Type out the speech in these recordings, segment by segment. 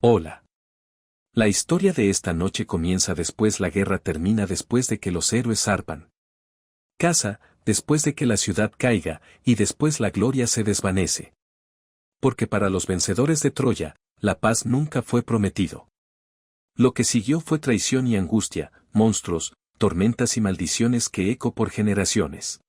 Hola. La historia de esta noche comienza después, la guerra termina después de que los héroes zarpan casa, después de que la ciudad caiga, y después la gloria se desvanece. Porque para los vencedores de Troya, la paz nunca fue prometido. Lo que siguió fue traición y angustia, monstruos, tormentas y maldiciones que eco por generaciones.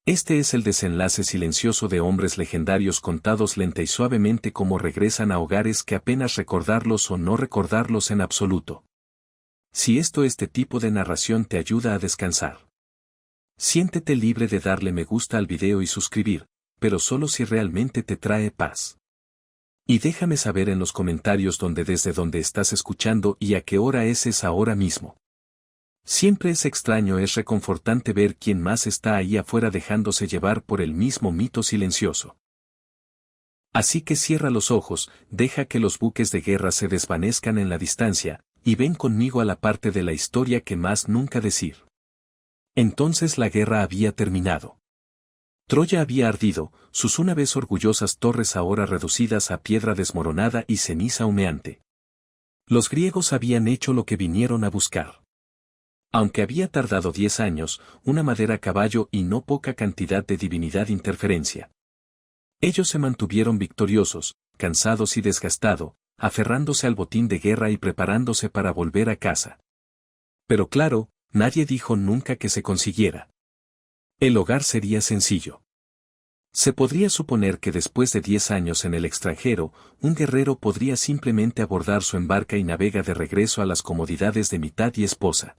Este es el desenlace silencioso de hombres legendarios contados lenta y suavemente, como regresan a hogares que apenas recordarlos o no recordarlos en absoluto. Si este tipo de narración te ayuda a descansar, siéntete libre de darle me gusta al video y suscribir, pero solo si realmente te trae paz. Y déjame saber en los comentarios desde donde estás escuchando y a qué hora es ahora mismo. Siempre es extraño, es reconfortante ver quién más está ahí afuera dejándose llevar por el mismo mito silencioso. Así que cierra los ojos, deja que los buques de guerra se desvanezcan en la distancia, y ven conmigo a la parte de la historia que más nunca decir. Entonces la guerra había terminado. Troya había ardido, sus una vez orgullosas torres ahora reducidas a piedra desmoronada y ceniza humeante. Los griegos habían hecho lo que vinieron a buscar. Aunque había tardado 10 años, una madera caballo y no poca cantidad de divinidad interferencia. Ellos se mantuvieron victoriosos, cansados y desgastados, aferrándose al botín de guerra y preparándose para volver a casa. Pero claro, nadie dijo nunca que se consiguiera. El hogar sería sencillo. Se podría suponer que después de 10 años en el extranjero, un guerrero podría simplemente abordar su embarca y navega de regreso a las comodidades de mitad y esposa.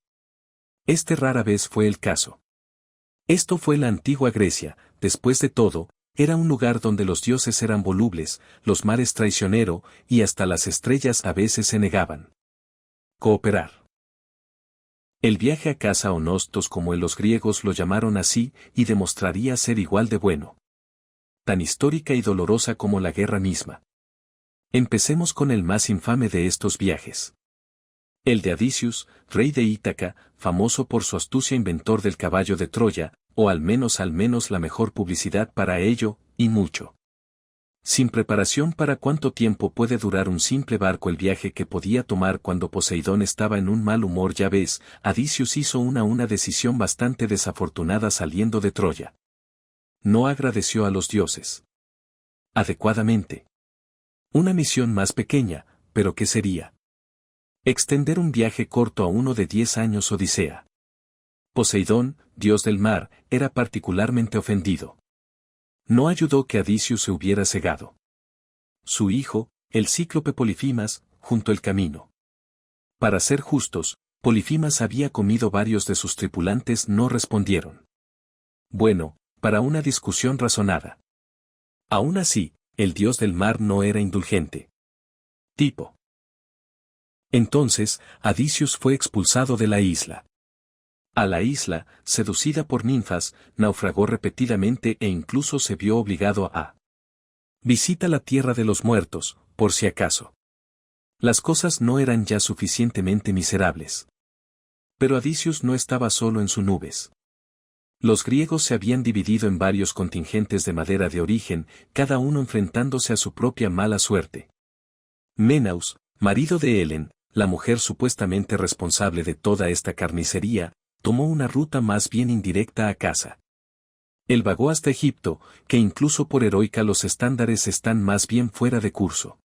Rara vez fue el caso. Esto fue la antigua Grecia, después de todo, era un lugar donde los dioses eran volubles, los mares traicionero, y hasta las estrellas a veces se negaban. Cooperar. El viaje a casa o nostos, como los griegos lo llamaron así, y demostraría ser igual de bueno. Tan histórica y dolorosa como la guerra misma. Empecemos con el más infame de estos viajes. El de Odysseus, rey de Ítaca, famoso por su astucia, inventor del caballo de Troya, o al menos la mejor publicidad para ello, y mucho. Sin preparación para cuánto tiempo puede durar un simple barco, el viaje que podía tomar cuando Poseidón estaba en un mal humor. Ya ves, Odysseus hizo una decisión bastante desafortunada saliendo de Troya. No agradeció a los dioses adecuadamente. Una misión más pequeña, pero ¿qué sería? Extender un viaje corto a uno de 10 años odisea. Poseidón, dios del mar, era particularmente ofendido. No ayudó que Odysseus se hubiera cegado. Su hijo, el cíclope Polifimas, junto el camino. Para ser justos, Polifimas había comido, varios de sus tripulantes no respondieron. Bueno, para una discusión razonada. Aún así, el dios del mar no era indulgente. Tipo. Entonces, Odysseus fue expulsado de la isla. A la isla, seducida por ninfas, naufragó repetidamente e incluso se vio obligado a visita la tierra de los muertos, por si acaso. Las cosas no eran ya suficientemente miserables. Pero Odysseus no estaba solo en sus nubes. Los griegos se habían dividido en varios contingentes de madera de origen, cada uno enfrentándose a su propia mala suerte. Menaus, marido de Helen, la mujer supuestamente responsable de toda esta carnicería, tomó una ruta más bien indirecta a casa. Él vagó hasta Egipto, que incluso por heroica los estándares están más bien fuera de curso.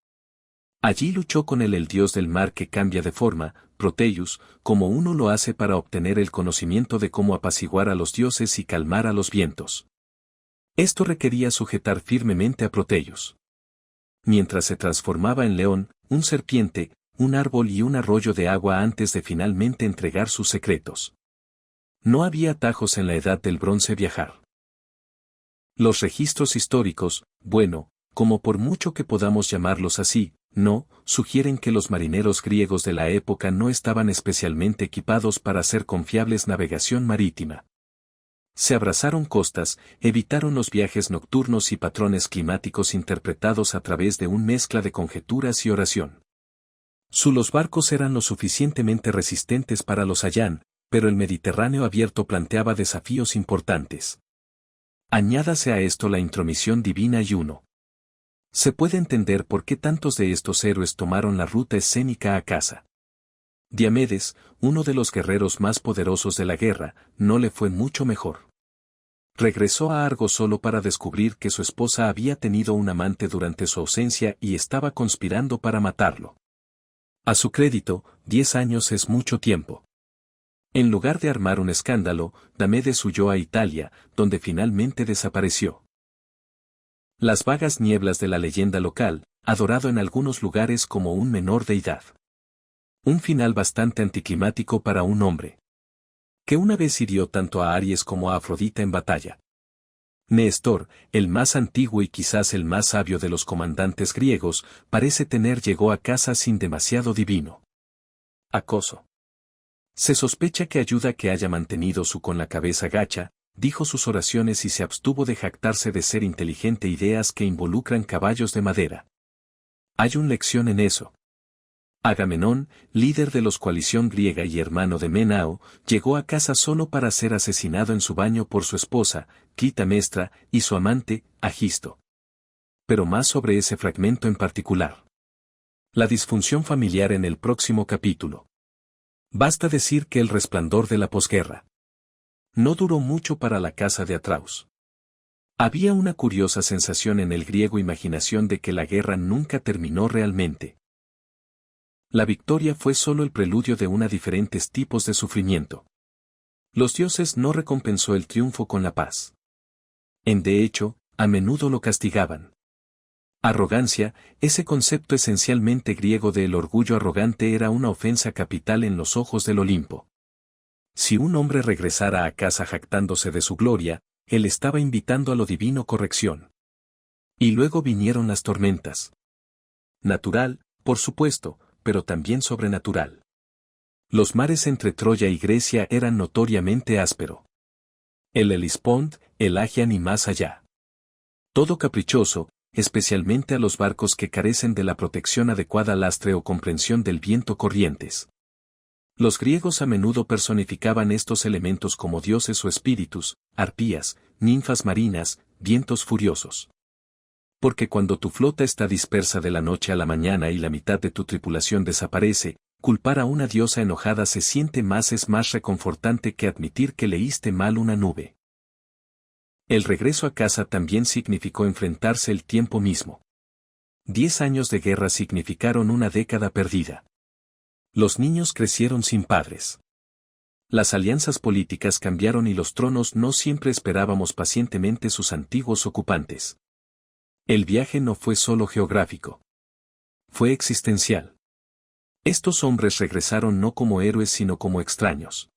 Allí luchó con el dios del mar que cambia de forma, Proteus, como uno lo hace para obtener el conocimiento de cómo apaciguar a los dioses y calmar a los vientos. Esto requería sujetar firmemente a Proteus. Mientras se transformaba en león, un serpiente, un árbol y un arroyo de agua antes de finalmente entregar sus secretos. No había atajos en la edad del bronce viajar. Los registros históricos, bueno, como por mucho que podamos llamarlos así, no, sugieren que los marineros griegos de la época no estaban especialmente equipados para hacer confiables navegación marítima. Se abrazaron costas, evitaron los viajes nocturnos y patrones climáticos interpretados a través de una mezcla de conjeturas y oración. Los barcos eran lo suficientemente resistentes para los Ayán, pero el Mediterráneo abierto planteaba desafíos importantes. Añádase a esto la intromisión divina y Se puede entender por qué tantos de estos héroes tomaron la ruta escénica a casa. Diomedes, uno de los guerreros más poderosos de la guerra, no le fue mucho mejor. Regresó a Argos solo para descubrir que su esposa había tenido un amante durante su ausencia y estaba conspirando para matarlo. A su crédito, 10 años es mucho tiempo. En lugar de armar un escándalo, Diomedes huyó a Italia, donde finalmente desapareció. Las vagas nieblas de la leyenda local, adorado en algunos lugares como un menor deidad. Un final bastante anticlimático para un hombre que una vez hirió tanto a Aries como a Afrodita en batalla. Néstor, el más antiguo y quizás el más sabio de los comandantes griegos, parece tener llegó a casa sin demasiado divino acoso. Se sospecha que ayuda que haya mantenido su con la cabeza gacha, dijo sus oraciones y se abstuvo de jactarse de ser inteligente ideas que involucran caballos de madera. Hay una lección en eso. Agamenón, líder de los coalición griega y hermano de Menao, llegó a casa solo para ser asesinado en su baño por su esposa, Clitemnestra, y su amante, Agisto. Pero más sobre ese fragmento en particular. La disfunción familiar en el próximo capítulo. Basta decir que el resplandor de la posguerra no duró mucho para la casa de Atraus. Había una curiosa sensación en el griego imaginación de que la guerra nunca terminó realmente. La victoria fue solo el preludio de diferentes tipos de sufrimiento. Los dioses no recompensó el triunfo con la paz. De hecho, a menudo lo castigaban. Arrogancia, ese concepto esencialmente griego del orgullo arrogante era una ofensa capital en los ojos del Olimpo. Si un hombre regresara a casa jactándose de su gloria, él estaba invitando a lo divino corrección. Y luego vinieron las tormentas. Natural, por supuesto, pero también sobrenatural. Los mares entre Troya y Grecia eran notoriamente áspero. El Hellespont, el Aegean y más allá. Todo caprichoso, especialmente a los barcos que carecen de la protección adecuada al lastre o comprensión del viento corrientes. Los griegos a menudo personificaban estos elementos como dioses o espíritus, arpías, ninfas marinas, vientos furiosos. Porque cuando tu flota está dispersa de la noche a la mañana y la mitad de tu tripulación desaparece, culpar a una diosa enojada se siente más es más reconfortante que admitir que leíste mal una nube. El regreso a casa también significó enfrentarse el tiempo mismo. 10 años de guerra significaron una década perdida. Los niños crecieron sin padres. Las alianzas políticas cambiaron y los tronos no siempre esperábamos pacientemente sus antiguos ocupantes. El viaje no fue solo geográfico. Fue existencial. Estos hombres regresaron no como héroes sino como extraños.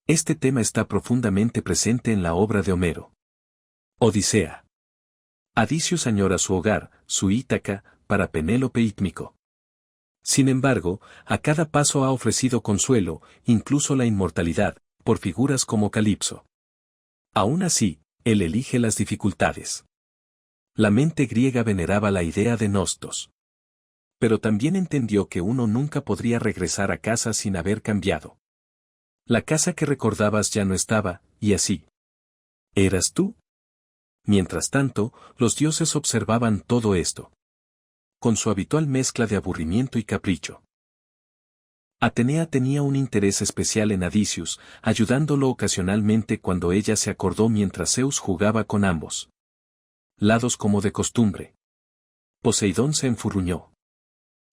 Este tema está profundamente presente en la obra de Homero. Odisea. Adicius añora su hogar, su Ítaca, para Penélope Ítmico. Sin embargo, a cada paso ha ofrecido consuelo, incluso la inmortalidad, por figuras como Calipso. Aún así, él elige las dificultades. La mente griega veneraba la idea de Nostos. Pero también entendió que uno nunca podría regresar a casa sin haber cambiado. La casa que recordabas ya no estaba, y así. ¿Eras tú? Mientras tanto, los dioses observaban todo esto. Con su habitual mezcla de aburrimiento y capricho. Atenea tenía un interés especial en Adicius, ayudándolo ocasionalmente cuando ella se acordó mientras Zeus jugaba con ambos lados como de costumbre. Poseidón se enfurruñó.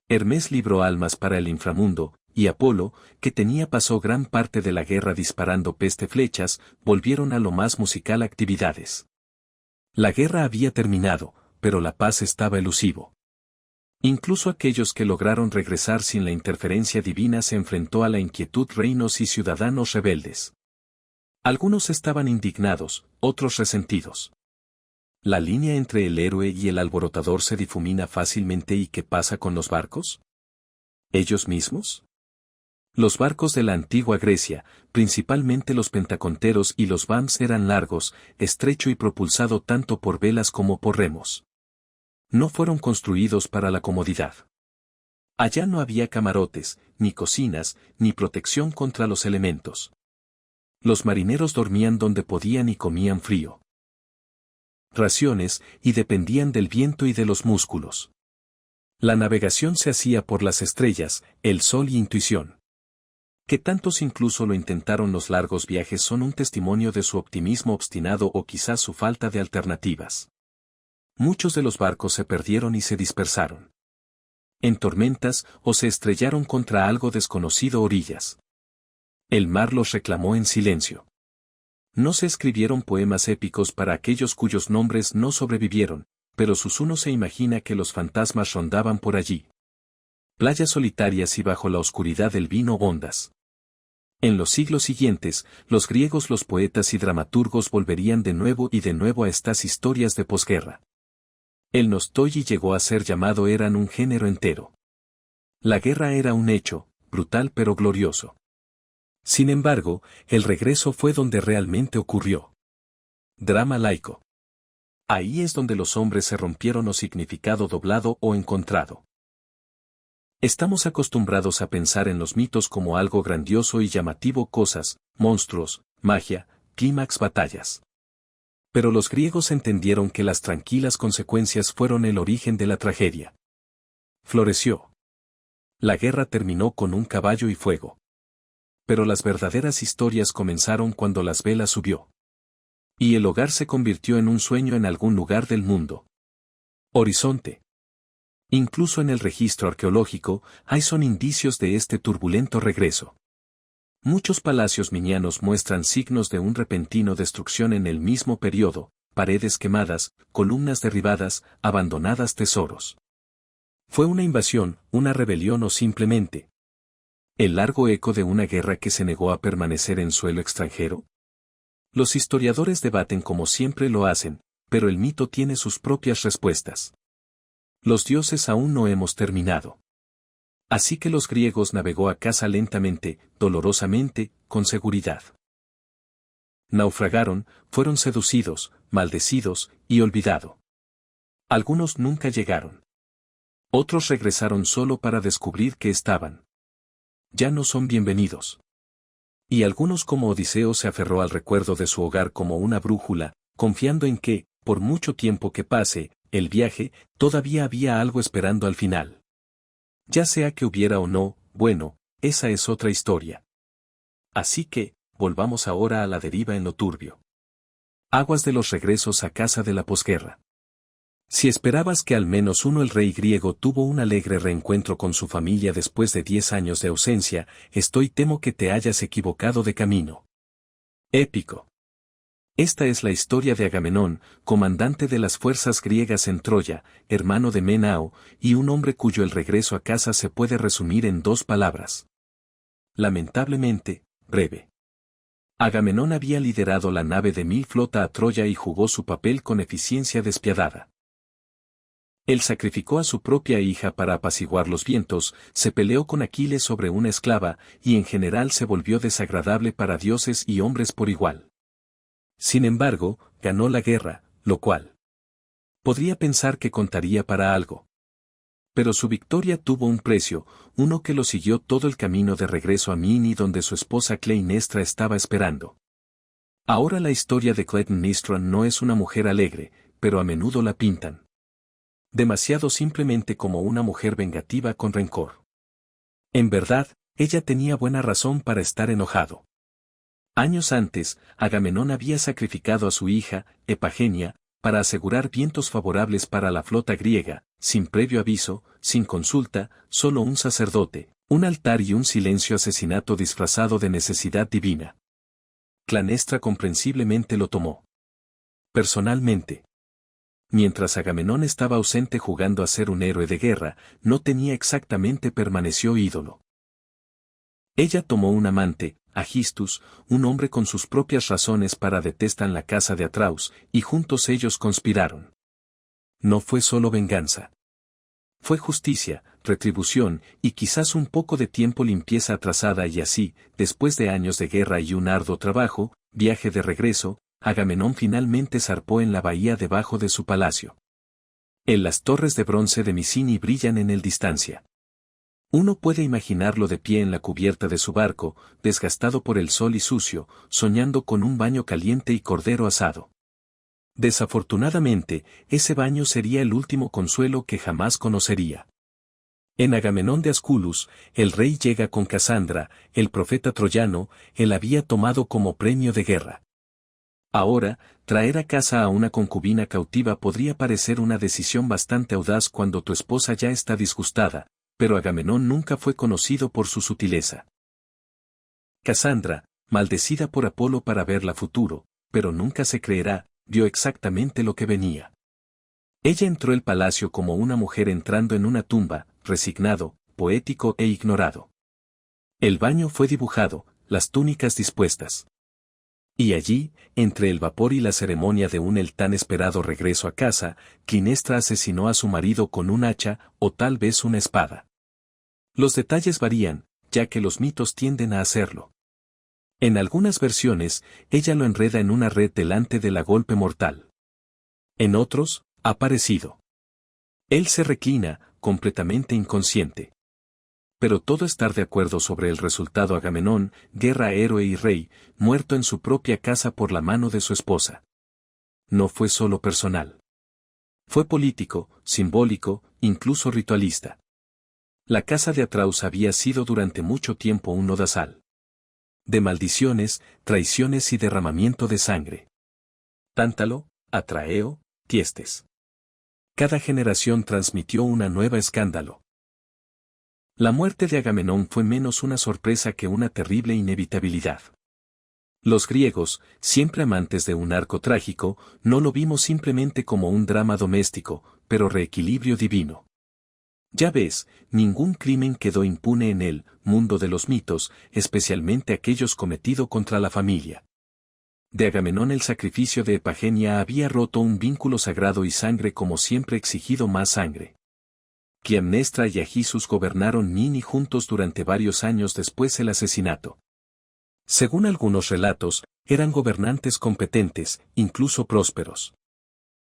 Hermes libró almas para el inframundo, y Apolo, que pasó gran parte de la guerra disparando peste flechas, volvieron a lo más musical actividades. La guerra había terminado, pero la paz estaba elusivo. Incluso aquellos que lograron regresar sin la interferencia divina se enfrentó a la inquietud reinos y ciudadanos rebeldes. Algunos estaban indignados, otros resentidos. ¿La línea entre el héroe y el alborotador se difumina fácilmente y qué pasa con los barcos? ¿Ellos mismos? Los barcos de la antigua Grecia, principalmente los pentaconteros y los vans eran largos, estrecho y propulsado tanto por velas como por remos. No fueron construidos para la comodidad. Allá no había camarotes, ni cocinas, ni protección contra los elementos. Los marineros dormían donde podían y comían frío. raciones y dependían del viento y de los músculos. La navegación se hacía por las estrellas, el sol y intuición. Que tantos incluso lo intentaron, los largos viajes son un testimonio de su optimismo obstinado o quizás su falta de alternativas. Muchos de los barcos se perdieron y se dispersaron en tormentas o se estrellaron contra algo desconocido orillas. El mar los reclamó en silencio. No se escribieron poemas épicos para aquellos cuyos nombres no sobrevivieron, pero Susuno se imagina que los fantasmas rondaban por allí. Playas solitarias y bajo la oscuridad del vino ondas. En los siglos siguientes, los griegos, los poetas y dramaturgos volverían de nuevo y de nuevo a estas historias de posguerra. El Nostalgia llegó a ser llamado, eran un género entero. La guerra era un hecho, brutal pero glorioso. Sin embargo, el regreso fue donde realmente ocurrió. Drama laico. Ahí es donde los hombres se rompieron o significado doblado o encontrado. Estamos acostumbrados a pensar en los mitos como algo grandioso y llamativo, cosas, monstruos, magia, clímax, batallas. Pero los griegos entendieron que las tranquilas consecuencias fueron el origen de la tragedia. Floreció. La guerra terminó con un caballo y fuego. Pero las verdaderas historias comenzaron cuando las velas subió. Y el hogar se convirtió en un sueño en algún lugar del mundo. Horizonte. Incluso en el registro arqueológico, hay son indicios de este turbulento regreso. Muchos palacios minianos muestran signos de un repentino destrucción en el mismo periodo, paredes quemadas, columnas derribadas, abandonadas, tesoros. ¿Fue una invasión, una rebelión o simplemente el largo eco de una guerra que se negó a permanecer en suelo extranjero? Los historiadores debaten como siempre lo hacen, pero el mito tiene sus propias respuestas. Los dioses aún no hemos terminado. Así que los griegos navegó a casa lentamente, dolorosamente, con seguridad. Naufragaron, fueron seducidos, maldecidos, y olvidado. Algunos nunca llegaron. Otros regresaron solo para descubrir que estaban. Ya no son bienvenidos. Y algunos como Odiseo se aferró al recuerdo de su hogar como una brújula, confiando en que, por mucho tiempo que pase, el viaje, todavía había algo esperando al final. Ya sea que hubiera o no, bueno, esa es otra historia. Así que, volvamos ahora a la deriva en lo turbio. Aguas de los regresos a casa de la posguerra. Si esperabas que al menos uno, el rey griego tuvo un alegre reencuentro con su familia después de 10 años de ausencia, temo que te hayas equivocado de camino. Épico. Esta es la historia de Agamenón, comandante de las fuerzas griegas en Troya, hermano de Menao, y un hombre cuyo el regreso a casa se puede resumir en 2 palabras. Lamentablemente, breve. Agamenón había liderado la nave de 1000 flota a Troya y jugó su papel con eficiencia despiadada. Él sacrificó a su propia hija para apaciguar los vientos, se peleó con Aquiles sobre una esclava, y en general se volvió desagradable para dioses y hombres por igual. Sin embargo, ganó la guerra, lo cual podría pensar que contaría para algo. Pero su victoria tuvo un precio, uno que lo siguió todo el camino de regreso a Mini, donde su esposa Clytemnestra estaba esperando. Ahora la historia de Clytemnestra no es una mujer alegre, pero a menudo la pintan demasiado simplemente como una mujer vengativa con rencor. En verdad, ella tenía buena razón para estar enojado. Años antes, Agamenón había sacrificado a su hija, Epagenia, para asegurar vientos favorables para la flota griega, sin previo aviso, sin consulta, solo un sacerdote, un altar y un silencio, asesinato disfrazado de necesidad divina. Clytemnestra comprensiblemente lo tomó personalmente. Mientras Agamenón estaba ausente jugando a ser un héroe de guerra, no tenía exactamente permaneció ídolo. Ella tomó un amante, Agistus, un hombre con sus propias razones para detestar la casa de Atraus, y juntos ellos conspiraron. No fue solo venganza. Fue justicia, retribución, y quizás un poco de tiempo limpieza atrasada, y así, después de años de guerra y un arduo trabajo, viaje de regreso, Agamenón finalmente zarpó en la bahía debajo de su palacio. Las torres de bronce de Micini brillan en el distancia. Uno puede imaginarlo de pie en la cubierta de su barco, desgastado por el sol y sucio, soñando con un baño caliente y cordero asado. Desafortunadamente, ese baño sería el último consuelo que jamás conocería. En Agamenón de Asculus, el rey llega con Casandra, el profeta troyano, él había tomado como premio de guerra. Ahora, traer a casa a una concubina cautiva podría parecer una decisión bastante audaz cuando tu esposa ya está disgustada, pero Agamenón nunca fue conocido por su sutileza. Casandra, maldecida por Apolo para verla futuro, pero nunca se creerá, vio exactamente lo que venía. Ella entró el palacio como una mujer entrando en una tumba, resignado, poético e ignorado. El baño fue dibujado, las túnicas dispuestas. Y allí, entre el vapor y la ceremonia de el tan esperado regreso a casa, Clinestra asesinó a su marido con un hacha, o tal vez una espada. Los detalles varían, ya que los mitos tienden a hacerlo. En algunas versiones, ella lo enreda en una red delante de la golpe mortal. En otros, ha parecido. Él se reclina, completamente inconsciente. Pero todo estar de acuerdo sobre el resultado. Agamenón, guerra, héroe y rey, muerto en su propia casa por la mano de su esposa. No fue solo personal. Fue político, simbólico, incluso ritualista. La casa de Atraus había sido durante mucho tiempo un lodazal de maldiciones, traiciones y derramamiento de sangre. Tántalo, Atraeo, Tiestes. Cada generación transmitió una nueva escándalo. La muerte de Agamenón fue menos una sorpresa que una terrible inevitabilidad. Los griegos, siempre amantes de un arco trágico, no lo vimos simplemente como un drama doméstico, pero reequilibrio divino. Ya ves, ningún crimen quedó impune en el mundo de los mitos, especialmente aquellos cometidos contra la familia. De Agamenón el sacrificio de Epagenia había roto un vínculo sagrado y sangre como siempre exigido más sangre. Cliamnestra y Agisus gobernaron Nini juntos durante varios años después del asesinato. Según algunos relatos, eran gobernantes competentes, incluso prósperos.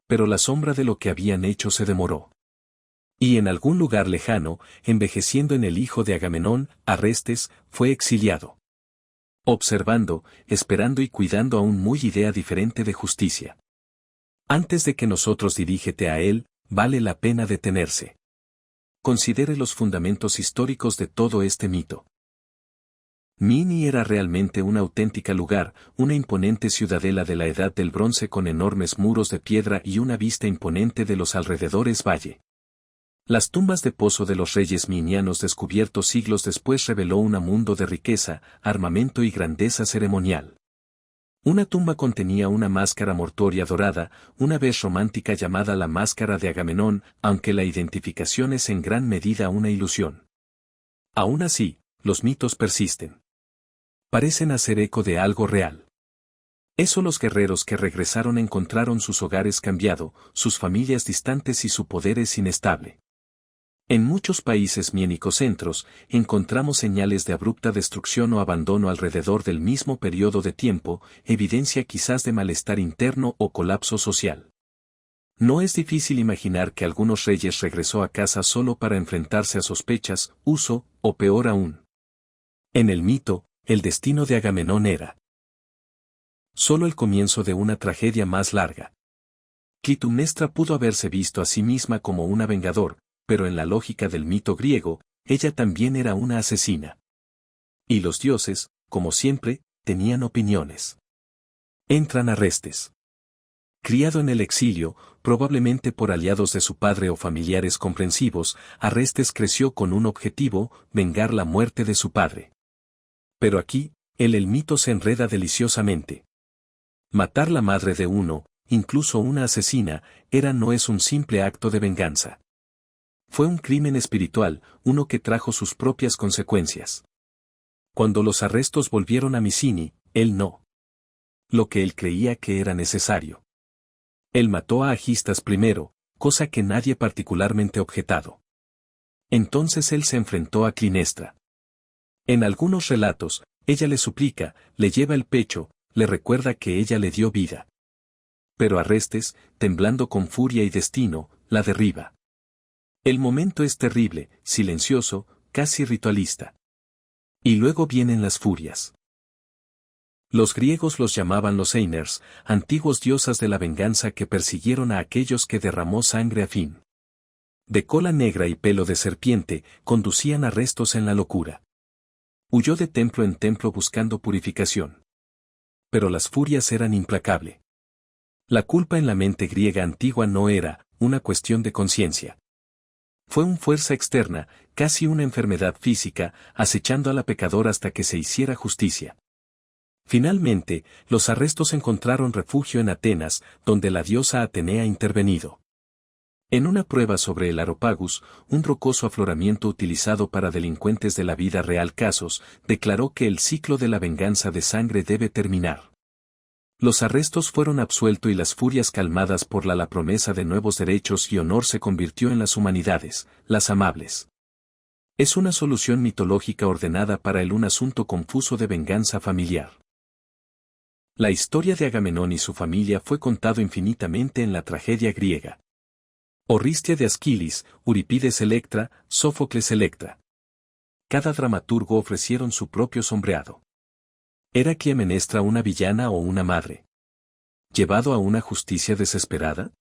Pero la sombra de lo que habían hecho se demoró. Y en algún lugar lejano, envejeciendo en el hijo de Agamenón, Arrestes, fue exiliado. Observando, esperando y cuidando aún muy idea diferente de justicia. Antes de que nosotros dirígete a él, vale la pena detenerse. Considere los fundamentos históricos de todo este mito. Nini era realmente un auténtica lugar, una imponente ciudadela de la Edad del Bronce con enormes muros de piedra y una vista imponente de los alrededores valle. Las tumbas de pozo de los reyes minianos descubiertos siglos después reveló un mundo de riqueza, armamento y grandeza ceremonial. Una tumba contenía una máscara mortuoria dorada, una vez romántica llamada la máscara de Agamenón, aunque la identificación es en gran medida una ilusión. Aún así, los mitos persisten. Parecen hacer eco de algo real. Eso los guerreros que regresaron encontraron sus hogares cambiado, sus familias distantes y su poder es inestable. En muchos países mienicocentros, encontramos señales de abrupta destrucción o abandono alrededor del mismo periodo de tiempo, evidencia quizás de malestar interno o colapso social. No es difícil imaginar que algunos reyes regresó a casa solo para enfrentarse a sospechas, uso, o peor aún. En el mito, el destino de Agamenón era solo el comienzo de una tragedia más larga. Clitumnestra pudo haberse visto a sí misma como una vengador, pero en la lógica del mito griego, ella también era una asesina. Y los dioses, como siempre, tenían opiniones. Entran Arrestes. Criado en el exilio, probablemente por aliados de su padre o familiares comprensivos, Arrestes creció con un objetivo, vengar la muerte de su padre. Pero aquí, el mito se enreda deliciosamente. Matar la madre de uno, incluso una asesina, no es un simple acto de venganza. Fue un crimen espiritual, uno que trajo sus propias consecuencias. Cuando los arrestos volvieron a Micini, él no. Lo que él creía que era necesario. Él mató a Agistas primero, cosa que nadie particularmente objetado. Entonces él se enfrentó a Clinestra. En algunos relatos, ella le suplica, le lleva el pecho, le recuerda que ella le dio vida. Pero Arrestes, temblando con furia y destino, la derriba. El momento es terrible, silencioso, casi ritualista. Y luego vienen las furias. Los griegos los llamaban los Einers, antiguos diosas de la venganza que persiguieron a aquellos que derramó sangre a fin. De cola negra y pelo de serpiente, conducían a restos en la locura. Huyó de templo en templo buscando purificación. Pero las furias eran implacables. La culpa en la mente griega antigua no era una cuestión de conciencia. Fue una fuerza externa, casi una enfermedad física, acechando a la pecadora hasta que se hiciera justicia. Finalmente, los arrestos encontraron refugio en Atenas, donde la diosa Atenea intervenido. En una prueba sobre el Areópagus, un rocoso afloramiento utilizado para delincuentes de la vida real casos, declaró que el ciclo de la venganza de sangre debe terminar. Los arrestos fueron absueltos y las furias calmadas por la promesa de nuevos derechos y honor se convirtió en las humanidades, las amables. Es una solución mitológica ordenada para un asunto confuso de venganza familiar. La historia de Agamenón y su familia fue contado infinitamente en la tragedia griega. Orristia de Asquilis, Eurípides Electra, Sófocles Electra. Cada dramaturgo ofrecieron su propio sombreado. ¿Era Clitemnestra una villana o una madre? ¿Llevado a una justicia desesperada?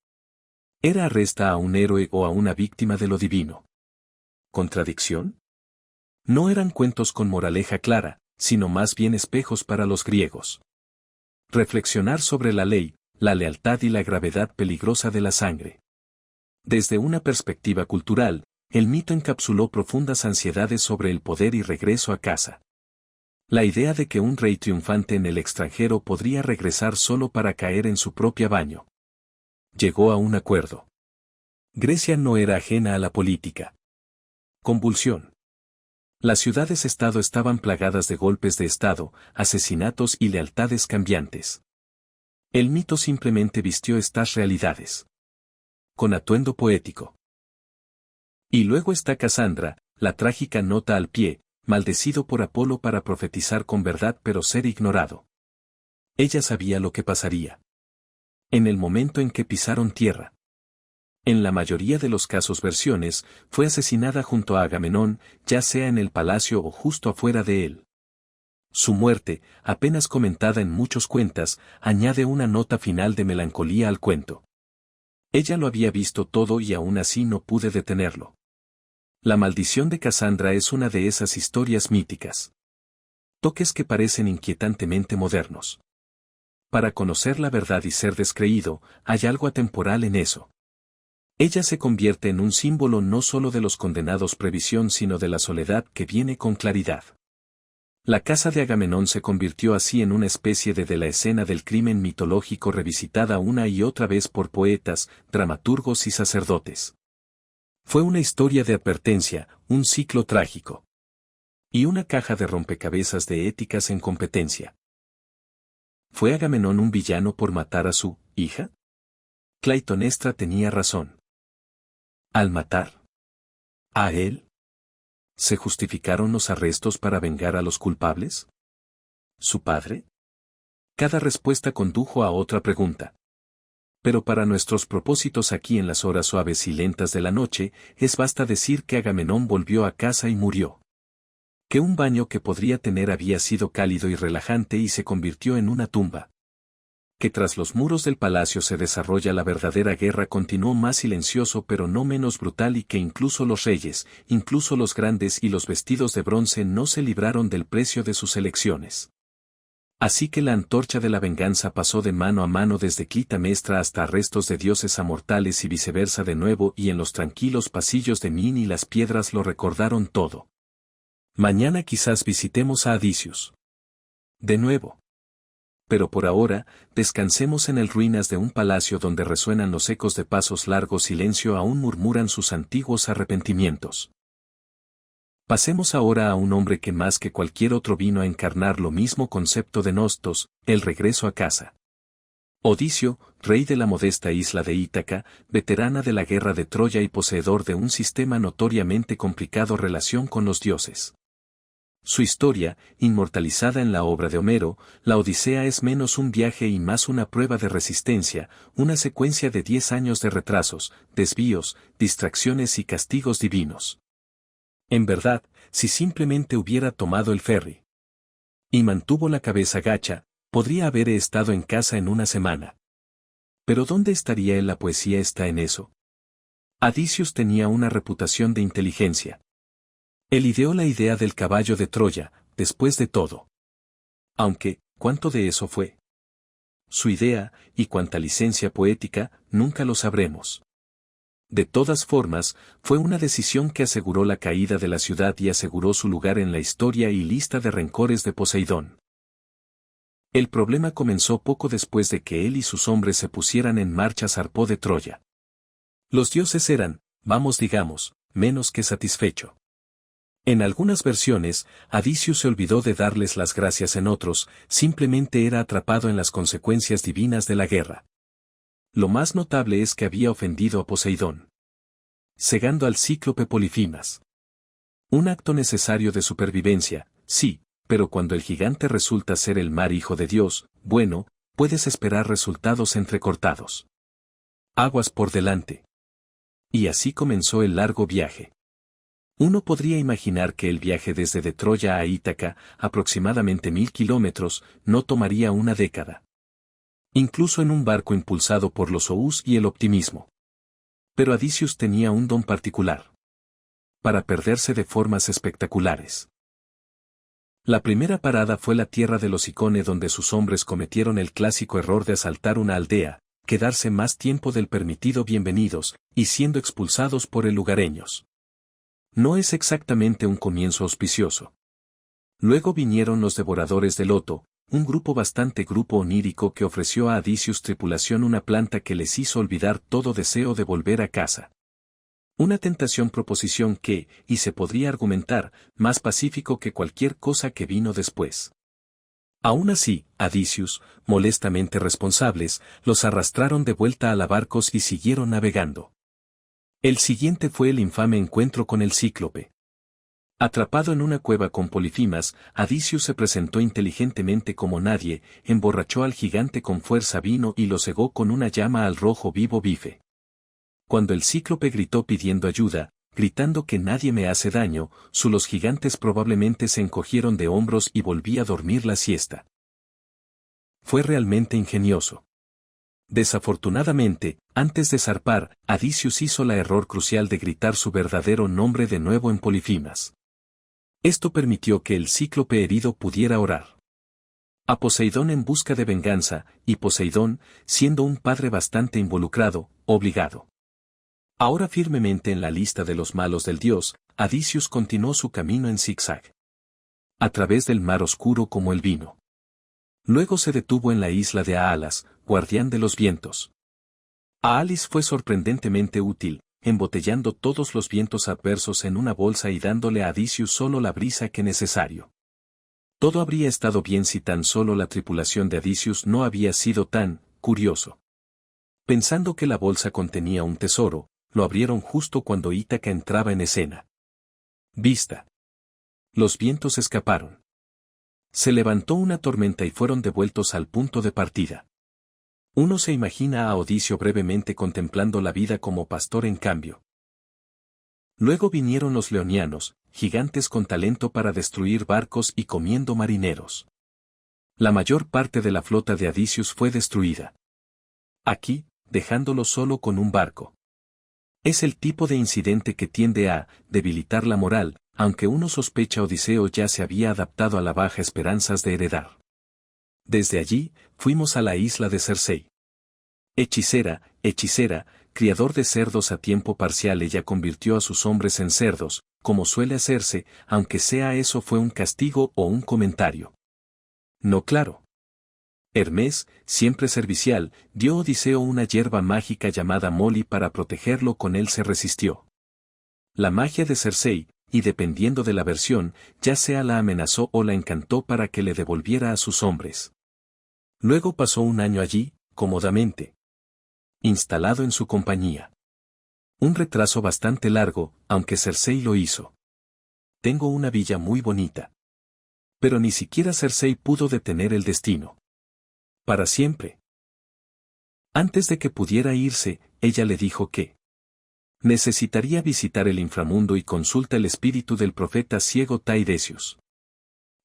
¿Era Aresta a un héroe o a una víctima de lo divino? ¿Contradicción? No eran cuentos con moraleja clara, sino más bien espejos para los griegos. Reflexionar sobre la ley, la lealtad y la gravedad peligrosa de la sangre. Desde una perspectiva cultural, el mito encapsuló profundas ansiedades sobre el poder y regreso a casa. La idea de que un rey triunfante en el extranjero podría regresar solo para caer en su propio baño. Llegó a un acuerdo. Grecia no era ajena a la política. Convulsión. Las ciudades-estado estaban plagadas de golpes de estado, asesinatos y lealtades cambiantes. El mito simplemente vistió estas realidades. Con atuendo poético. Y luego está Casandra, la trágica nota al pie, maldecido por Apolo para profetizar con verdad pero ser ignorado. Ella sabía lo que pasaría. En el momento en que pisaron tierra. En la mayoría de los casos versiones, fue asesinada junto a Agamenón, ya sea en el palacio o justo afuera de él. Su muerte, apenas comentada en muchos cuentas, añade una nota final de melancolía al cuento. Ella lo había visto todo y aún así no pude detenerlo. La maldición de Casandra es una de esas historias míticas. Toques que parecen inquietantemente modernos. Para conocer la verdad y ser descreído, hay algo atemporal en eso. Ella se convierte en un símbolo no solo de los condenados previsión sino de la soledad que viene con claridad. La casa de Agamenón se convirtió así en una especie de la escena del crimen mitológico revisitada una y otra vez por poetas, dramaturgos y sacerdotes. Fue una historia de advertencia, un ciclo trágico. Y una caja de rompecabezas de éticas en competencia. ¿Fue Agamenón un villano por matar a su hija? Clitemnestra tenía razón. ¿Al matar a él? ¿Se justificaron los arrestos para vengar a los culpables? ¿Su padre? Cada respuesta condujo a otra pregunta. Pero para nuestros propósitos aquí en las horas suaves y lentas de la noche, basta decir que Agamenón volvió a casa y murió. Que un baño que podría tener había sido cálido y relajante y se convirtió en una tumba. Que tras los muros del palacio se desarrolla la verdadera guerra continuó más silencioso pero no menos brutal y que incluso los reyes, incluso los grandes y los vestidos de bronce no se libraron del precio de sus elecciones. Así que la antorcha de la venganza pasó de mano a mano desde Clitemnestra hasta arrestos de dioses a mortales y viceversa de nuevo y en los tranquilos pasillos de Min y las piedras lo recordaron todo. Mañana quizás visitemos a Adicius. De nuevo. Pero por ahora, descansemos en el ruinas de un palacio donde resuenan los ecos de pasos largos silencio aún murmuran sus antiguos arrepentimientos. Pasemos ahora a un hombre que más que cualquier otro vino a encarnar lo mismo concepto de Nostos, el regreso a casa. Odicio, rey de la modesta isla de Ítaca, veterana de la guerra de Troya y poseedor de un sistema notoriamente complicado relación con los dioses. Su historia, inmortalizada en la obra de Homero, la Odisea es menos un viaje y más una prueba de resistencia, una secuencia de 10 años de retrasos, desvíos, distracciones y castigos divinos. En verdad, si simplemente hubiera tomado el ferry y mantuvo la cabeza gacha, Podría haber estado en casa en una semana. Pero ¿dónde estaría él? La poesía está en eso. Adicius tenía una reputación de inteligencia. Él ideó la idea del caballo de Troya, después de todo. Aunque, ¿cuánto de eso fue su idea, y cuánta licencia poética, nunca lo sabremos? De todas formas, fue una decisión que aseguró la caída de la ciudad y aseguró su lugar en la historia y lista de rencores de Poseidón. El problema comenzó poco después de que él y sus hombres se pusieran en marcha. Zarpó de Troya. Los dioses eran, digamos, menos que satisfecho. En algunas versiones, Adicius se olvidó de darles las gracias, en otros, simplemente era atrapado en las consecuencias divinas de la guerra. Lo más notable es que había ofendido a Poseidón, cegando al cíclope Polifimas. Un acto necesario de supervivencia, sí, pero cuando el gigante resulta ser el mar hijo de Dios, bueno, puedes esperar resultados entrecortados. Aguas por delante. Y así comenzó el largo viaje. Uno podría imaginar que el viaje desde de Troya a Ítaca, aproximadamente 1000 kilómetros, no tomaría una década. Incluso en un barco impulsado por los Ous y el optimismo. Pero Adicius tenía un don particular. Para perderse de formas espectaculares. La primera parada fue la tierra de los Icone, donde sus hombres cometieron el clásico error de asaltar una aldea, quedarse más tiempo del permitido bienvenidos, y siendo expulsados por el lugareños. No es exactamente un comienzo auspicioso. Luego vinieron los devoradores de loto, un grupo onírico que ofreció a Adicius tripulación una planta que les hizo olvidar todo deseo de volver a casa. Una proposición que, y se podría argumentar, más pacífico que cualquier cosa que vino después. Aún así, Adicius, molestamente responsables, los arrastraron de vuelta a la barcos y siguieron navegando. El siguiente fue el infame encuentro con el cíclope. Atrapado en una cueva con Polifimas, Adicius se presentó inteligentemente como nadie, emborrachó al gigante con fuerza vino y lo cegó con una llama al rojo vivo bife. Cuando el cíclope gritó pidiendo ayuda, gritando que nadie me hace daño, los gigantes probablemente se encogieron de hombros y volví a dormir la siesta. Fue realmente ingenioso. Desafortunadamente, antes de zarpar, Adicius hizo el error crucial de gritar su verdadero nombre de nuevo en Polifimas. Esto permitió que el cíclope herido pudiera orar a Poseidón en busca de venganza, y Poseidón, siendo un padre bastante involucrado, obligado. Ahora firmemente en la lista de los malos del dios, Adicius continuó su camino en zigzag. A través del mar oscuro como el vino. Luego se detuvo en la isla de Aalas, guardián de los vientos. Aalis fue sorprendentemente útil, embotellando todos los vientos adversos en una bolsa y dándole a Adicius solo la brisa que necesario. Todo habría estado bien si tan solo la tripulación de Adicius no había sido tan curioso. Pensando que la bolsa contenía un tesoro, lo abrieron justo cuando Ítaca entraba en escena. Vista. Los vientos escaparon. Se levantó una tormenta y fueron devueltos al punto de partida. Uno se imagina a Odicio brevemente contemplando la vida como pastor en cambio. Luego vinieron los leonianos, gigantes con talento para destruir barcos y comiendo marineros. La mayor parte de la flota de Adicius fue destruida. Aquí, dejándolo solo con un barco. Es el tipo de incidente que tiende a debilitar la moral, aunque uno sospecha Odiseo ya se había adaptado a la baja esperanzas de heredar. Desde allí, fuimos a la isla de Cersei. Hechicera, criador de cerdos a tiempo parcial, ella convirtió a sus hombres en cerdos, como suele hacerse, aunque sea eso fue un castigo o un comentario. No claro. Hermes, siempre servicial, dio a Odiseo una hierba mágica llamada Moli para protegerlo, con él se resistió. La magia de Cersei, y dependiendo de la versión, ya sea la amenazó o la encantó para que le devolviera a sus hombres. Luego pasó un año allí, cómodamente instalado en su compañía. Un retraso bastante largo, aunque Cersei lo hizo. Tengo una villa muy bonita. Pero ni siquiera Cersei pudo detener el destino. Para siempre. Antes de que pudiera irse, ella le dijo que necesitaría visitar el inframundo y consulta el espíritu del profeta ciego Tairesius.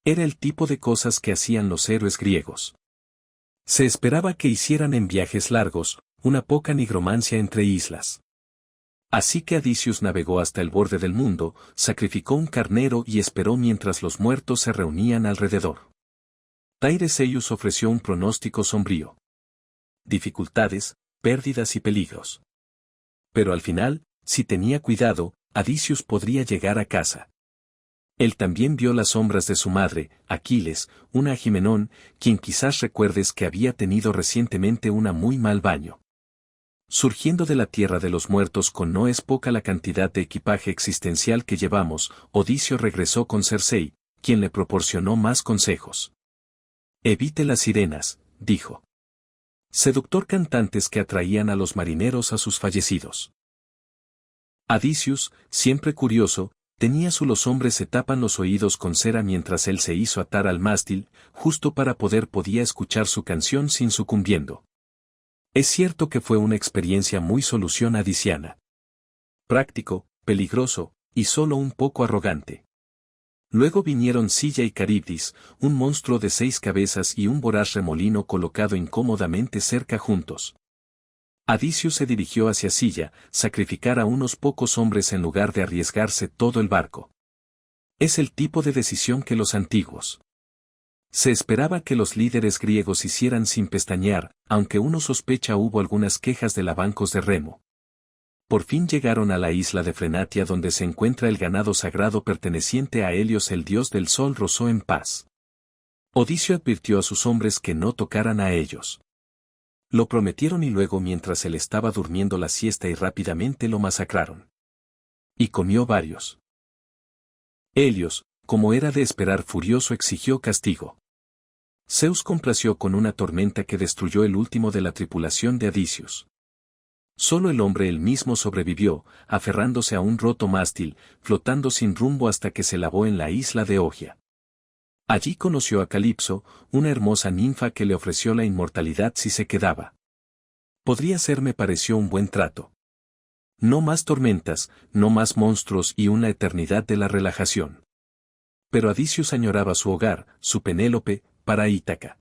Era el tipo de cosas que hacían los héroes griegos. Se esperaba que hicieran en viajes largos, una poca nigromancia entre islas. Así que Odysseus navegó hasta el borde del mundo, sacrificó un carnero y esperó mientras los muertos se reunían alrededor. Tiresias ofreció un pronóstico sombrío. Dificultades, pérdidas y peligros. Pero al final, si tenía cuidado, Odysseus podría llegar a casa. Él también vio las sombras de su madre, Aquiles, una Agimenón, quien quizás recuerdes que había tenido recientemente una muy mal baño. Surgiendo de la tierra de los muertos con no es poca la cantidad de equipaje existencial que llevamos, Odiseo regresó con Cersei, quien le proporcionó más consejos. Evite las sirenas, dijo. Seductor cantantes que atraían a los marineros a sus fallecidos. Odysseus, siempre curioso, tenía los hombres se tapan los oídos con cera mientras él se hizo atar al mástil, justo para podía escuchar su canción sin sucumbiendo. Es cierto que fue una experiencia muy solución odisiana. Práctico, peligroso, y solo un poco arrogante. Luego vinieron Silla y Caribdis, un monstruo de 6 cabezas y un voraz remolino colocado incómodamente cerca juntos. Odysseus se dirigió hacia Silla, sacrificar a unos pocos hombres en lugar de arriesgarse todo el barco. Es el tipo de decisión que los antiguos. Se esperaba que los líderes griegos hicieran sin pestañear, aunque uno sospecha hubo algunas quejas de bancos de remo. Por fin llegaron a la isla de Frenatia donde se encuentra el ganado sagrado perteneciente a Helios el dios del sol rozó en paz. Odiseo advirtió a sus hombres que no tocaran a ellos. Lo prometieron y luego mientras él estaba durmiendo la siesta y rápidamente lo masacraron. Y comió varios. Helios, como era de esperar furioso exigió castigo. Zeus complació con una tormenta que destruyó el último de la tripulación de Odysseus. Solo el hombre él mismo sobrevivió, aferrándose a un roto mástil, flotando sin rumbo hasta que se lavó en la isla de Ogia. Allí conoció a Calipso, una hermosa ninfa que le ofreció la inmortalidad si se quedaba. Podría ser me pareció un buen trato. No más tormentas, no más monstruos y una eternidad de la relajación. Pero Odysseus añoraba su hogar, su Penélope, para Ítaca.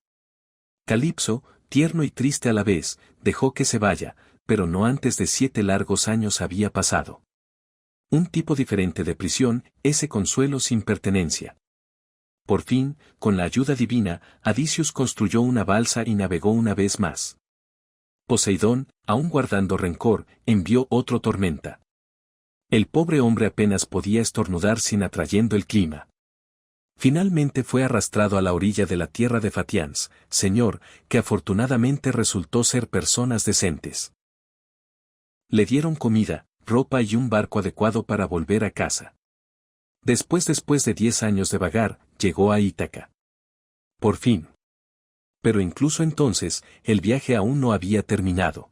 Calipso, tierno y triste a la vez, dejó que se vaya, pero no antes de 7 largos años había pasado. Un tipo diferente de prisión, ese consuelo sin pertenencia. Por fin, con la ayuda divina, Odysseus construyó una balsa y navegó una vez más. Poseidón, aún guardando rencor, envió otro tormenta. El pobre hombre apenas podía estornudar sin atrayendo el clima. Finalmente fue arrastrado a la orilla de la tierra de Fatians, señor, que afortunadamente resultó ser personas decentes. Le dieron comida, ropa y un barco adecuado para volver a casa. Después de 10 años de vagar, llegó a Ítaca. Por fin. Pero incluso entonces, el viaje aún no había terminado.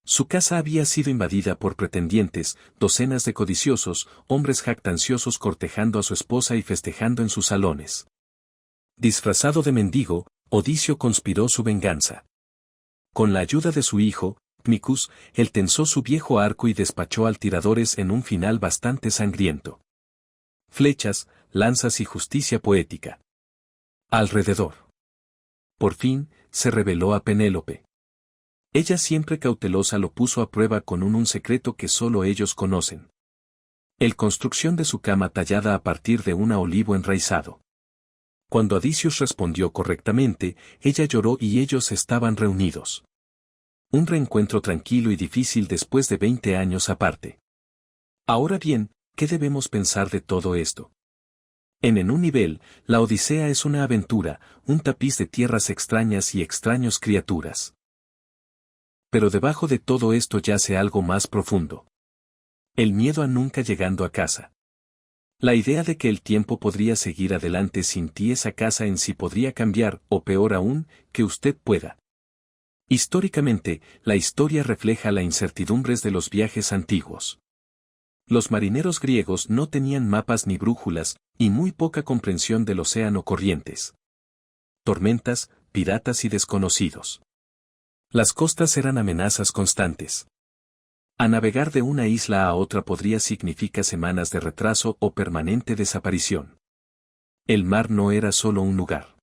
Su casa había sido invadida por pretendientes, docenas de codiciosos, hombres jactanciosos cortejando a su esposa y festejando en sus salones. Disfrazado de mendigo, Odiseo conspiró su venganza. Con la ayuda de su hijo, Pnicus, él tensó su viejo arco y despachó al tiradores en un final bastante sangriento. Flechas, lanzas y justicia poética. Alrededor. Por fin, se reveló a Penélope. Ella siempre cautelosa lo puso a prueba con un secreto que solo ellos conocen. El construcción de su cama tallada a partir de un olivo enraizado. Cuando Odysseus respondió correctamente, ella lloró y ellos estaban reunidos. Un reencuentro tranquilo y difícil después de 20 años aparte. Ahora bien, ¿qué debemos pensar de todo esto? En un nivel, la Odisea es una aventura, un tapiz de tierras extrañas y extraños criaturas. Pero debajo de todo esto yace algo más profundo. El miedo a nunca llegando a casa. La idea de que el tiempo podría seguir adelante sin ti esa casa en sí podría cambiar, o peor aún, que usted pueda. Históricamente, la historia refleja las incertidumbres de los viajes antiguos. Los marineros griegos no tenían mapas ni brújulas, y muy poca comprensión del océano corrientes. Tormentas, piratas y desconocidos. Las costas eran amenazas constantes. A navegar de una isla a otra podría significar semanas de retraso o permanente desaparición. El mar no era solo un lugar.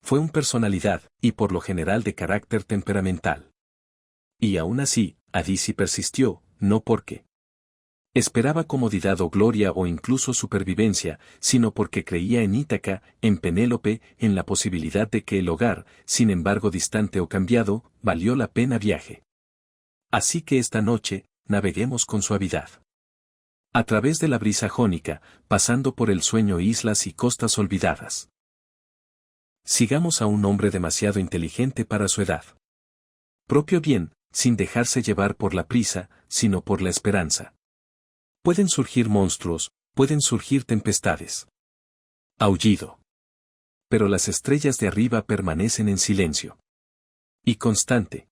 Fue un personalidad, y por lo general de carácter temperamental. Y aún así, Adici persistió, no porque esperaba comodidad o gloria o incluso supervivencia, sino porque creía en Ítaca, en Penélope, en la posibilidad de que el hogar, sin embargo distante o cambiado, valió la pena viaje. Así que esta noche, naveguemos con suavidad. A través de la brisa jónica, pasando por el sueño islas y costas olvidadas. Sigamos a un hombre demasiado inteligente para su edad. Propio bien, sin dejarse llevar por la prisa, sino por la esperanza. Pueden surgir monstruos, pueden surgir tempestades. Aullido. Pero las estrellas de arriba permanecen en silencio. Y constante.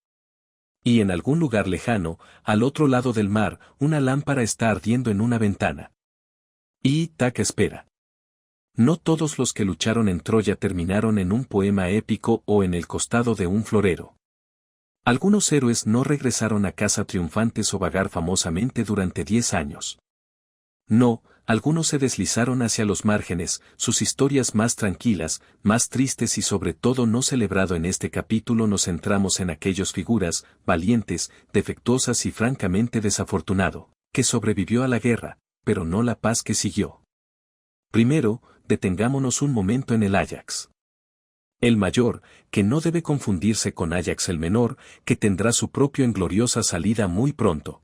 Y en algún lugar lejano, al otro lado del mar, una lámpara está ardiendo en una ventana. Y Ítaca espera. No todos los que lucharon en Troya terminaron en un poema épico o en el costado de un florero. Algunos héroes no regresaron a casa triunfantes o vagar famosamente durante 10 años. No, algunos se deslizaron hacia los márgenes, sus historias más tranquilas, más tristes y sobre todo no celebrado en este capítulo nos centramos en aquellas figuras, valientes, defectuosas y francamente desafortunado, que sobrevivió a la guerra, pero no la paz que siguió. Primero, detengámonos un momento en el Áyax. El mayor, que no debe confundirse con Áyax el menor, que tendrá su propio en gloriosa salida muy pronto.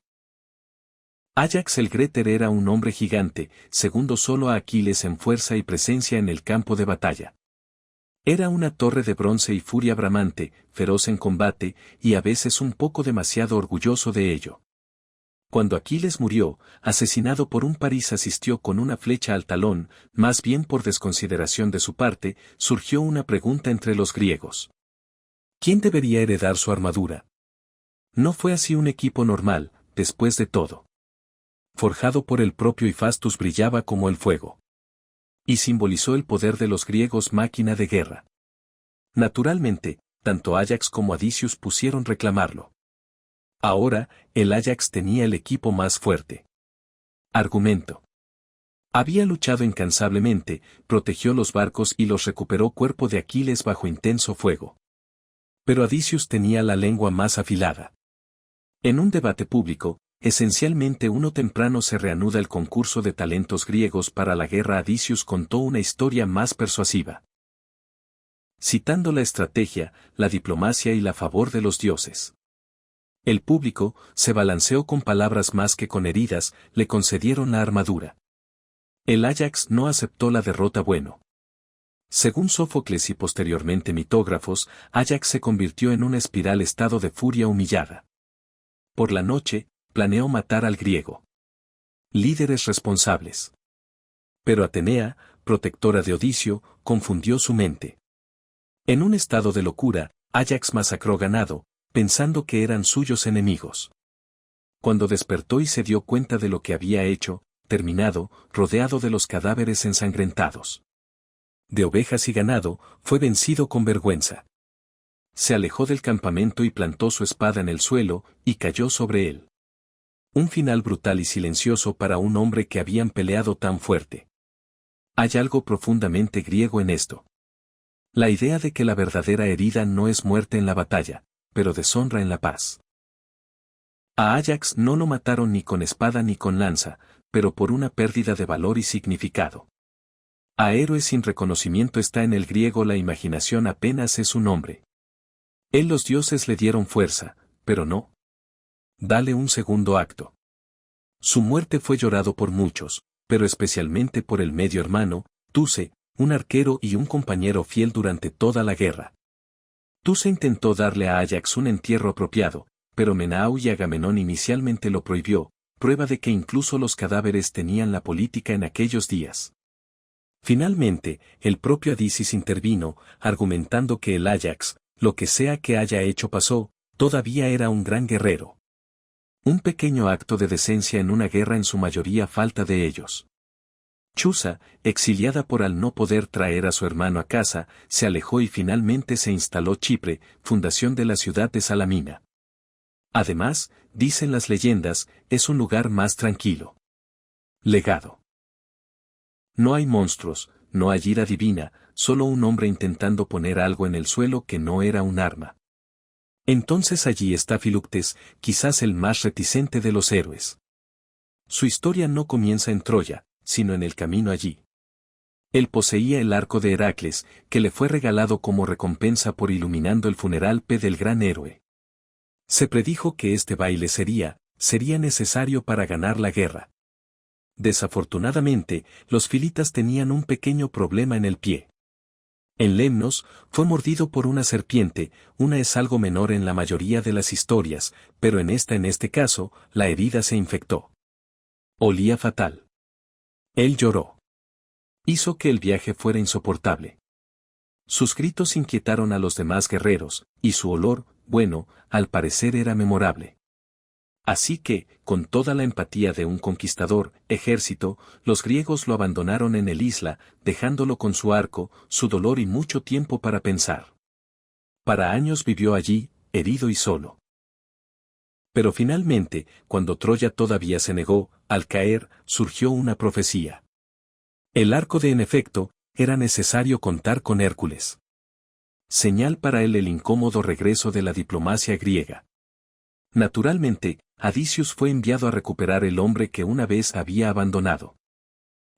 Áyax el Gréter era un hombre gigante, segundo solo a Aquiles en fuerza y presencia en el campo de batalla. Era una torre de bronce y furia bramante, feroz en combate, y a veces un poco demasiado orgulloso de ello. Cuando Aquiles murió, asesinado por un París asistió con una flecha al talón, más bien por desconsideración de su parte, surgió una pregunta entre los griegos. ¿Quién debería heredar su armadura? No fue así un equipo normal, después de todo. Forjado por el propio Hifastus brillaba como el fuego. Y simbolizó el poder de los griegos máquina de guerra. Naturalmente, tanto Áyax como Adicius pusieron reclamarlo. Ahora, el Áyax tenía el equipo más fuerte. Argumento. Había luchado incansablemente, protegió los barcos y los recuperó cuerpo de Aquiles bajo intenso fuego. Pero Adicius tenía la lengua más afilada. En un debate público, esencialmente uno temprano se reanuda el concurso de talentos griegos para la guerra. Adicius contó una historia más persuasiva. Citando la estrategia, la diplomacia y la favor de los dioses. El público, se balanceó con palabras más que con heridas, le concedieron la armadura. El Áyax no aceptó la derrota. Bueno. Según Sófocles y posteriormente mitógrafos, Áyax se convirtió en un espiral estado de furia humillada. Por la noche, planeó matar al griego. Líderes responsables. Pero Atenea, protectora de Odicio, confundió su mente. En un estado de locura, Áyax masacró ganado, pensando que eran suyos enemigos. Cuando despertó y se dio cuenta de lo que había hecho, terminado, rodeado de los cadáveres ensangrentados de ovejas y ganado, fue vencido con vergüenza. Se alejó del campamento y plantó su espada en el suelo, y cayó sobre él. Un final brutal y silencioso para un hombre que habían peleado tan fuerte. Hay algo profundamente griego en esto. La idea de que la verdadera herida no es muerte en la batalla, pero deshonra en la paz. A Áyax no lo mataron ni con espada ni con lanza, pero por una pérdida de valor y significado. A héroe sin reconocimiento está en el griego la imaginación apenas es un nombre. Él los dioses le dieron fuerza, pero no. Dale un segundo acto. Su muerte fue llorado por muchos, pero especialmente por el medio hermano, Tuse, un arquero y un compañero fiel durante toda la guerra. Tuse intentó darle a Áyax un entierro apropiado, pero Menao y Agamenón inicialmente lo prohibió, prueba de que incluso los cadáveres tenían la política en aquellos días. Finalmente, el propio Adicis intervino, argumentando que el Áyax, lo que sea que haya hecho pasó, todavía era un gran guerrero. Un pequeño acto de decencia en una guerra en su mayoría falta de ellos. Chusa, exiliada por al no poder traer a su hermano a casa, se alejó y finalmente se instaló Chipre, fundación de la ciudad de Salamina. Además, dicen las leyendas, es un lugar más tranquilo. Legado. No hay monstruos, no hay ira divina, solo un hombre intentando poner algo en el suelo que no era un arma. Entonces allí está Filoctetes, quizás el más reticente de los héroes. Su historia no comienza en Troya, sino en el camino allí. Él poseía el arco de Heracles, que le fue regalado como recompensa por iluminando el funeral del gran héroe. Se predijo que este baile sería necesario para ganar la guerra. Desafortunadamente, los filitas tenían un pequeño problema en el pie. En Lemnos, fue mordido por una serpiente, una es algo menor en la mayoría de las historias, pero en este caso, la herida se infectó. Olía fatal. Él lloró. Hizo que el viaje fuera insoportable. Sus gritos inquietaron a los demás guerreros, y su olor, bueno, al parecer era memorable. Así que, con toda la empatía de un conquistador, ejército, los griegos lo abandonaron en el isla, dejándolo con su arco, su dolor y mucho tiempo para pensar. Para años vivió allí, herido y solo. Pero finalmente, cuando Troya todavía se negó, al caer, surgió una profecía. El arco en efecto, era necesario contar con Hércules. Señal para él el incómodo regreso de la diplomacia griega. Naturalmente, Odysseus fue enviado a recuperar el hombre que una vez había abandonado.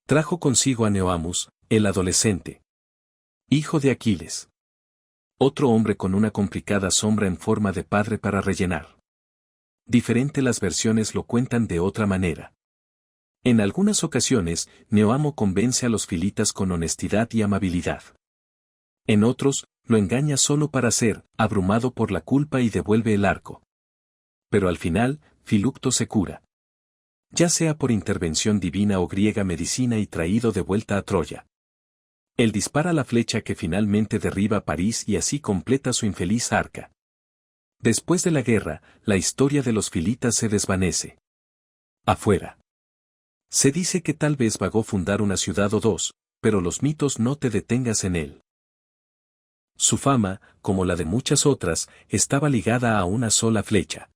Trajo consigo a Neoamus, el adolescente. Hijo de Aquiles. Otro hombre con una complicada sombra en forma de padre para rellenar. Diferente las versiones lo cuentan de otra manera. En algunas ocasiones, Neoamo convence a los filitas con honestidad y amabilidad. En otros, lo engaña solo para ser abrumado por la culpa y devuelve el arco. Pero al final, Filoctetes se cura. Ya sea por intervención divina o griega medicina y traído de vuelta a Troya. Él dispara la flecha que finalmente derriba a París y así completa su infeliz arca. Después de la guerra, la historia de los filitas se desvanece. Afuera. Se dice que tal vez vagó fundar una ciudad o dos, pero los mitos no te detengas en él. Su fama, como la de muchas otras, estaba ligada a una sola flecha.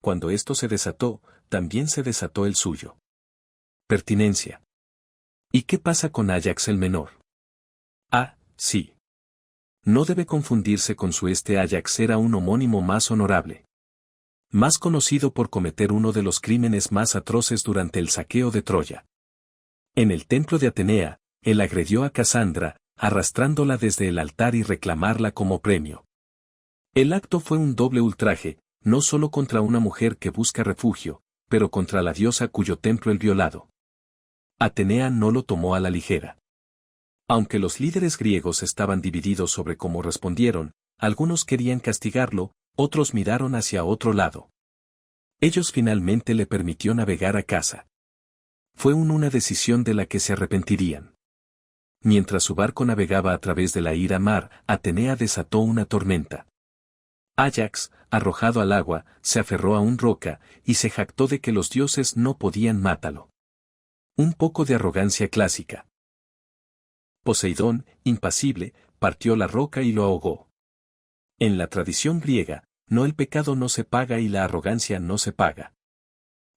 Cuando esto se desató, también se desató el suyo. Pertinencia. ¿Y qué pasa con Áyax el menor? Ah, sí. No debe confundirse con su Áyax era un homónimo más honorable. Más conocido por cometer uno de los crímenes más atroces durante el saqueo de Troya. En el templo de Atenea, él agredió a Casandra, arrastrándola desde el altar y reclamarla como premio. El acto fue un doble ultraje, no solo contra una mujer que busca refugio, pero contra la diosa cuyo templo él violado. Atenea no lo tomó a la ligera. Aunque los líderes griegos estaban divididos sobre cómo respondieron, algunos querían castigarlo, otros miraron hacia otro lado. Ellos finalmente le permitió navegar a casa. Fue una decisión de la que se arrepentirían. Mientras su barco navegaba a través de la ira mar, Atenea desató una tormenta. Áyax, arrojado al agua, se aferró a un roca, y se jactó de que los dioses no podían matarlo. Un poco de arrogancia clásica. Poseidón, impasible, partió la roca y lo ahogó. En la tradición griega, no el pecado no se paga y la arrogancia no se paga.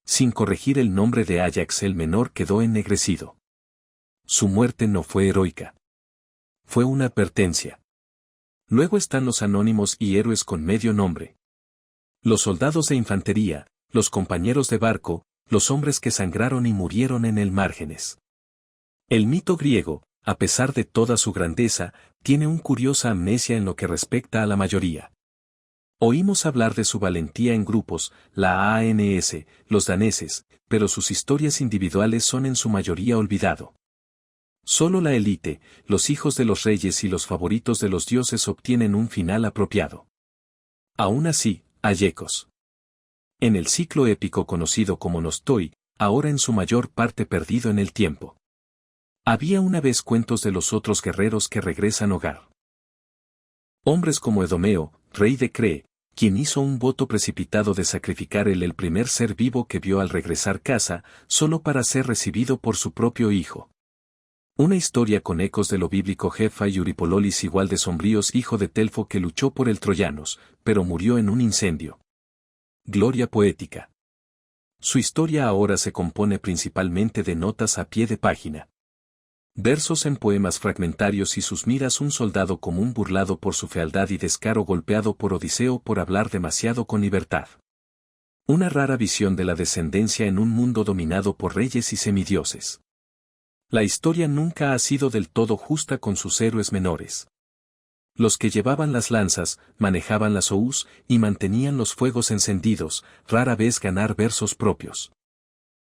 Sin corregir el nombre de Áyax el menor quedó ennegrecido. Su muerte no fue heroica. Fue una advertencia. Luego están los anónimos y héroes con medio nombre. Los soldados de infantería, los compañeros de barco, los hombres que sangraron y murieron en el márgenes. El mito griego, a pesar de toda su grandeza, tiene una curiosa amnesia en lo que respecta a la mayoría. Oímos hablar de su valentía en grupos, la ANS, los daneses, pero sus historias individuales son en su mayoría olvidado. Solo la élite, los hijos de los reyes y los favoritos de los dioses obtienen un final apropiado. Aún así, Ayecos. En el ciclo épico conocido como Nostoi, ahora en su mayor parte perdido en el tiempo. Había una vez cuentos de los otros guerreros que regresan hogar. Hombres como Edomeo, rey de Cree, quien hizo un voto precipitado de sacrificar el primer ser vivo que vio al regresar casa, solo para ser recibido por su propio hijo. Una historia con ecos de lo bíblico Jefa y Euripololis igual de sombríos hijo de Telfo que luchó por el Troyanos, pero murió en un incendio. Gloria poética. Su historia ahora se compone principalmente de notas a pie de página. Versos en poemas fragmentarios y sus miras un soldado común burlado por su fealdad y descaro golpeado por Odiseo por hablar demasiado con libertad. Una rara visión de la descendencia en un mundo dominado por reyes y semidioses. La historia nunca ha sido del todo justa con sus héroes menores. Los que llevaban las lanzas, manejaban las hoús y mantenían los fuegos encendidos, rara vez ganar versos propios.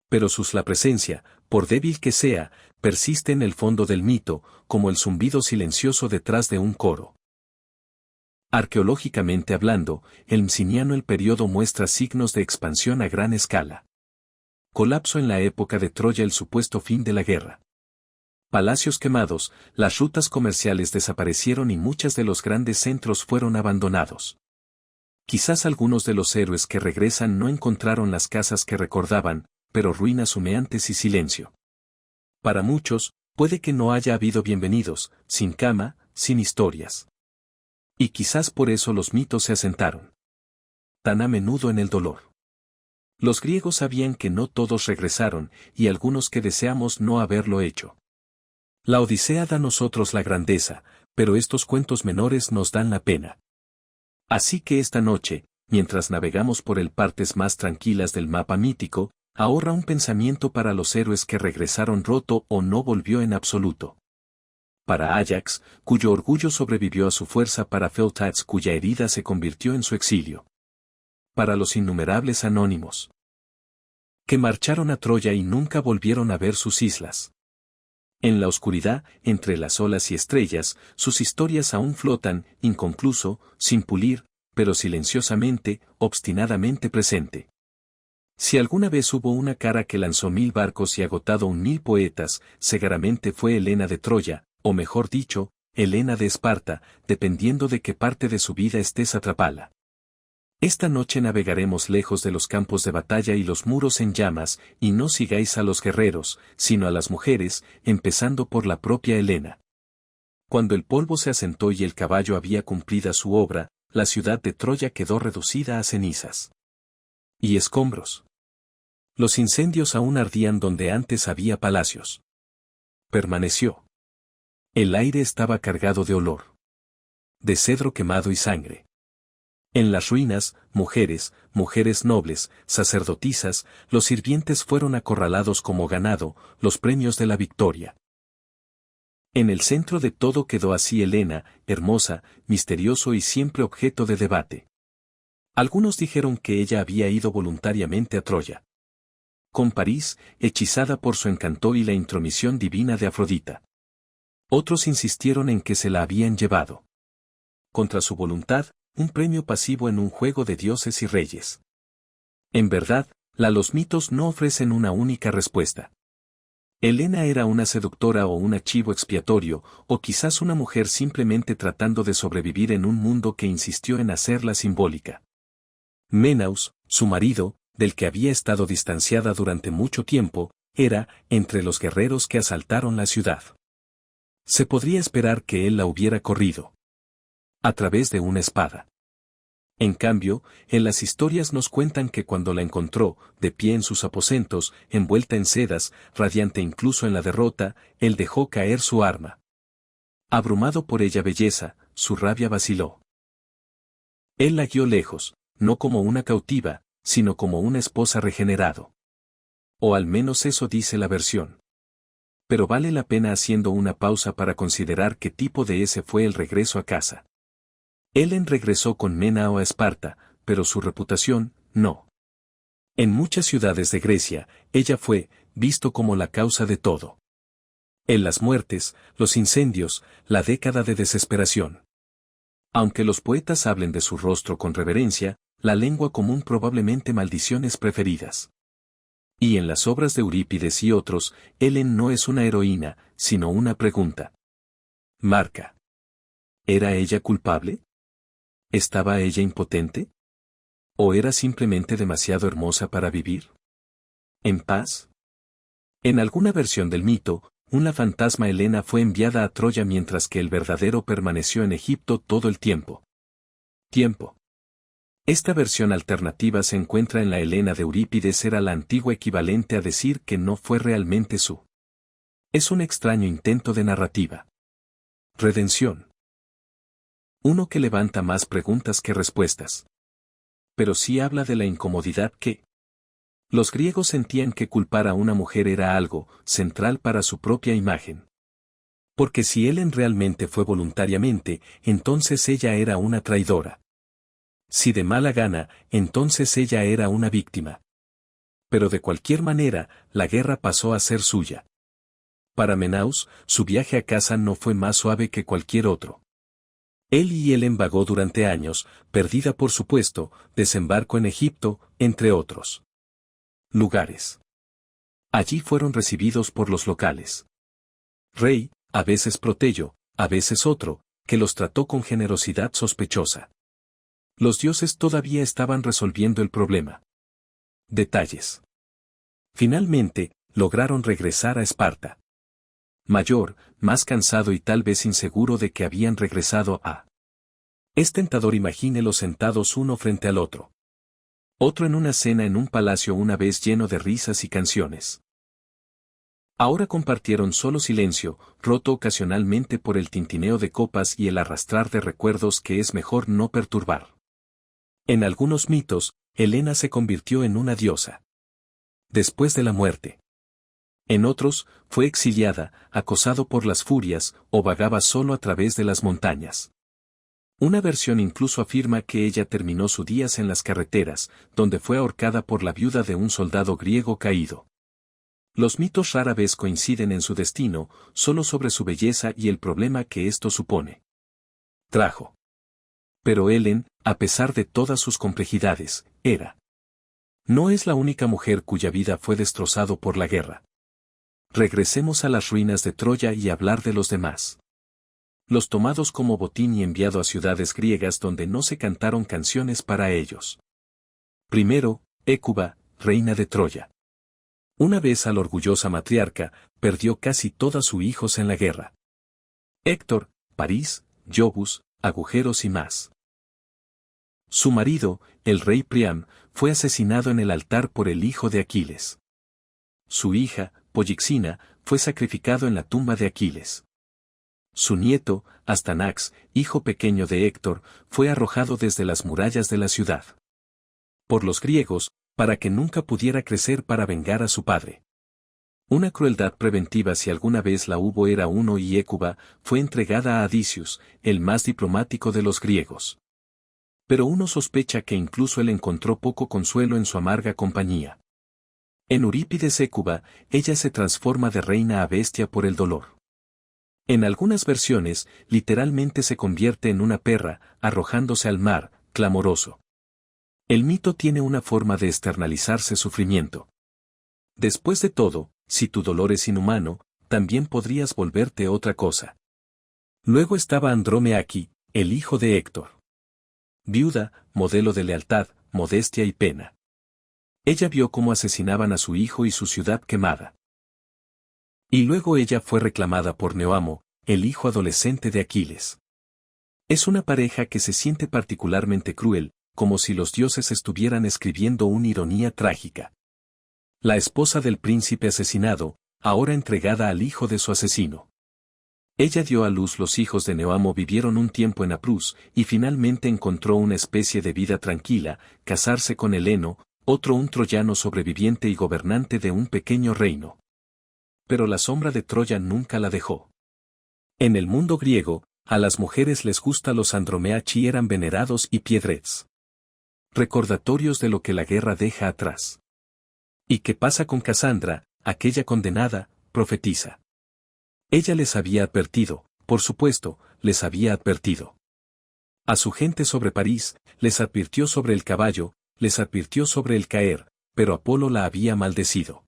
Pero la presencia, por débil que sea, persiste en el fondo del mito, como el zumbido silencioso detrás de un coro. Arqueológicamente hablando, el Mciniano el periodo muestra signos de expansión a gran escala. Colapso en la época de Troya, el supuesto fin de la guerra. Palacios quemados, las rutas comerciales desaparecieron y muchos de los grandes centros fueron abandonados. Quizás algunos de los héroes que regresan no encontraron las casas que recordaban, pero ruinas humeantes y silencio. Para muchos, puede que no haya habido bienvenidos, sin cama, sin historias. Y quizás por eso los mitos se asentaron tan a menudo en el dolor. Los griegos sabían que no todos regresaron, y algunos que deseamos no haberlo hecho. La Odisea da a nosotros la grandeza, pero estos cuentos menores nos dan la pena. Así que esta noche, mientras navegamos por el partes más tranquilas del mapa mítico, ahorra un pensamiento para los héroes que regresaron roto o no volvió en absoluto. Para Ajax, cuyo orgullo sobrevivió a su fuerza, para Pheltax, cuya herida se convirtió en su exilio. Para los innumerables anónimos que marcharon a Troya y nunca volvieron a ver sus islas. En la oscuridad, entre las olas y estrellas, sus historias aún flotan, inconcluso, sin pulir, pero silenciosamente, obstinadamente presente. Si alguna vez hubo una cara que lanzó 1000 barcos y agotado 1000 poetas, seguramente fue Helena de Troya, o mejor dicho, Helena de Esparta, dependiendo de qué parte de su vida estés atrapada. Esta noche navegaremos lejos de los campos de batalla y los muros en llamas, y no sigáis a los guerreros, sino a las mujeres, empezando por la propia Helena. Cuando el polvo se asentó y el caballo había cumplida su obra, la ciudad de Troya quedó reducida a cenizas y escombros. Los incendios aún ardían donde antes había palacios. Permaneció. El aire estaba cargado de olor de cedro quemado y sangre. En las ruinas, mujeres nobles, sacerdotisas, los sirvientes fueron acorralados como ganado, los premios de la victoria. En el centro de todo quedó así Helena, hermosa, misterioso y siempre objeto de debate. Algunos dijeron que ella había ido voluntariamente a Troya con París, hechizada por su encanto y la intromisión divina de Afrodita. Otros insistieron en que se la habían llevado contra su voluntad, un premio pasivo en un juego de dioses y reyes. En verdad, los mitos no ofrecen una única respuesta. Helena era una seductora o un archivo expiatorio, o quizás una mujer simplemente tratando de sobrevivir en un mundo que insistió en hacerla simbólica. Menaus, su marido, del que había estado distanciada durante mucho tiempo, era, entre los guerreros que asaltaron la ciudad. Se podría esperar que él la hubiera corrido a través de una espada. En cambio, en las historias nos cuentan que cuando la encontró, de pie en sus aposentos, envuelta en sedas, radiante incluso en la derrota, él dejó caer su arma. Abrumado por ella belleza, su rabia vaciló. Él la guió lejos, no como una cautiva, sino como una esposa regenerado. O al menos eso dice la versión. Pero vale la pena haciendo una pausa para considerar qué tipo de ese fue el regreso a casa. Helen regresó con Menao a Esparta, pero su reputación, no. En muchas ciudades de Grecia, ella fue, visto como la causa de todo. En las muertes, los incendios, la década de desesperación. Aunque los poetas hablen de su rostro con reverencia, la lengua común probablemente maldiciones preferidas. Y en las obras de Eurípides y otros, Helen no es una heroína, sino una pregunta. Marca. ¿Era ella culpable? ¿Estaba ella impotente? ¿O era simplemente demasiado hermosa para vivir en paz? En alguna versión del mito, una fantasma Helena fue enviada a Troya mientras que el verdadero permaneció en Egipto todo el tiempo. Esta versión alternativa se encuentra en la Helena de Eurípides. Era la antigua equivalente a decir que no fue realmente su Es un extraño intento de narrativa. Redención. Uno que levanta más preguntas que respuestas. Pero sí habla de la incomodidad que los griegos sentían que culpar a una mujer era algo central para su propia imagen. Porque si Helen realmente fue voluntariamente, entonces ella era una traidora. Si de mala gana, entonces ella era una víctima. Pero de cualquier manera, la guerra pasó a ser suya. Para Menaus, su viaje a casa no fue más suave que cualquier otro. Él y Helen vagó durante años, perdida por supuesto, desembarco en Egipto, entre otros lugares. Allí fueron recibidos por los locales. Rey, a veces Protello, a veces otro, que los trató con generosidad sospechosa. Los dioses todavía estaban resolviendo el problema. Detalles. Finalmente, lograron regresar a Esparta. Mayor, más cansado y tal vez inseguro de que habían regresado a. Es tentador imagínelos sentados uno frente al otro. Otro en una cena en un palacio una vez lleno de risas y canciones. Ahora compartieron solo silencio, roto ocasionalmente por el tintineo de copas y el arrastrar de recuerdos que es mejor no perturbar. En algunos mitos, Helena se convirtió en una diosa. Después de la muerte. En otros, fue exiliada, acosado por las furias, o vagaba solo a través de las montañas. Una versión incluso afirma que ella terminó sus días en las carreteras, donde fue ahorcada por la viuda de un soldado griego caído. Los mitos rara vez coinciden en su destino, solo sobre su belleza y el problema que esto supone. Trajo. Pero Helen, a pesar de todas sus complejidades, era. No es la única mujer cuya vida fue destrozado por la guerra. Regresemos a las ruinas de Troya y hablar de los demás. Los tomados como botín y enviado a ciudades griegas donde no se cantaron canciones para ellos. Primero, Hécuba, reina de Troya. Una vez a la orgullosa matriarca, perdió casi todos sus hijos en la guerra. Héctor, París, Jobus, agujeros y más. Su marido, el rey Priam, fue asesinado en el altar por el hijo de Aquiles. Su hija, Pollixina, fue sacrificado en la tumba de Aquiles. Su nieto, Astanax, hijo pequeño de Héctor, fue arrojado desde las murallas de la ciudad. Por los griegos, para que nunca pudiera crecer para vengar a su padre. Una crueldad preventiva si alguna vez la hubo era uno y Hécuba fue entregada a Adicius, el más diplomático de los griegos. Pero uno sospecha que incluso él encontró poco consuelo en su amarga compañía. En Eurípides Hécuba, ella se transforma de reina a bestia por el dolor. En algunas versiones, literalmente se convierte en una perra, arrojándose al mar, clamoroso. El mito tiene una forma de externalizarse sufrimiento. Después de todo, si tu dolor es inhumano, también podrías volverte otra cosa. Luego estaba Andromeaki, el hijo de Héctor. Viuda, modelo de lealtad, modestia y pena. Ella vio cómo asesinaban a su hijo y su ciudad quemada. Y luego ella fue reclamada por Neoamo, el hijo adolescente de Aquiles. Es una pareja que se siente particularmente cruel, como si los dioses estuvieran escribiendo una ironía trágica. La esposa del príncipe asesinado, ahora entregada al hijo de su asesino. Ella dio a luz los hijos de Neoamo vivieron un tiempo en Aprus, y finalmente encontró una especie de vida tranquila, casarse con Heleno, otro un troyano sobreviviente y gobernante de un pequeño reino. Pero la sombra de Troya nunca la dejó. En el mundo griego, a las mujeres les gusta los Andromeachi eran venerados y piedrets. Recordatorios de lo que la guerra deja atrás. ¿Y qué pasa con Casandra, aquella condenada, profetiza? Ella les había advertido, por supuesto, les había advertido. A su gente sobre París, les advirtió sobre el caballo, les advirtió sobre el caer, pero Apolo la había maldecido.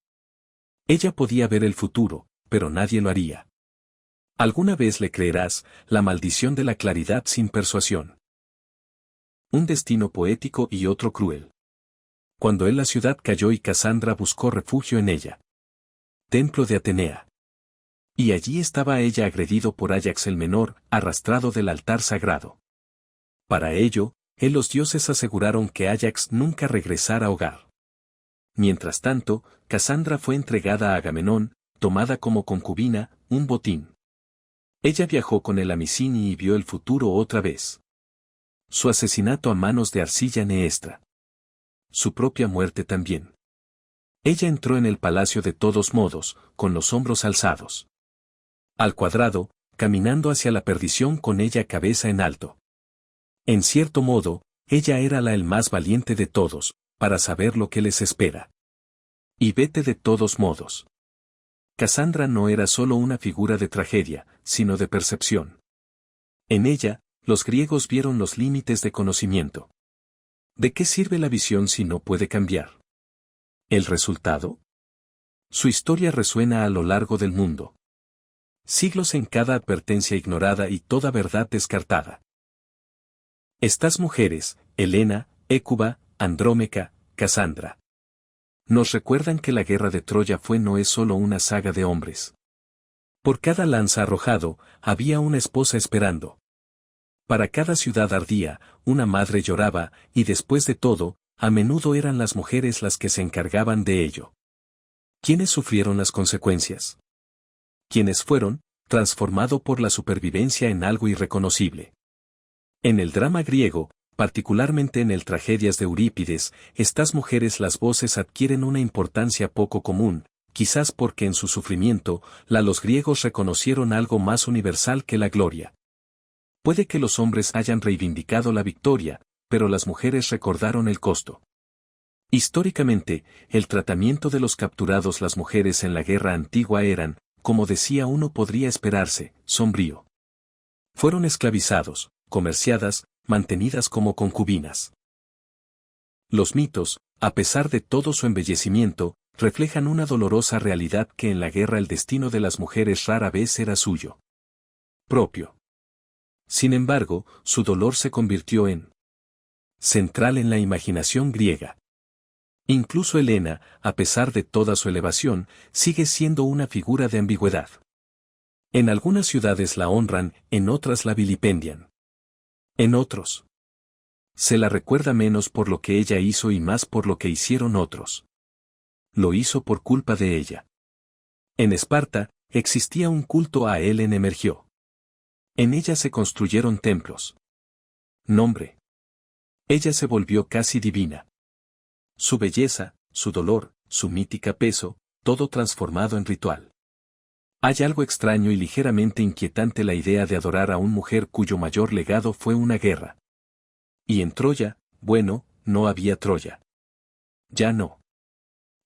Ella podía ver el futuro, pero nadie lo haría. ¿Alguna vez le creerás la maldición de la claridad sin persuasión? Un destino poético y otro cruel. Cuando la ciudad cayó y Casandra buscó refugio en ella. Templo de Atenea. Y allí estaba ella agredido por Áyax el menor, arrastrado del altar sagrado. Para ello, los dioses aseguraron que Áyax nunca regresara a hogar. Mientras tanto, Casandra fue entregada a Agamenón, tomada como concubina, un botín. Ella viajó con el Amisini y vio el futuro otra vez. Su asesinato a manos de Arcilla Neestra. Su propia muerte también. Ella entró en el palacio de todos modos, con los hombros alzados. Al cuadrado, caminando hacia la perdición con ella cabeza en alto. En cierto modo, ella era el más valiente de todos, para saber lo que les espera. Y vete de todos modos. Casandra no era solo una figura de tragedia, sino de percepción. En ella, los griegos vieron los límites de conocimiento. ¿De qué sirve la visión si no puede cambiar? ¿El resultado? Su historia resuena a lo largo del mundo. Siglos en cada advertencia ignorada y toda verdad descartada. Estas mujeres, Helena, Hécuba, Andrómeca, Casandra, nos recuerdan que la guerra de Troya no es solo una saga de hombres. Por cada lanza arrojado, había una esposa esperando. Para cada ciudad ardía, una madre lloraba, y después de todo, a menudo eran las mujeres las que se encargaban de ello. ¿Quiénes sufrieron las consecuencias? ¿Quiénes fueron, transformado por la supervivencia en algo irreconocible? En el drama griego, particularmente en el Tragedias de Eurípides, estas mujeres las voces adquieren una importancia poco común, quizás porque en su sufrimiento, los griegos reconocieron algo más universal que la gloria. Puede que los hombres hayan reivindicado la victoria, pero las mujeres recordaron el costo. Históricamente, el tratamiento de los capturados las mujeres en la guerra antigua eran, como decía uno podría esperarse, sombrío. Fueron esclavizados, comerciadas, mantenidas como concubinas. Los mitos, a pesar de todo su embellecimiento, reflejan una dolorosa realidad que en la guerra el destino de las mujeres rara vez era suyo propio. Sin embargo, su dolor se convirtió en central en la imaginación griega. Incluso Helena, a pesar de toda su elevación, sigue siendo una figura de ambigüedad. En algunas ciudades la honran, en otras la vilipendian. En otros, se la recuerda menos por lo que ella hizo y más por lo que hicieron otros. Lo hizo por culpa de ella. En Esparta, existía un culto a Helen emergió. En ella se construyeron templos. Nombre. Ella se volvió casi divina. Su belleza, su dolor, su mítica peso, todo transformado en ritual. Hay algo extraño y ligeramente inquietante la idea de adorar a una mujer cuyo mayor legado fue una guerra. Y en Troya, bueno, no había Troya. Ya no.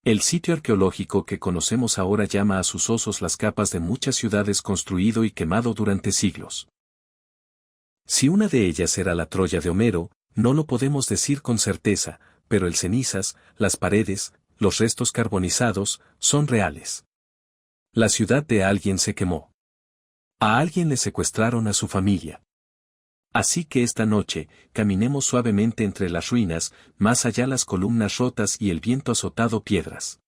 El sitio arqueológico que conocemos ahora llama a sus osos las capas de muchas ciudades construido y quemado durante siglos. Si una de ellas era la Troya de Homero, no lo podemos decir con certeza, pero el cenizas, las paredes, los restos carbonizados, son reales. La ciudad de alguien se quemó. A alguien le secuestraron a su familia. Así que esta noche, caminemos suavemente entre las ruinas, más allá las columnas rotas y el viento azotado piedras.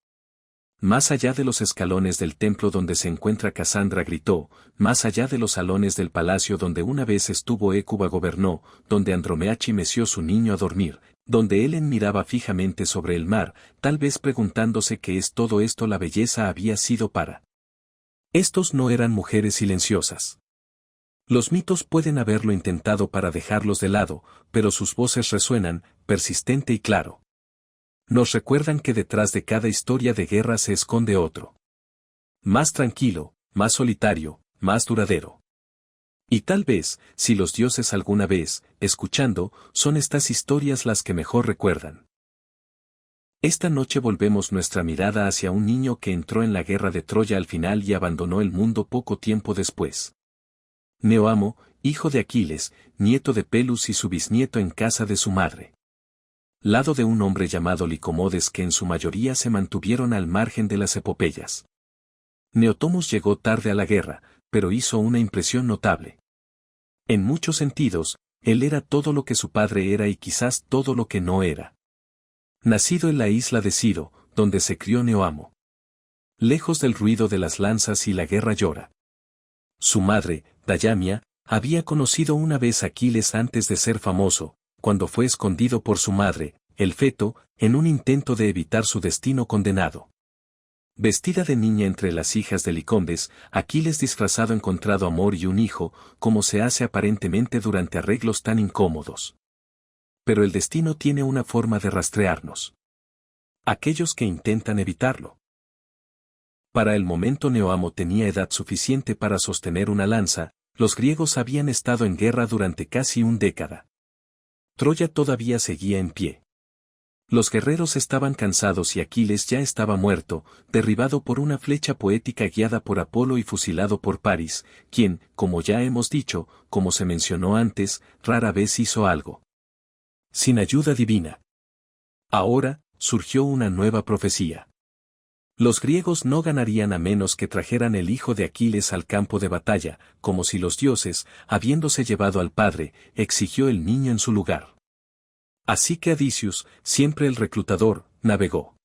Más allá de los escalones del templo donde se encuentra Casandra gritó, más allá de los salones del palacio donde una vez estuvo Hécuba gobernó, donde Andromeachi meció su niño a dormir, donde Helen miraba fijamente sobre el mar, tal vez preguntándose qué es todo esto la belleza había sido para. Estos no eran mujeres silenciosas. Los mitos pueden haberlo intentado para dejarlos de lado, pero sus voces resuenan, persistente y claro. Nos recuerdan que detrás de cada historia de guerra se esconde otro. Más tranquilo, más solitario, más duradero. Y tal vez, si los dioses alguna vez, escuchando, son estas historias las que mejor recuerdan. Esta noche volvemos nuestra mirada hacia un niño que entró en la guerra de Troya al final y abandonó el mundo poco tiempo después. Neoamo, hijo de Aquiles, nieto de Pelus y su bisnieto en casa de su madre. Lado de un hombre llamado Licomodes que en su mayoría se mantuvieron al margen de las epopeyas. Neotomus llegó tarde a la guerra, pero hizo una impresión notable. En muchos sentidos, él era todo lo que su padre era y quizás todo lo que no era. Nacido en la isla de Ciro, donde se crió Neoamo. Lejos del ruido de las lanzas y la guerra llora. Su madre, Dayamia, había conocido una vez a Aquiles antes de ser famoso, cuando fue escondido por su madre, el feto, en un intento de evitar su destino condenado. Vestida de niña entre las hijas de Licombes, Aquiles disfrazado encontrado amor y un hijo, como se hace aparentemente durante arreglos tan incómodos. Pero el destino tiene una forma de rastrearnos. Aquellos que intentan evitarlo. Para el momento Neoamo tenía edad suficiente para sostener una lanza, los griegos habían estado en guerra durante casi una década. Troya todavía seguía en pie. Los guerreros estaban cansados y Aquiles ya estaba muerto, derribado por una flecha poética guiada por Apolo y fusilado por París, quien, como ya hemos dicho, como se mencionó antes, rara vez hizo algo sin ayuda divina. Ahora, surgió una nueva profecía. Los griegos no ganarían a menos que trajeran el hijo de Aquiles al campo de batalla, como si los dioses, habiéndose llevado al padre, exigió el niño en su lugar. Así que Odysseus, siempre el reclutador, navegó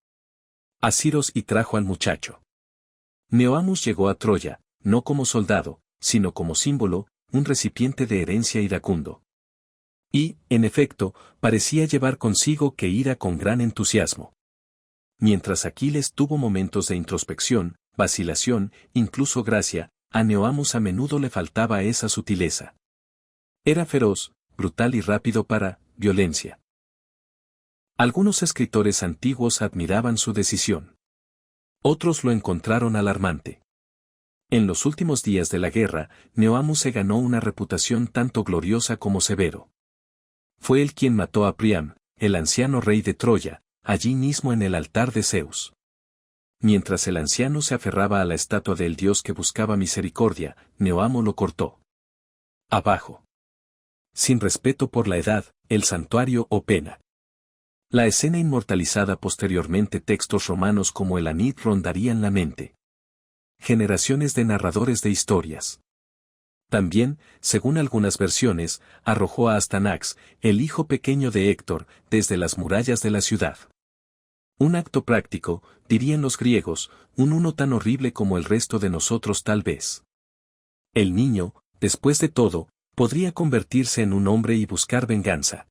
a Siros y trajo al muchacho. Neoamus llegó a Troya, no como soldado, sino como símbolo, un recipiente de herencia iracundo. Y, en efecto, parecía llevar consigo que ira con gran entusiasmo. Mientras Aquiles tuvo momentos de introspección, vacilación, incluso gracia, a Neoamus a menudo le faltaba esa sutileza. Era feroz, brutal y rápido para violencia. Algunos escritores antiguos admiraban su decisión. Otros lo encontraron alarmante. En los últimos días de la guerra, Neoamus se ganó una reputación tanto gloriosa como severo. Fue él quien mató a Priam, el anciano rey de Troya, allí mismo en el altar de Zeus. Mientras el anciano se aferraba a la estatua del dios que buscaba misericordia, Neoamo lo cortó abajo. Sin respeto por la edad, el santuario o pena. La escena inmortalizada posteriormente textos romanos como el Anid rondarían la mente. Generaciones de narradores de historias. También, según algunas versiones, arrojó a Astanax, el hijo pequeño de Héctor, desde las murallas de la ciudad. Un acto práctico, dirían los griegos, un uno tan horrible como el resto de nosotros tal vez. El niño, después de todo, podría convertirse en un hombre y buscar venganza.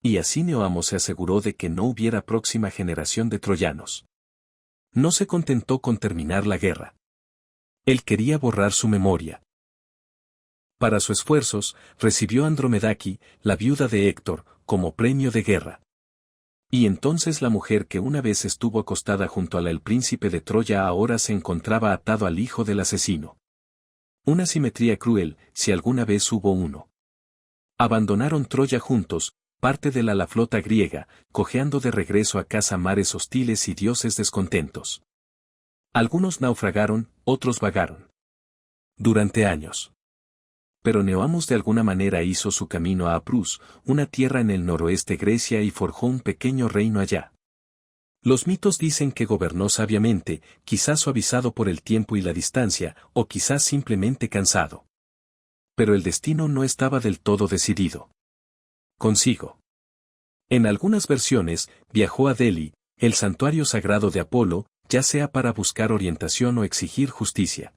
Y así Neoamo se aseguró de que no hubiera próxima generación de troyanos. No se contentó con terminar la guerra. Él quería borrar su memoria. Para sus esfuerzos, recibió a Andromedaque, la viuda de Héctor, como premio de guerra. Y entonces la mujer que una vez estuvo acostada junto a el príncipe de Troya ahora se encontraba atado al hijo del asesino. Una simetría cruel, si alguna vez hubo uno. Abandonaron Troya juntos, parte de la flota griega, cojeando de regreso a casa mares hostiles y dioses descontentos. Algunos naufragaron, otros vagaron. Durante años. Pero Neoamus de alguna manera hizo su camino a Aprus, una tierra en el noroeste de Grecia y forjó un pequeño reino allá. Los mitos dicen que gobernó sabiamente, quizás suavizado por el tiempo y la distancia, o quizás simplemente cansado. Pero el destino no estaba del todo decidido. Consigo. En algunas versiones, viajó a Delhi, el santuario sagrado de Apolo, ya sea para buscar orientación o exigir justicia.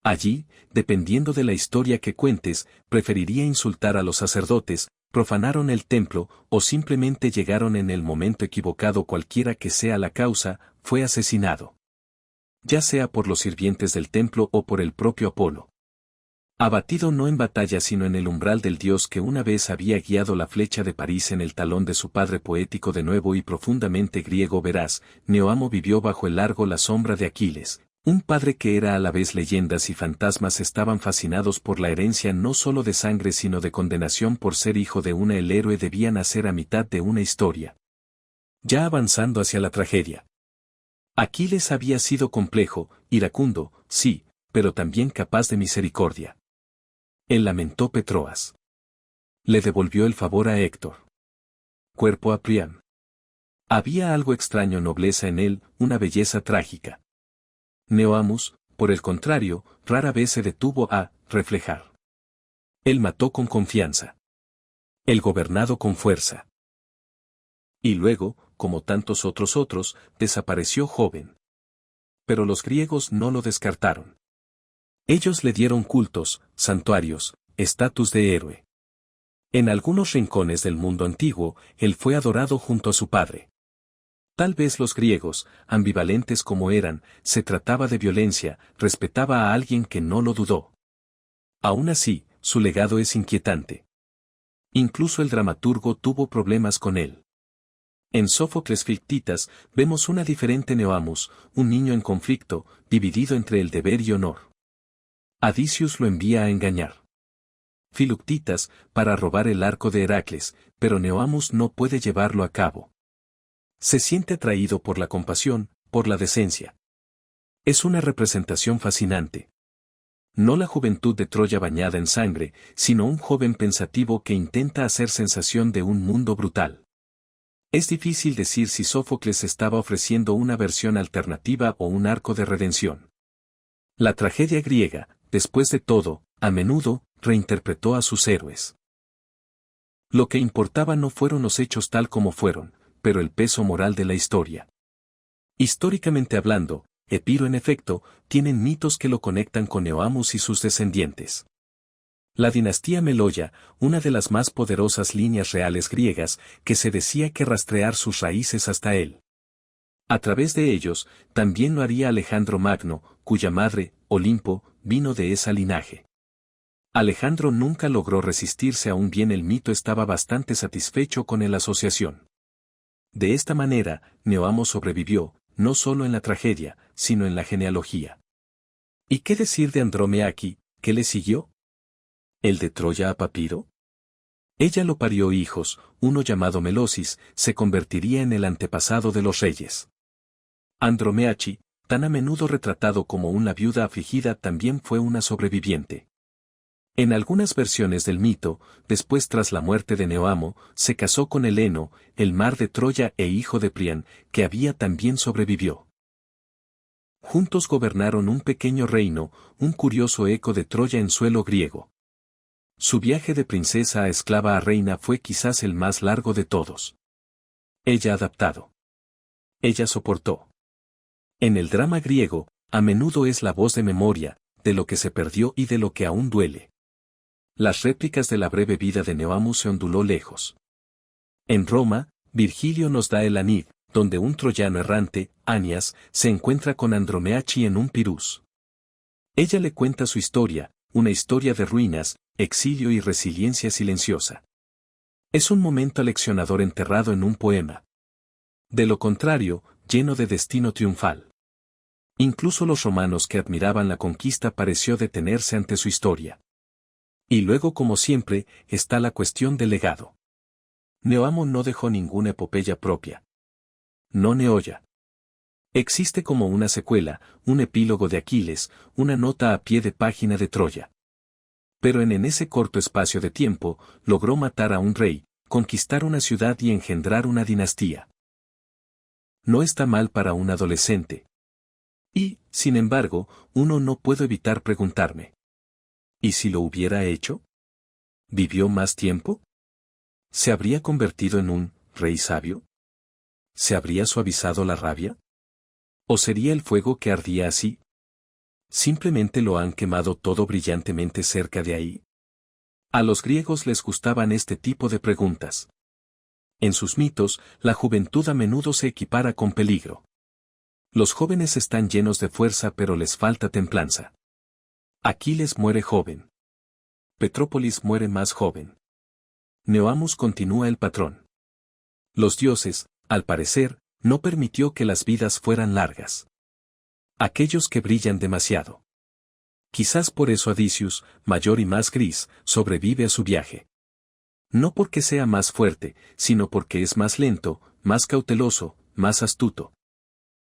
Allí, dependiendo de la historia que cuentes, preferiría insultar a los sacerdotes, profanaron el templo, o simplemente llegaron en el momento equivocado cualquiera que sea la causa, fue asesinado. Ya sea por los sirvientes del templo o por el propio Apolo. Abatido no en batalla sino en el umbral del dios que una vez había guiado la flecha de París en el talón de su padre poético de nuevo y profundamente griego veraz, Neoamo vivió bajo el largo la sombra de Aquiles. Un padre que era a la vez leyendas y fantasmas estaban fascinados por la herencia no solo de sangre sino de condenación por ser hijo de una. El héroe debía nacer a mitad de una historia. Ya avanzando hacia la tragedia. Aquiles había sido complejo, iracundo, sí, pero también capaz de misericordia. Él lamentó Patroclo. Le devolvió el favor a Héctor. Cuerpo a Priam. Había algo extraño nobleza en él, una belleza trágica. Neoamus, por el contrario, rara vez se detuvo a reflejar. Él mató con confianza. Él gobernado con fuerza. Y luego, como tantos otros, desapareció joven. Pero los griegos no lo descartaron. Ellos le dieron cultos, santuarios, estatus de héroe. En algunos rincones del mundo antiguo, él fue adorado junto a su padre. Tal vez los griegos, ambivalentes como eran, se trataba de violencia, respetaba a alguien que no lo dudó. Aún así, su legado es inquietante. Incluso el dramaturgo tuvo problemas con él. En Sófocles Fictitas, vemos una diferente Neoamus, un niño en conflicto, dividido entre el deber y honor. Adicius lo envía a engañar. Filoctetes, para robar el arco de Heracles, pero Neoamus no puede llevarlo a cabo. Se siente atraído por la compasión, por la decencia. Es una representación fascinante. No la juventud de Troya bañada en sangre, sino un joven pensativo que intenta hacer sensación de un mundo brutal. Es difícil decir si Sófocles estaba ofreciendo una versión alternativa o un arco de redención. La tragedia griega, después de todo, a menudo, reinterpretó a sus héroes. Lo que importaba no fueron los hechos tal como fueron, pero el peso moral de la historia. Históricamente hablando, Epiro en efecto, tienen mitos que lo conectan con Neoamus y sus descendientes. La dinastía Meloya, una de las más poderosas líneas reales griegas, que se decía que rastrear sus raíces hasta él. A través de ellos, también lo haría Alejandro Magno, cuya madre, Olimpo, vino de ese linaje. Alejandro nunca logró resistirse aún bien el mito estaba bastante satisfecho con la asociación. De esta manera, Neoamus sobrevivió, no solo en la tragedia, sino en la genealogía. ¿Y qué decir de Andromeaki, que le siguió? ¿El de Troya a Papiro? Ella lo parió hijos, uno llamado Melosis, se convertiría en el antepasado de los reyes. Andromeachi, tan a menudo retratado como una viuda afligida también fue una sobreviviente. En algunas versiones del mito, después tras la muerte de Neoamo, se casó con Heleno, el mar de Troya e hijo de Prián, que había también sobrevivió. Juntos gobernaron un pequeño reino, un curioso eco de Troya en suelo griego. Su viaje de princesa a esclava a reina fue quizás el más largo de todos. Ella adaptado. Ella soportó. En el drama griego, a menudo es la voz de memoria, de lo que se perdió y de lo que aún duele. Las réplicas de la breve vida de Neoamus se onduló lejos. En Roma, Virgilio nos da el Anid, donde un troyano errante, Anias, se encuentra con Andromeachi en un pirús. Ella le cuenta su historia, una historia de ruinas, exilio y resiliencia silenciosa. Es un momento aleccionador enterrado en un poema. De lo contrario, lleno de destino triunfal. Incluso los romanos que admiraban la conquista pareció detenerse ante su historia. Y luego, como siempre, está la cuestión del legado. Neoamo no dejó ninguna epopeya propia. No Neoya. Existe como una secuela, un epílogo de Aquiles, una nota a pie de página de Troya. Pero en ese corto espacio de tiempo, logró matar a un rey, conquistar una ciudad y engendrar una dinastía. No está mal para un adolescente. Y, sin embargo, uno no puede evitar preguntarme. ¿Y si lo hubiera hecho? ¿Vivió más tiempo? ¿Se habría convertido en un rey sabio? ¿Se habría suavizado la rabia? ¿O sería el fuego que ardía así? ¿Simplemente lo han quemado todo brillantemente cerca de ahí? A los griegos les gustaban este tipo de preguntas. En sus mitos, la juventud a menudo se equipara con peligro. Los jóvenes están llenos de fuerza pero les falta templanza. Aquiles muere joven. Petrópolis muere más joven. Neoamus continúa el patrón. Los dioses, al parecer, no permitió que las vidas fueran largas. Aquellos que brillan demasiado. Quizás por eso Adicius, mayor y más gris, sobrevive a su viaje. No porque sea más fuerte, sino porque es más lento, más cauteloso, más astuto.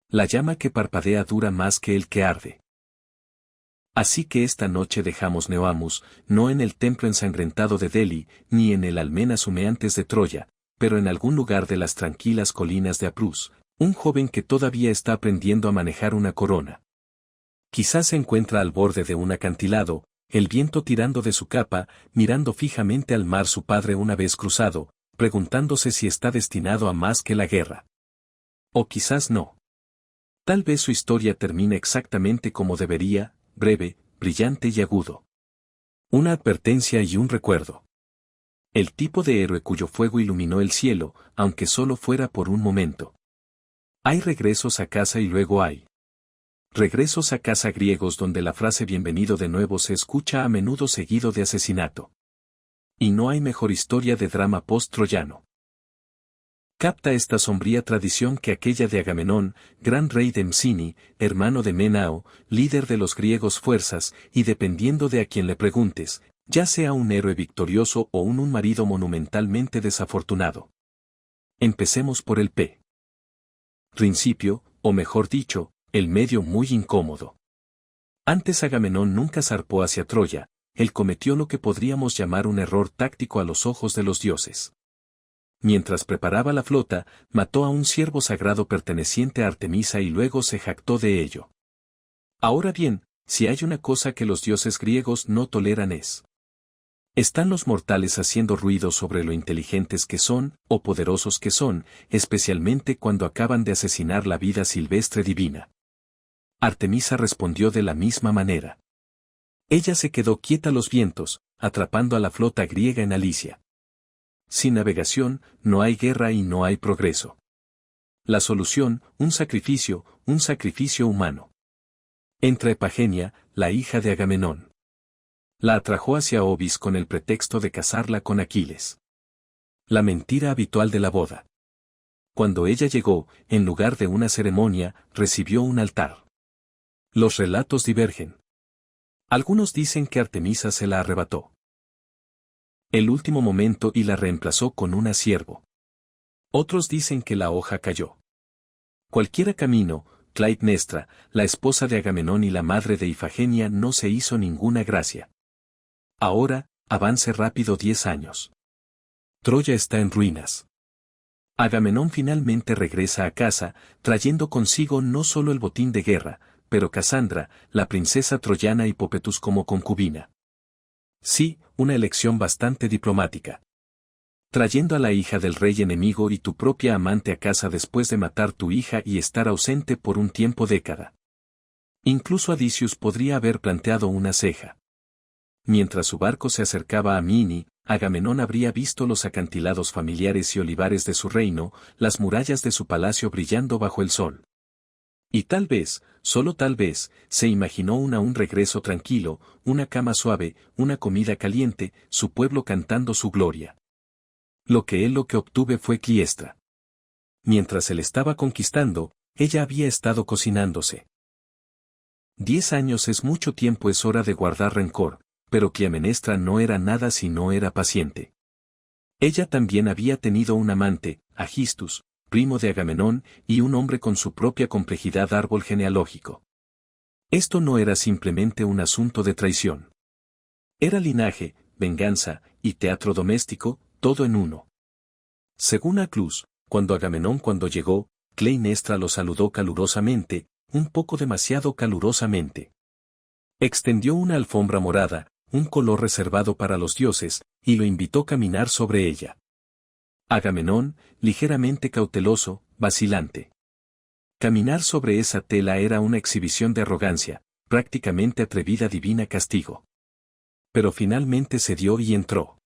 La llama que parpadea dura más que el que arde. Así que esta noche dejamos Neoamus, no en el templo ensangrentado de Delhi, ni en el almenas humeantes de Troya, pero en algún lugar de las tranquilas colinas de Aprus, un joven que todavía está aprendiendo a manejar una corona. Quizás se encuentra al borde de un acantilado, el viento tirando de su capa, mirando fijamente al mar su padre una vez cruzado, preguntándose si está destinado a más que la guerra. O quizás no. Tal vez su historia termine exactamente como debería, breve, brillante y agudo. Una advertencia y un recuerdo. El tipo de héroe cuyo fuego iluminó el cielo, aunque solo fuera por un momento. Hay regresos a casa y luego hay regresos a casa griegos donde la frase bienvenido de nuevo se escucha a menudo seguido de asesinato. Y no hay mejor historia de drama post-troyano. Capta esta sombría tradición que aquella de Agamenón, gran rey de Mcini, hermano de Menao, líder de los griegos fuerzas, y dependiendo de a quien le preguntes, ya sea un héroe victorioso o un marido monumentalmente desafortunado. Empecemos por el principio, o mejor dicho, el medio muy incómodo. Antes Agamenón nunca zarpó hacia Troya, él cometió lo que podríamos llamar un error táctico a los ojos de los dioses. Mientras preparaba la flota, mató a un ciervo sagrado perteneciente a Artemisa y luego se jactó de ello. Ahora bien, si hay una cosa que los dioses griegos no toleran es: están los mortales haciendo ruido sobre lo inteligentes que son, o poderosos que son, especialmente cuando acaban de asesinar la vida silvestre divina. Artemisa respondió de la misma manera. Ella se quedó quieta a los vientos, atrapando a la flota griega en Alicia. Sin navegación, no hay guerra y no hay progreso. La solución, un sacrificio humano. Entra Epagenia, la hija de Agamenón. La atrajo hacia Obis con el pretexto de casarla con Aquiles. La mentira habitual de la boda. Cuando ella llegó, en lugar de una ceremonia, recibió un altar. Los relatos divergen. Algunos dicen que Artemisa se la arrebató el último momento y la reemplazó con una ciervo. Otros dicen que la hoja cayó. Cualquiera camino, Clitemnestra, la esposa de Agamenón y la madre de Ifagenia, no se hizo ninguna gracia. Ahora, avance rápido 10 años. Troya está en ruinas. Agamenón finalmente regresa a casa, trayendo consigo no solo el botín de guerra, pero Casandra, la princesa troyana Hipopetus como concubina. Sí, una elección bastante diplomática. Trayendo a la hija del rey enemigo y tu propia amante a casa después de matar tu hija y estar ausente por un tiempo década. Incluso Odysseus podría haber planteado una ceja. Mientras su barco se acercaba a Mini, Agamenón habría visto los acantilados familiares y olivares de su reino, las murallas de su palacio brillando bajo el sol. Y tal vez, solo tal vez, se imaginó un regreso tranquilo, una cama suave, una comida caliente, su pueblo cantando su gloria. Lo que obtuve fue Cliestra. Mientras él estaba conquistando, ella había estado cocinándose. 10 años es mucho tiempo, es hora de guardar rencor, pero Clitemnestra no era nada si no era paciente. Ella también había tenido un amante, Agistus, primo de Agamenón, y un hombre con su propia complejidad árbol genealógico. Esto no era simplemente un asunto de traición. Era linaje, venganza, y teatro doméstico, todo en uno. Según Aclus, cuando llegó, Clitemnestra lo saludó calurosamente, un poco demasiado calurosamente. Extendió una alfombra morada, un color reservado para los dioses, y lo invitó a caminar sobre ella. Agamenón, ligeramente cauteloso, vacilante. Caminar sobre esa tela era una exhibición de arrogancia, prácticamente atrevida, divina castigo. Pero finalmente cedió y entró.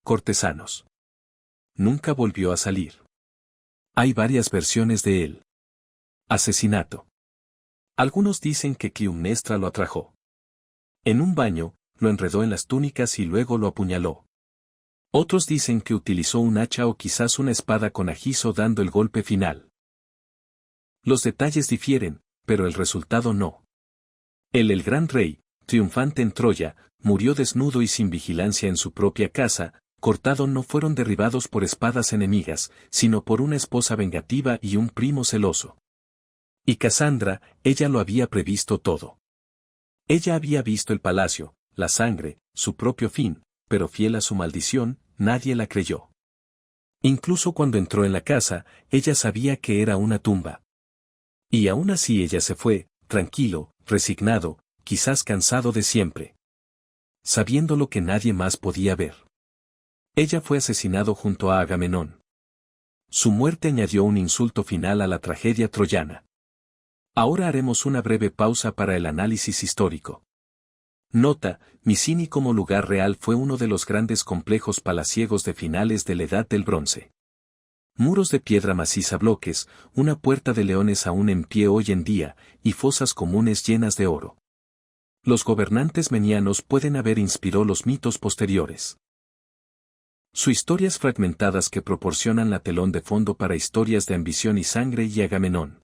Cortesanos. Nunca volvió a salir. Hay varias versiones de él. Asesinato. Algunos dicen que Clitemnestra lo atrajo. En un baño, lo enredó en las túnicas y luego lo apuñaló. Otros dicen que utilizó un hacha o quizás una espada con Agiso dando el golpe final. Los detalles difieren, pero el resultado no. El gran rey, triunfante en Troya, murió desnudo y sin vigilancia en su propia casa, cortado. No fueron derribados por espadas enemigas, sino por una esposa vengativa y un primo celoso. Y Casandra, ella lo había previsto todo. Ella había visto el palacio, la sangre, su propio fin, pero fiel a su maldición, nadie la creyó. Incluso cuando entró en la casa, ella sabía que era una tumba. Y aún así ella se fue, tranquilo, resignado, quizás cansado de siempre. Sabiendo lo que nadie más podía ver. Ella fue asesinado junto a Agamenón. Su muerte añadió un insulto final a la tragedia troyana. Ahora haremos una breve pausa para el análisis histórico. Nota, Micini como lugar real fue uno de los grandes complejos palaciegos de finales de la Edad del Bronce. Muros de piedra maciza, bloques, una puerta de leones aún en pie hoy en día, y fosas comunes llenas de oro. Los gobernantes menianos pueden haber inspirado los mitos posteriores. Su historias fragmentadas que proporcionan la telón de fondo para historias de ambición y sangre y Agamenón.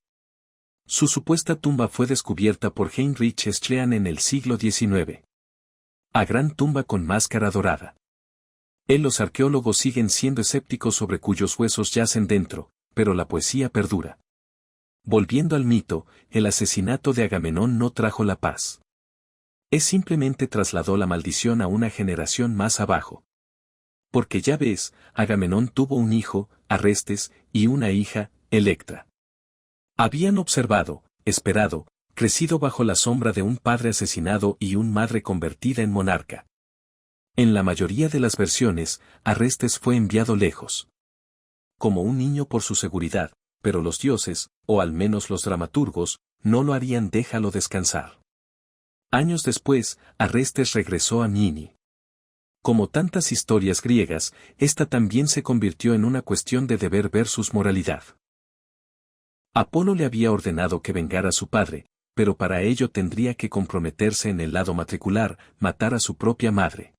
Su supuesta tumba fue descubierta por Heinrich Schliemann en el siglo XIX. A gran tumba con máscara dorada. Los arqueólogos siguen siendo escépticos sobre cuyos huesos yacen dentro, pero la poesía perdura. Volviendo al mito, el asesinato de Agamenón no trajo la paz. Simplemente trasladó la maldición a una generación más abajo. Porque ya ves, Agamenón tuvo un hijo, Arrestes, y una hija, Electra. Habían observado, esperado, crecido bajo la sombra de un padre asesinado y una madre convertida en monarca. En la mayoría de las versiones, Arrestes fue enviado lejos. Como un niño por su seguridad, pero los dioses, o al menos los dramaturgos, no lo harían. Déjalo descansar. Años después, Arrestes regresó a Nini. Como tantas historias griegas, esta también se convirtió en una cuestión de deber versus moralidad. Apolo le había ordenado que vengara a su padre, pero para ello tendría que comprometerse en el lado matricular, matar a su propia madre.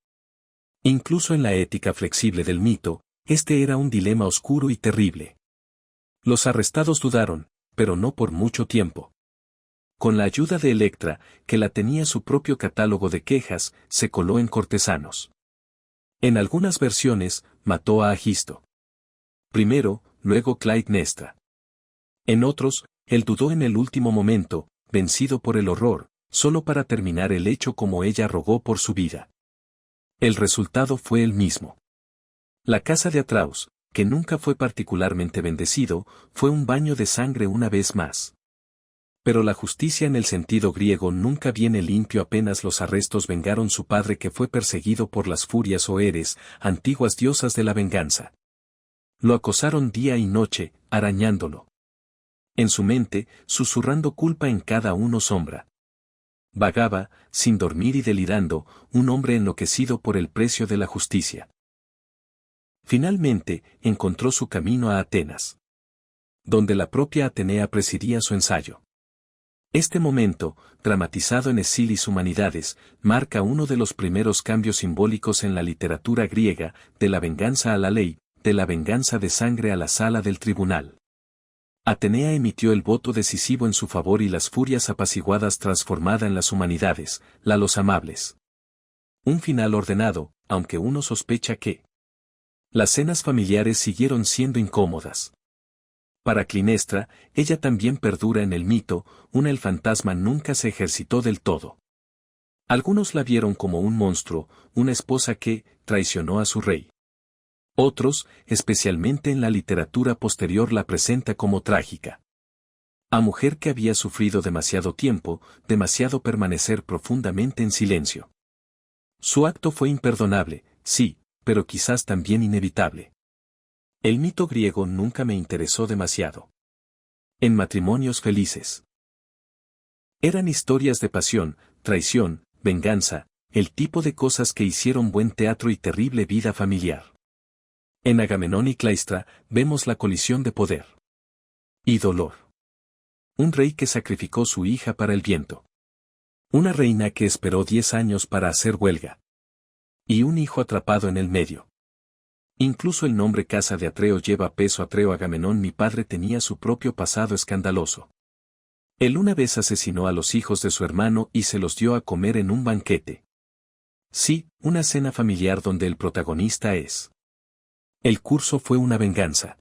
Incluso en la ética flexible del mito, este era un dilema oscuro y terrible. Los arrestados dudaron, pero no por mucho tiempo. Con la ayuda de Electra, que la tenía su propio catálogo de quejas, se coló en cortesanos. En algunas versiones, mató a Agisto. Primero, luego Clitemnestra. En otros, él dudó en el último momento, vencido por el horror, solo para terminar el hecho como ella rogó por su vida. El resultado fue el mismo. La casa de Atraus, que nunca fue particularmente bendecido, fue un baño de sangre una vez más. Pero la justicia en el sentido griego nunca viene limpio. Apenas los arrestos vengaron su padre que fue perseguido por las furias o Eres, antiguas diosas de la venganza. Lo acosaron día y noche, arañándolo. En su mente, susurrando culpa en cada uno sombra. Vagaba, sin dormir y delirando, un hombre enloquecido por el precio de la justicia. Finalmente, encontró su camino a Atenas, donde la propia Atenea presidía su ensayo. Este momento, dramatizado en Esilis Humanidades, marca uno de los primeros cambios simbólicos en la literatura griega, de la venganza a la ley, de la venganza de sangre a la sala del tribunal. Atenea emitió el voto decisivo en su favor y las furias apaciguadas transformada en las humanidades, los amables. Un final ordenado, aunque uno sospecha que las cenas familiares siguieron siendo incómodas. Para Clinestra, ella también perdura en el mito, el fantasma nunca se ejercitó del todo. Algunos la vieron como un monstruo, una esposa que traicionó a su rey. Otros, especialmente en la literatura posterior, la presenta como trágica. A mujer que había sufrido demasiado tiempo, demasiado permanecer profundamente en silencio. Su acto fue imperdonable, sí, pero quizás también inevitable. El mito griego nunca me interesó demasiado. En Matrimonios Felices. Eran historias de pasión, traición, venganza, el tipo de cosas que hicieron buen teatro y terrible vida familiar. En Agamenón y Clitemnestra, vemos la colisión de poder y dolor. Un rey que sacrificó su hija para el viento. Una reina que esperó 10 años para hacer huelga. Y un hijo atrapado en el medio. Incluso el nombre Casa de Atreo lleva peso. Atreo Agamenón, mi padre, tenía su propio pasado escandaloso. Él una vez asesinó a los hijos de su hermano y se los dio a comer en un banquete. Sí, una cena familiar donde el protagonista es. El curso fue una venganza.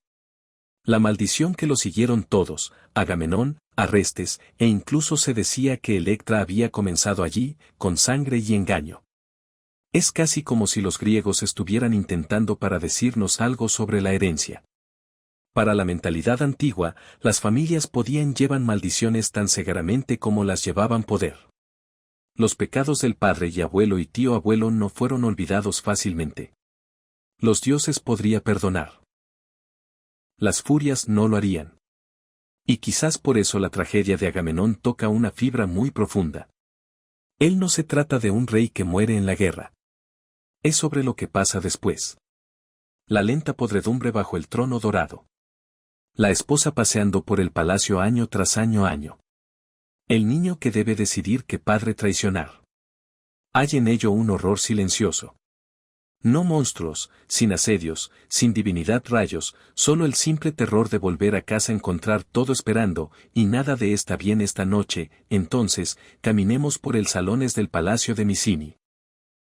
La maldición que lo siguieron todos, Agamenón, Arrestes, e incluso se decía que Electra había comenzado allí, con sangre y engaño. Es casi como si los griegos estuvieran intentando para decirnos algo sobre la herencia. Para la mentalidad antigua, las familias podían llevar maldiciones tan severamente como las llevaban poder. Los pecados del padre y abuelo y tío abuelo no fueron olvidados fácilmente. Los dioses podría perdonar. Las furias no lo harían. Y quizás por eso la tragedia de Agamenón toca una fibra muy profunda. Él no se trata de un rey que muere en la guerra. Es sobre lo que pasa después. La lenta podredumbre bajo el trono dorado. La esposa paseando por el palacio año tras año. El niño que debe decidir qué padre traicionar. Hay en ello un horror silencioso. No monstruos, sin asedios, sin divinidad rayos, solo el simple terror de volver a casa encontrar todo esperando, y nada de está bien esta noche, entonces, caminemos por el salones del palacio de Mycini.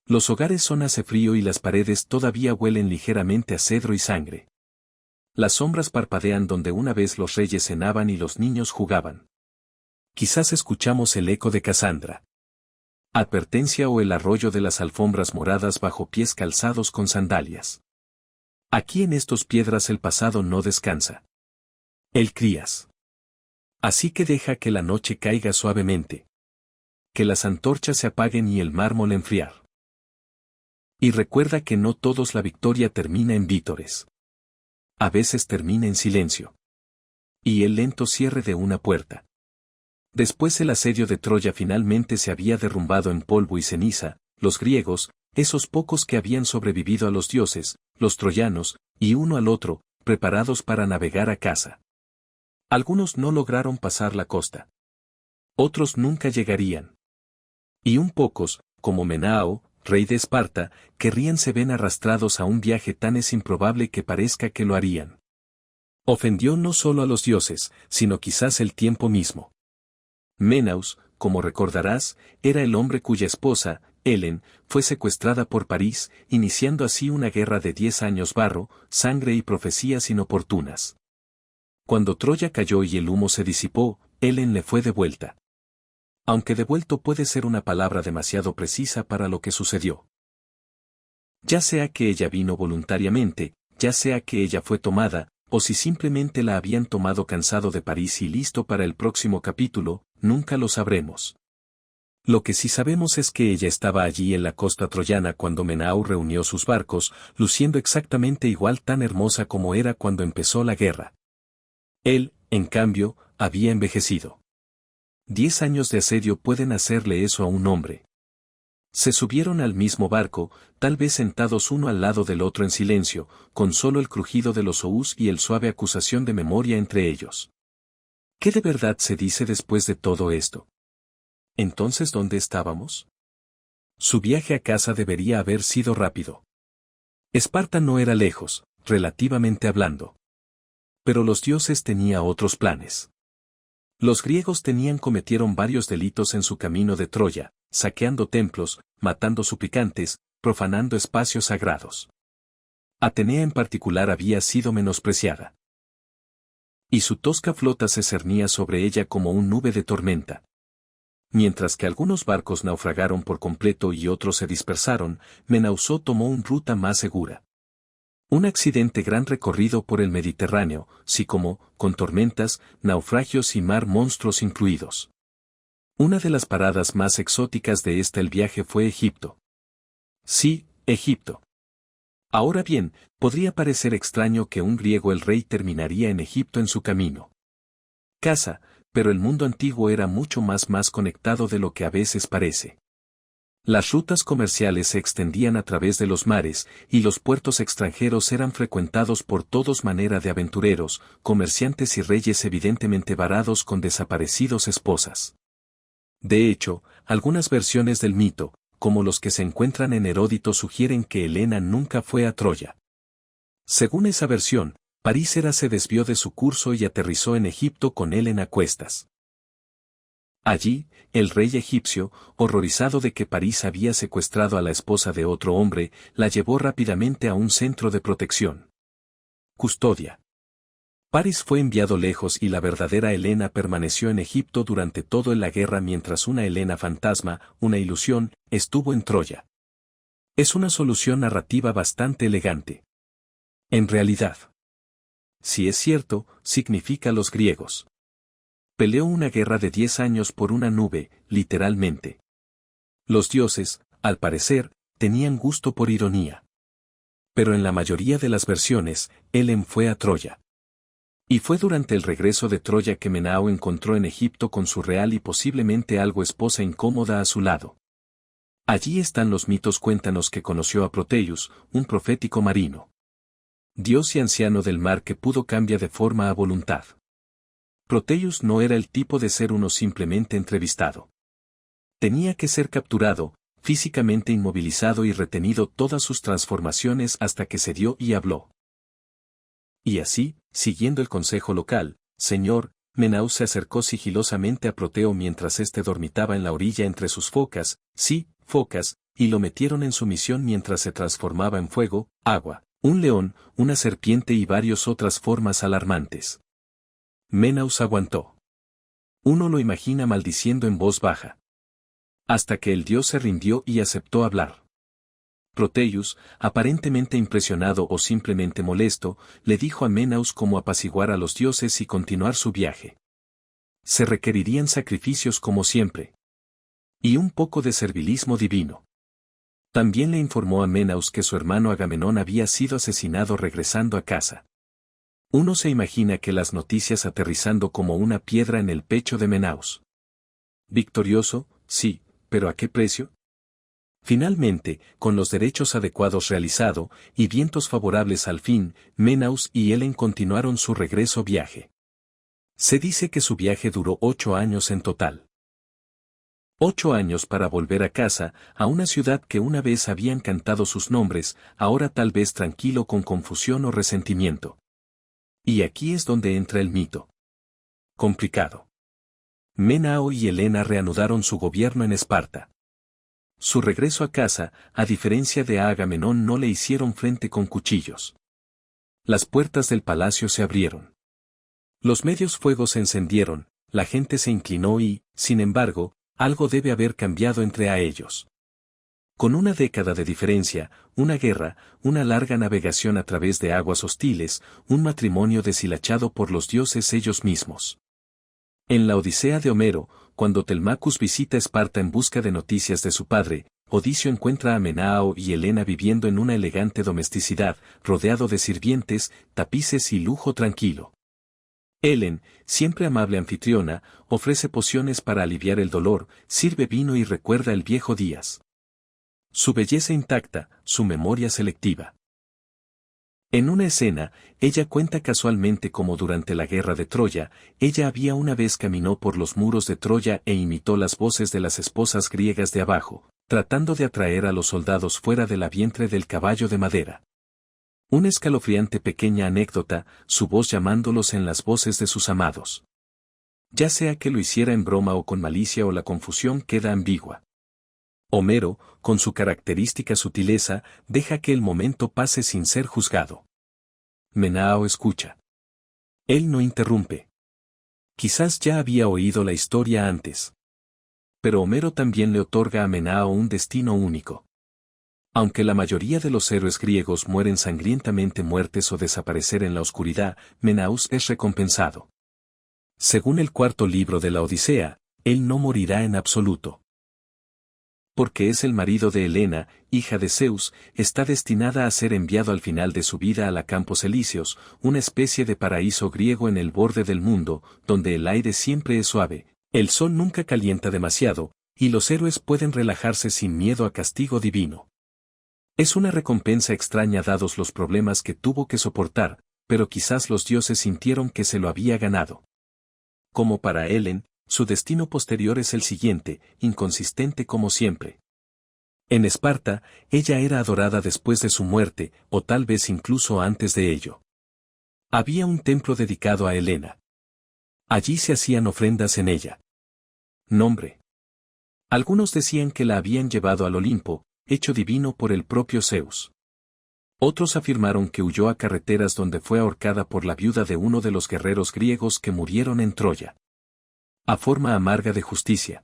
Los hogares son hace frío y las paredes todavía huelen ligeramente a cedro y sangre. Las sombras parpadean donde una vez los reyes cenaban y los niños jugaban. Quizás escuchamos el eco de Casandra. Advertencia o el arroyo de las alfombras moradas bajo pies calzados con sandalias. Aquí en estos piedras el pasado no descansa. El crías. Así que deja que la noche caiga suavemente. Que las antorchas se apaguen y el mármol enfriar. Y recuerda que no todos la victoria termina en vítores. A veces termina en silencio. Y el lento cierre de una puerta. Después el asedio de Troya finalmente se había derrumbado en polvo y ceniza, los griegos, esos pocos que habían sobrevivido a los dioses, los troyanos, y uno al otro, preparados para navegar a casa. Algunos no lograron pasar la costa. Otros nunca llegarían. Y un pocos, como Menao, rey de Esparta, querrían se ven arrastrados a un viaje tan es improbable que parezca que lo harían. Ofendió no solo a los dioses, sino quizás el tiempo mismo. Menaus, como recordarás, era el hombre cuya esposa, Helen, fue secuestrada por París, iniciando así una guerra de 10 años barro, sangre y profecías inoportunas. Cuando Troya cayó y el humo se disipó, Helen le fue devuelta. Aunque devuelto puede ser una palabra demasiado precisa para lo que sucedió. Ya sea que ella vino voluntariamente, ya sea que ella fue tomada, o si simplemente la habían tomado cansado de París y listo para el próximo capítulo, nunca lo sabremos. Lo que sí sabemos es que ella estaba allí en la costa troyana cuando Menao reunió sus barcos, luciendo exactamente igual tan hermosa como era cuando empezó la guerra. Él, en cambio, había envejecido. 10 años de asedio pueden hacerle eso a un hombre. Se subieron al mismo barco, tal vez sentados uno al lado del otro en silencio, con solo el crujido de los oús y el suave acusación de memoria entre ellos. ¿Qué de verdad se dice después de todo esto? ¿Entonces dónde estábamos? Su viaje a casa debería haber sido rápido. Esparta no era lejos, relativamente hablando. Pero los dioses tenían otros planes. Los griegos cometieron varios delitos en su camino de Troya, saqueando templos, matando suplicantes, profanando espacios sagrados. Atenea en particular había sido menospreciada. Y su tosca flota se cernía sobre ella como un nube de tormenta. Mientras que algunos barcos naufragaron por completo y otros se dispersaron, Menauso tomó una ruta más segura. Un accidente gran recorrido por el Mediterráneo, sí como, con tormentas, naufragios y mar monstruos incluidos. Una de las paradas más exóticas de el viaje fue Egipto. Sí, Egipto. Ahora bien, podría parecer extraño que un griego el rey terminaría en Egipto en su camino. Casa, pero el mundo antiguo era mucho más conectado de lo que a veces parece. Las rutas comerciales se extendían a través de los mares, y los puertos extranjeros eran frecuentados por todos manera de aventureros, comerciantes y reyes evidentemente varados con desaparecidos esposas. De hecho, algunas versiones del mito, como los que se encuentran en Heródoto sugieren que Helena nunca fue a Troya. Según esa versión, Parísera se desvió de su curso y aterrizó en Egipto con Helena a cuestas. Allí, el rey egipcio, horrorizado de que París había secuestrado a la esposa de otro hombre, la llevó rápidamente a un centro de protección. Custodia. París fue enviado lejos y la verdadera Helena permaneció en Egipto durante toda la guerra mientras una Helena fantasma, una ilusión, estuvo en Troya. Es una solución narrativa bastante elegante. En realidad, si es cierto, significa los griegos. Peleó una guerra de 10 años por una nube, literalmente. Los dioses, al parecer, tenían gusto por ironía. Pero en la mayoría de las versiones, Helen fue a Troya. Y fue durante el regreso de Troya que Menao encontró en Egipto con su real y posiblemente algo esposa incómoda a su lado. Allí están los mitos. Cuéntanos que conoció a Proteus, un profético marino. dios y anciano del mar que pudo cambiar de forma a voluntad. Proteus no era el tipo de ser uno simplemente entrevistado. Tenía que ser capturado, físicamente inmovilizado y retenido todas sus transformaciones hasta que se dio y habló. Y así, siguiendo el consejo local, señor, Menaus se acercó sigilosamente a Proteo mientras éste dormitaba en la orilla entre sus focas, sí, focas, y lo metieron en sumisión mientras se transformaba en fuego, agua, un león, una serpiente y varias otras formas alarmantes. Menaus aguantó. Uno lo imagina maldiciendo en voz baja. Hasta que el dios se rindió y aceptó hablar. Proteus, aparentemente impresionado o simplemente molesto, le dijo a Menaus cómo apaciguar a los dioses y continuar su viaje. Se requerirían sacrificios como siempre. Y un poco de servilismo divino. También le informó a Menaus que su hermano Agamenón había sido asesinado regresando a casa. Uno se imagina que las noticias aterrizando como una piedra en el pecho de Menaus. Victorioso, sí, pero ¿a qué precio? Finalmente, con los derechos adecuados realizado, y vientos favorables al fin, Menaus y Helen continuaron su regreso viaje. Se dice que su viaje duró 8 años en total. 8 años para volver a casa, a una ciudad que una vez habían cantado sus nombres, ahora tal vez tranquilo con confusión o resentimiento. Y aquí es donde entra el mito. Complicado. Menao y Helena reanudaron su gobierno en Esparta. Su regreso a casa, a diferencia de Agamenón, no le hicieron frente con cuchillos. Las puertas del palacio se abrieron. Los medios fuegos se encendieron, la gente se inclinó y, sin embargo, algo debe haber cambiado entre a ellos. Con una década de diferencia, una guerra, una larga navegación a través de aguas hostiles, un matrimonio deshilachado por los dioses ellos mismos. En la Odisea de Homero, cuando Telmacus visita Esparta en busca de noticias de su padre, Odicio encuentra a Menao y Helena viviendo en una elegante domesticidad, rodeado de sirvientes, tapices y lujo tranquilo. Helen, siempre amable anfitriona, ofrece pociones para aliviar el dolor, sirve vino y recuerda el viejo Díaz. Su belleza intacta, su memoria selectiva. En una escena, ella cuenta casualmente cómo durante la guerra de Troya, ella había una vez caminó por los muros de Troya e imitó las voces de las esposas griegas de abajo, tratando de atraer a los soldados fuera de la vientre del caballo de madera. Una escalofriante pequeña anécdota, su voz llamándolos en las voces de sus amados. Ya sea que lo hiciera en broma o con malicia o la confusión queda ambigua. Homero, con su característica sutileza, deja que el momento pase sin ser juzgado. Menao escucha. Él no interrumpe. Quizás ya había oído la historia antes. Pero Homero también le otorga a Menao un destino único. Aunque la mayoría de los héroes griegos mueren sangrientamente muertes o desaparecer en la oscuridad, Menaus es recompensado. Según el cuarto libro de la Odisea, él no morirá en absoluto. Porque es el marido de Helena, hija de Zeus, está destinada a ser enviado al final de su vida a la Campos Elíseos, una especie de paraíso griego en el borde del mundo, donde el aire siempre es suave, el sol nunca calienta demasiado, y los héroes pueden relajarse sin miedo a castigo divino. Es una recompensa extraña dados los problemas que tuvo que soportar, pero quizás los dioses sintieron que se lo había ganado. Como para Helen, su destino posterior es el siguiente, inconsistente como siempre. En Esparta, ella era adorada después de su muerte, o tal vez incluso antes de ello. Había un templo dedicado a Helena. Allí se hacían ofrendas en ella. Nombre. Algunos decían que la habían llevado al Olimpo, hecho divino por el propio Zeus. Otros afirmaron que huyó a carreteras donde fue ahorcada por la viuda de uno de los guerreros griegos que murieron en Troya. A forma amarga de justicia.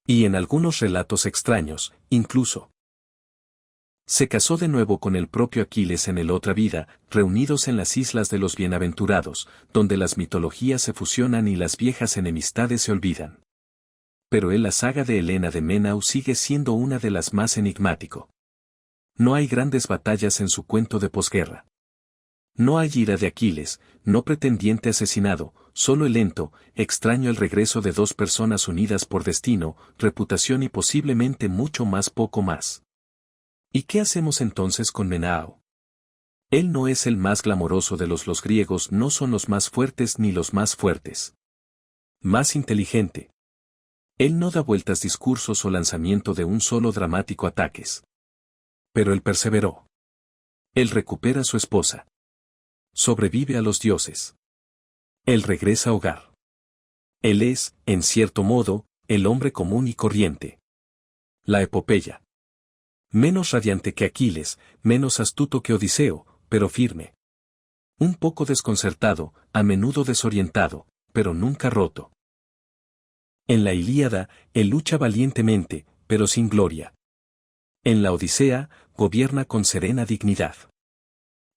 Y en algunos relatos extraños, incluso. Se casó de nuevo con el propio Aquiles en el otra vida, reunidos en las Islas de los Bienaventurados, donde las mitologías se fusionan y las viejas enemistades se olvidan. Pero la saga de Helena de Menau sigue siendo una de las más enigmático. No hay grandes batallas en su cuento de posguerra. No hay ira de Aquiles, no pretendiente asesinado, solo el lento, extraño el regreso de dos personas unidas por destino, reputación y posiblemente mucho más poco más. ¿Y qué hacemos entonces con Menao? Él no es el más glamoroso de los griegos, no son los más fuertes ni los más fuertes. Más inteligente. Él no da vueltas discursos o lanzamiento de un solo dramático ataques. Pero él perseveró. Él recupera a su esposa. Sobrevive a los dioses. Él regresa a hogar. Él es, en cierto modo, el hombre común y corriente. La epopeya. Menos radiante que Aquiles, menos astuto que Odiseo, pero firme. Un poco desconcertado, a menudo desorientado, pero nunca roto. En la Ilíada, él lucha valientemente, pero sin gloria. En la Odisea, gobierna con serena dignidad.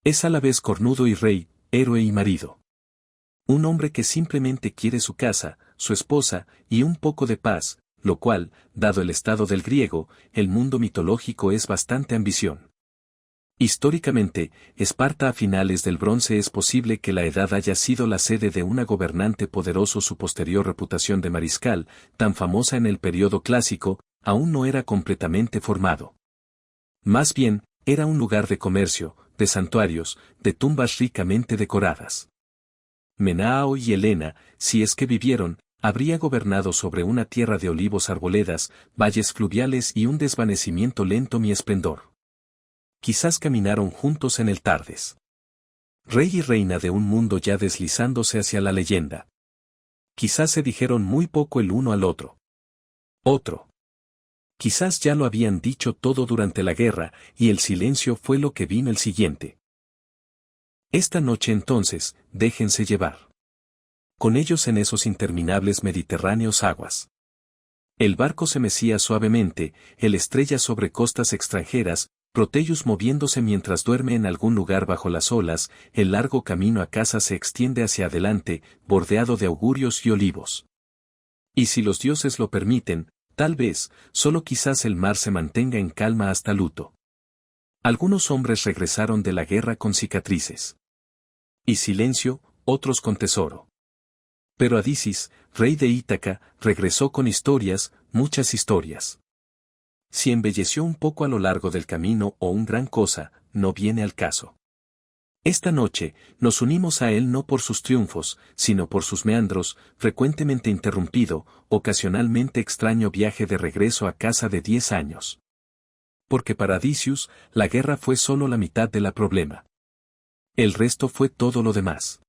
Es a la vez cornudo y rey, héroe y marido. Un hombre que simplemente quiere su casa, su esposa, y un poco de paz, lo cual, dado el estado del griego, el mundo mitológico es bastante ambición. Históricamente, Esparta a finales del Bronce es posible que la edad haya sido la sede de una gobernante poderoso. Su posterior reputación de mariscal, tan famosa en el periodo clásico, aún no era completamente formado. Más bien, era un lugar de comercio, de santuarios, de tumbas ricamente decoradas. Menao y Helena, si es que vivieron, habría gobernado sobre una tierra de olivos, arboledas, valles fluviales y un desvanecimiento lento mi esplendor. Quizás caminaron juntos en el Tardes. Rey y reina de un mundo ya deslizándose hacia la leyenda. Quizás se dijeron muy poco el uno al otro. Otro. Quizás ya lo habían dicho todo durante la guerra, y el silencio fue lo que vino el siguiente. Esta noche entonces, déjense llevar. Con ellos en esos interminables mediterráneos aguas. El barco se mecía suavemente, el estrella sobre costas extranjeras, Proteus moviéndose mientras duerme en algún lugar bajo las olas, el largo camino a casa se extiende hacia adelante, bordeado de augurios y olivos. Y si los dioses lo permiten, tal vez, solo quizás el mar se mantenga en calma hasta luto. Algunos hombres regresaron de la guerra con cicatrices. Y silencio, otros con tesoro. Pero Adisis, rey de Ítaca, regresó con historias, muchas historias. Si embelleció un poco a lo largo del camino o un gran cosa, no viene al caso. Esta noche, nos unimos a él no por sus triunfos, sino por sus meandros, frecuentemente interrumpido, ocasionalmente extraño viaje de regreso a casa de 10 años. Porque para Odysseus, la guerra fue solo la mitad de la problema. El resto fue todo lo demás.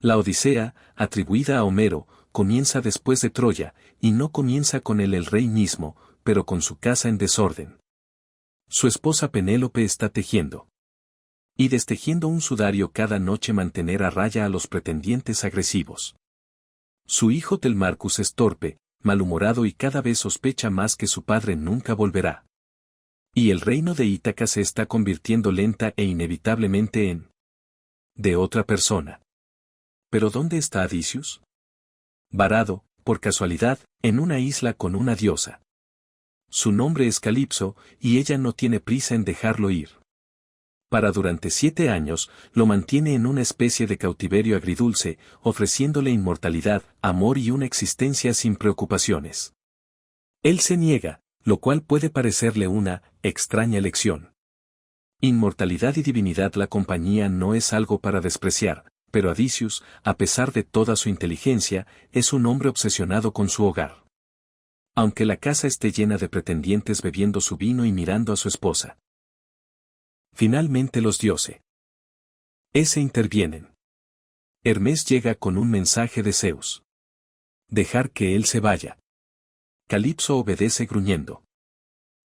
La Odisea, atribuida a Homero, comienza después de Troya, y no comienza con él el rey mismo, pero con su casa en desorden. Su esposa Penélope está tejiendo. Y destejiendo un sudario cada noche mantener a raya a los pretendientes agresivos. Su hijo Telmarcus es torpe, malhumorado y cada vez sospecha más que su padre nunca volverá. Y el reino de Ítaca se está convirtiendo lenta e inevitablemente en de otra persona. ¿Pero dónde está Odysseus? Varado, por casualidad, en una isla con una diosa. Su nombre es Calipso, y ella no tiene prisa en dejarlo ir. Durante 7 años, lo mantiene en una especie de cautiverio agridulce, ofreciéndole inmortalidad, amor y una existencia sin preocupaciones. Él se niega, lo cual puede parecerle una extraña elección. Inmortalidad y divinidad, la compañía no es algo para despreciar, pero Odysseus, a pesar de toda su inteligencia, es un hombre obsesionado con su hogar. Aunque la casa esté llena de pretendientes bebiendo su vino y mirando a su esposa. Finalmente los dioses intervienen. Hermes llega con un mensaje de Zeus. Dejar que él se vaya. Calipso obedece gruñendo.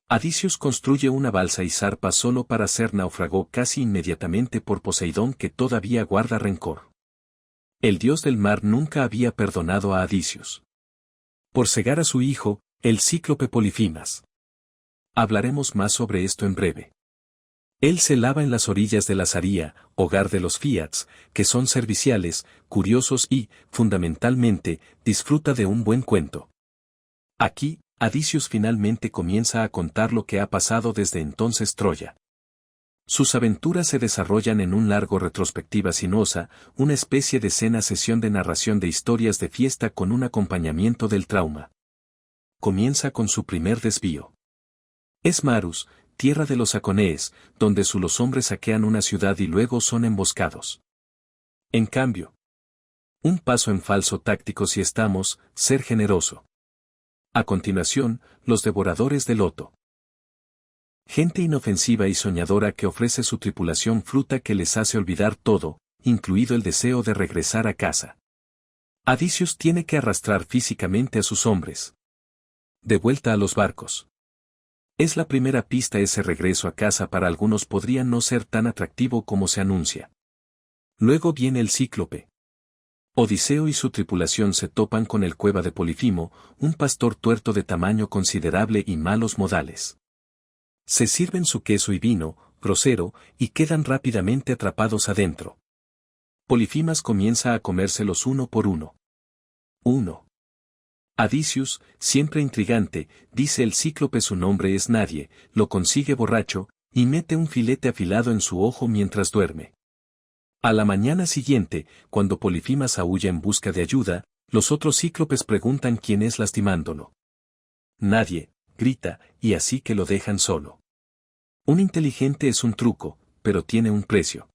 Odysseus construye una balsa y zarpa solo para ser naufragó casi inmediatamente por Poseidón, que todavía guarda rencor. El dios del mar nunca había perdonado a Odysseus. Por cegar a su hijo, el cíclope Polifimas. Hablaremos más sobre esto en breve. Él se lava en las orillas de la Saría, hogar de los Fiats, que son serviciales, curiosos y, fundamentalmente, disfruta de un buen cuento. Aquí, Odysseus finalmente comienza a contar lo que ha pasado desde entonces Troya. Sus aventuras se desarrollan en un largo retrospectiva sinuosa, una especie de sesión de narración de historias de fiesta con un acompañamiento del trauma. Comienza con su primer desvío. Es Marus, tierra de los Aconees, donde los hombres saquean una ciudad y luego son emboscados. En cambio, un paso en falso táctico si estamos, ser generoso. A continuación, los devoradores de loto. Gente inofensiva y soñadora que ofrece su tripulación fruta que les hace olvidar todo, incluido el deseo de regresar a casa. Adicius tiene que arrastrar físicamente a sus hombres. De vuelta a los barcos. Es la primera pista. Ese regreso a casa para algunos podría no ser tan atractivo como se anuncia. Luego viene el Cíclope. Odiseo y su tripulación se topan con el Cueva de Polifimo, un pastor tuerto de tamaño considerable y malos modales. Se sirven su queso y vino, grosero, y quedan rápidamente atrapados adentro. Polifimas comienza a comérselos uno por uno. 1. Adicius, siempre intrigante, dice el Cíclope su nombre es Nadie, lo consigue borracho, y mete un filete afilado en su ojo mientras duerme. A la mañana siguiente, cuando Polifimas aúlla en busca de ayuda, los otros cíclopes preguntan quién es lastimándolo. Nadie, grita, y así que lo dejan solo. Un inteligente es un truco, pero tiene un precio.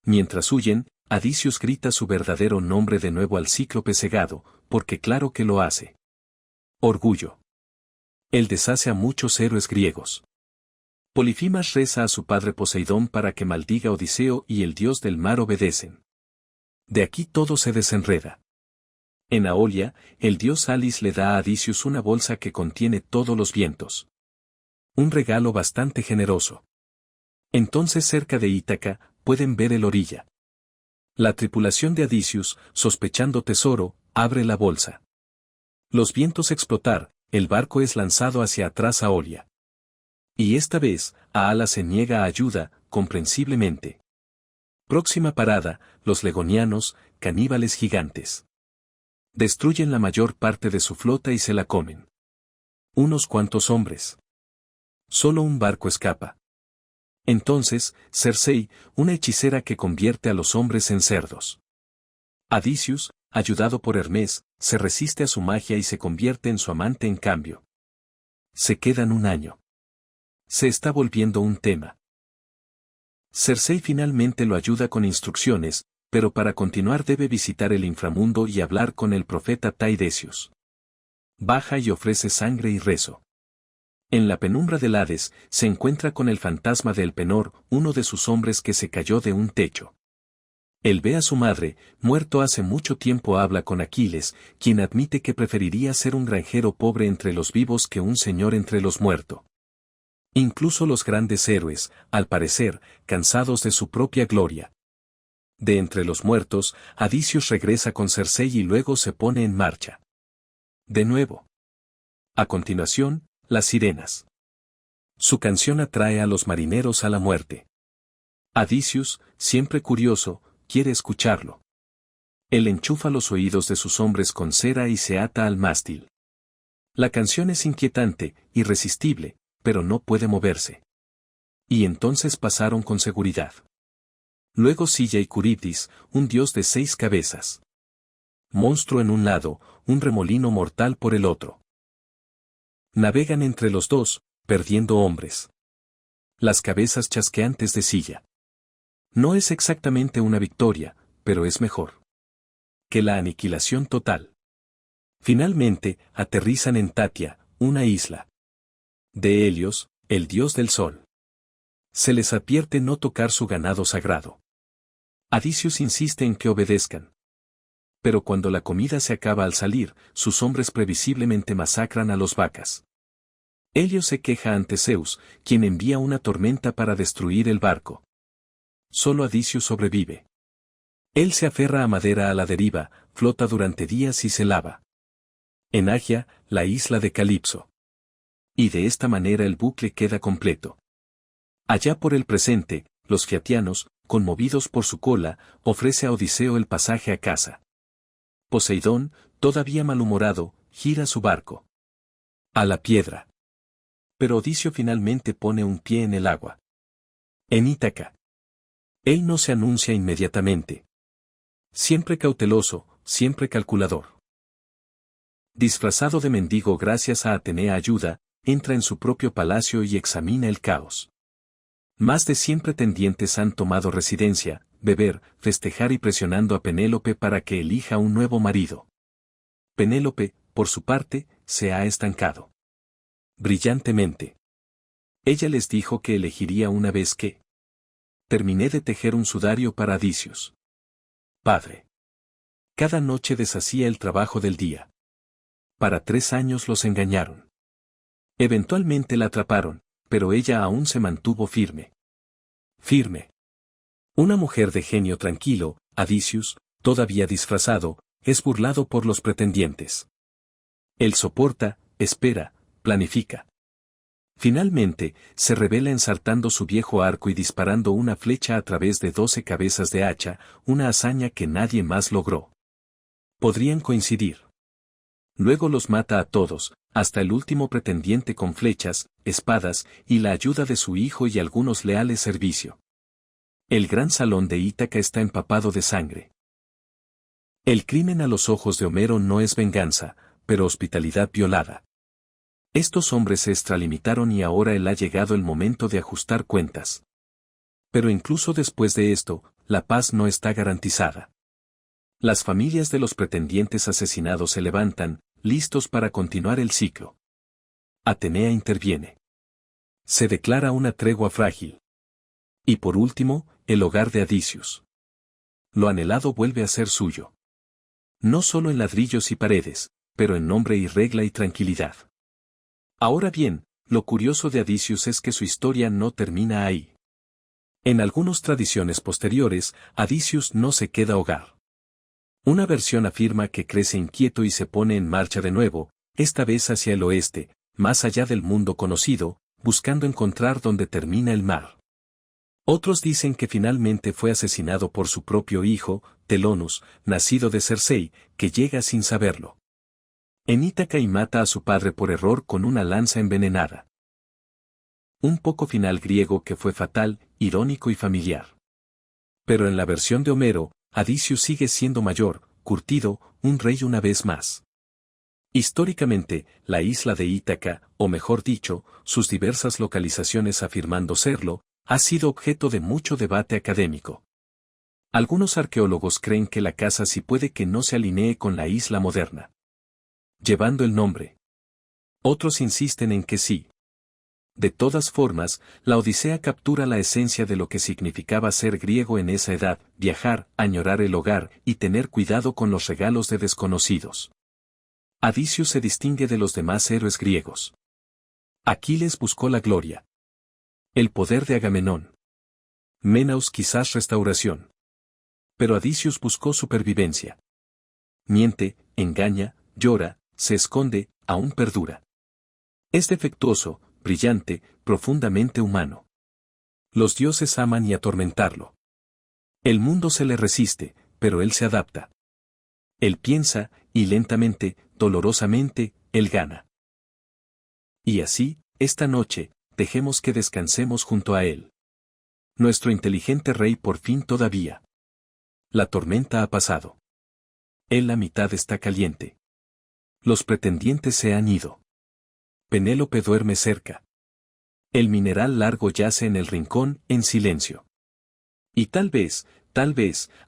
Mientras huyen, Adicius grita su verdadero nombre de nuevo al cíclope cegado, porque claro que lo hace. Orgullo. Él deshace a muchos héroes griegos. Polifimas reza a su padre Poseidón para que maldiga a Odiseo y el dios del mar obedecen. De aquí todo se desenreda. En Aolia, el dios Alis le da a Adicius una bolsa que contiene todos los vientos. Un regalo bastante generoso. Entonces cerca de Ítaca, pueden ver el orilla. La tripulación de Adicius, sospechando tesoro, abre la bolsa. Los vientos explotar, el barco es lanzado hacia atrás a Aolia. Y esta vez, Aala se niega a ayuda, comprensiblemente. Próxima parada, los legonianos, caníbales gigantes. Destruyen la mayor parte de su flota y se la comen. Unos cuantos hombres. Solo un barco escapa. Entonces, Cersei, una hechicera que convierte a los hombres en cerdos. Adicius, ayudado por Hermes, se resiste a su magia y se convierte en su amante en cambio. Se quedan un año. Se está volviendo un tema. Cersei finalmente lo ayuda con instrucciones, pero para continuar debe visitar el inframundo y hablar con el profeta Taidesius. Baja y ofrece sangre y rezo. En la penumbra del Hades, se encuentra con el fantasma de Elpenor, uno de sus hombres que se cayó de un techo. Él ve a su madre, muerto hace mucho tiempo habla con Aquiles, quien admite que preferiría ser un granjero pobre entre los vivos que un señor entre los muertos. Incluso los grandes héroes, al parecer, cansados de su propia gloria. De entre los muertos, Adicius regresa con Cersei y luego se pone en marcha. De nuevo. A continuación, las sirenas. Su canción atrae a los marineros a la muerte. Adicius, siempre curioso, quiere escucharlo. Él enchufa los oídos de sus hombres con cera y se ata al mástil. La canción es inquietante, irresistible, pero no puede moverse. Y entonces pasaron con seguridad. Luego Silla y Curitis, un dios de 6 cabezas. Monstruo en un lado, un remolino mortal por el otro. Navegan entre los dos, perdiendo hombres. Las cabezas chasqueantes de Silla. No es exactamente una victoria, pero es mejor que la aniquilación total. Finalmente, aterrizan en Tatia, una isla. De Helios, el dios del sol. Se les advierte no tocar su ganado sagrado. Adicius insiste en que obedezcan. Pero cuando la comida se acaba al salir, sus hombres previsiblemente masacran a los vacas. Helios se queja ante Zeus, quien envía una tormenta para destruir el barco. Solo Adicius sobrevive. Él se aferra a madera a la deriva, flota durante días y se lava. En Agia, la isla de Calipso. Y de esta manera el bucle queda completo. Allá por el presente, los fiatianos, conmovidos por su cola, ofrece a Odiseo el pasaje a casa. Poseidón, todavía malhumorado, gira su barco. A la piedra. Pero Odiseo finalmente pone un pie en el agua. En Ítaca. Él no se anuncia inmediatamente. Siempre cauteloso, siempre calculador. Disfrazado de mendigo gracias a Atenea ayuda, entra en su propio palacio y examina el caos. Más de 100 pretendientes han tomado residencia, beber, festejar y presionando a Penélope para que elija un nuevo marido. Penélope, por su parte, se ha estancado. Brillantemente. Ella les dijo que elegiría una vez que terminé de tejer un sudario para Adicius. Padre. Cada noche deshacía el trabajo del día. Para 3 años los engañaron. Eventualmente la atraparon, pero ella aún se mantuvo firme. Firme. Una mujer de genio tranquilo, Adicius, todavía disfrazado, es burlado por los pretendientes. Él soporta, espera, planifica. Finalmente, se revela ensartando su viejo arco y disparando una flecha a través de 12 cabezas de hacha, una hazaña que nadie más logró. Podrían coincidir. Luego los mata a todos, hasta el último pretendiente con flechas, espadas, y la ayuda de su hijo y algunos leales servicio. El gran salón de Ítaca está empapado de sangre. El crimen a los ojos de Homero no es venganza, pero hospitalidad violada. Estos hombres se extralimitaron y ahora ha llegado el momento de ajustar cuentas. Pero incluso después de esto, la paz no está garantizada. Las familias de los pretendientes asesinados se levantan, listos para continuar el ciclo. Atenea interviene. Se declara una tregua frágil. Y por último, el hogar de Adicius. Lo anhelado vuelve a ser suyo. No solo en ladrillos y paredes, pero en nombre y regla y tranquilidad. Ahora bien, lo curioso de Adicius es que su historia no termina ahí. En algunas tradiciones posteriores, Adicius no se queda hogar. Una versión afirma que crece inquieto y se pone en marcha de nuevo, esta vez hacia el oeste, más allá del mundo conocido, buscando encontrar dónde termina el mar. Otros dicen que finalmente fue asesinado por su propio hijo, Telonus, nacido de Cersei, que llega sin saberlo en Ítaca y mata a su padre por error con una lanza envenenada. Un poco final griego que fue fatal, irónico y familiar. Pero en la versión de Homero, Adicius sigue siendo mayor, curtido, un rey una vez más. Históricamente, la isla de Ítaca, o mejor dicho, sus diversas localizaciones afirmando serlo, ha sido objeto de mucho debate académico. Algunos arqueólogos creen que la casa sí puede que no se alinee con la isla moderna, llevando el nombre. Otros insisten en que sí. De todas formas, la Odisea captura la esencia de lo que significaba ser griego en esa edad, viajar, añorar el hogar y tener cuidado con los regalos de desconocidos. Adicius se distingue de los demás héroes griegos. Aquiles buscó la gloria. El poder de Agamenón. Menaus quizás restauración. Pero Adicius buscó supervivencia. Miente, engaña, llora, se esconde, aún perdura. Es defectuoso, brillante, profundamente humano. Los dioses aman y atormentarlo. El mundo se le resiste, pero él se adapta. Él piensa, y lentamente, dolorosamente, él gana. Y así, esta noche, dejemos que descansemos junto a él. Nuestro inteligente rey por fin todavía. La tormenta ha pasado. Él la mitad está caliente. Los pretendientes se han ido. Penélope duerme cerca. El mineral largo yace en el rincón, en silencio. Y tal vez,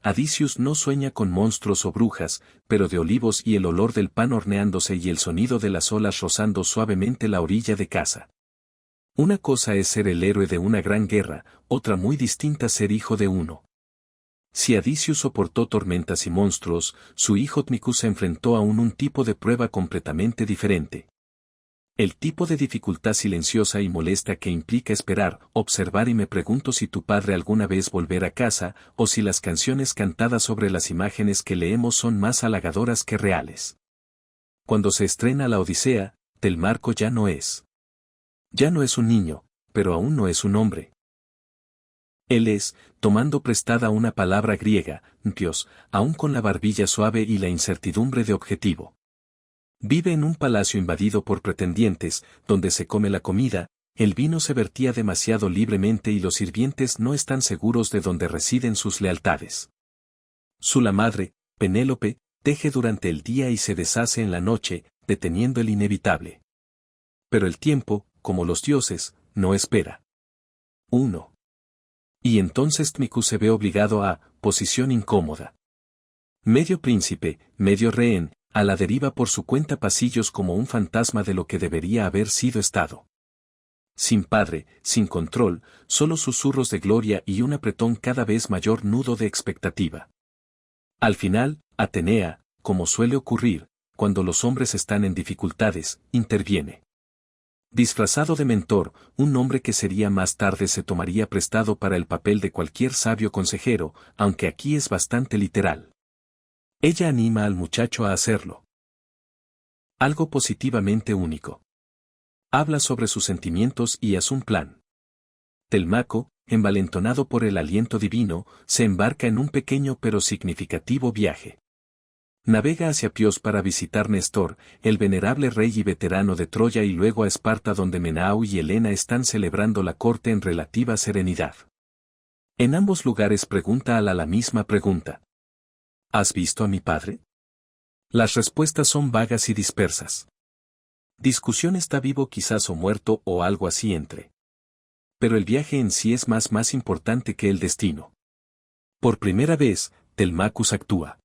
Adicius no sueña con monstruos o brujas, pero de olivos y el olor del pan horneándose y el sonido de las olas rozando suavemente la orilla de casa. Una cosa es ser el héroe de una gran guerra, otra muy distinta ser hijo de uno. Si Adicius soportó tormentas y monstruos, su hijo Tmicus se enfrentó a un tipo de prueba completamente diferente. El tipo de dificultad silenciosa y molesta que implica esperar, observar y me pregunto si tu padre alguna vez volverá a casa, o si las canciones cantadas sobre las imágenes que leemos son más halagadoras que reales. Cuando se estrena la Odisea, Telmarco ya no es. Ya no es un niño, pero aún no es un hombre. Él es, tomando prestada una palabra griega, Ntios, aún con la barbilla suave y la incertidumbre de objetivo. Vive en un palacio invadido por pretendientes, donde se come la comida, el vino se vertía demasiado libremente y los sirvientes no están seguros de dónde residen sus lealtades. La madre, Penélope, teje durante el día y se deshace en la noche, deteniendo el inevitable. Pero el tiempo, como los dioses, no espera. 1. Y entonces Tmicu se ve obligado a posición incómoda. Medio príncipe, medio rehén, a la deriva por su cuenta pasillos como un fantasma de lo que debería haber sido estado. Sin padre, sin control, solo susurros de gloria y un apretón cada vez mayor nudo de expectativa. Al final, Atenea, como suele ocurrir, cuando los hombres están en dificultades, interviene. Disfrazado de mentor, un hombre que sería más tarde se tomaría prestado para el papel de cualquier sabio consejero, aunque aquí es bastante literal. Ella anima al muchacho a hacerlo. Algo positivamente único. Habla sobre sus sentimientos y hace un plan. Telmaco, envalentonado por el aliento divino, se embarca en un pequeño pero significativo viaje. Navega hacia Pios para visitar Néstor, el venerable rey y veterano de Troya, y luego a Esparta, donde Menao y Helena están celebrando la corte en relativa serenidad. En ambos lugares pregunta a la misma pregunta. ¿Has visto a mi padre? Las respuestas son vagas y dispersas. Discusión está vivo quizás o muerto o algo así entre. Pero el viaje en sí es más importante que el destino. Por primera vez, Telmacus actúa.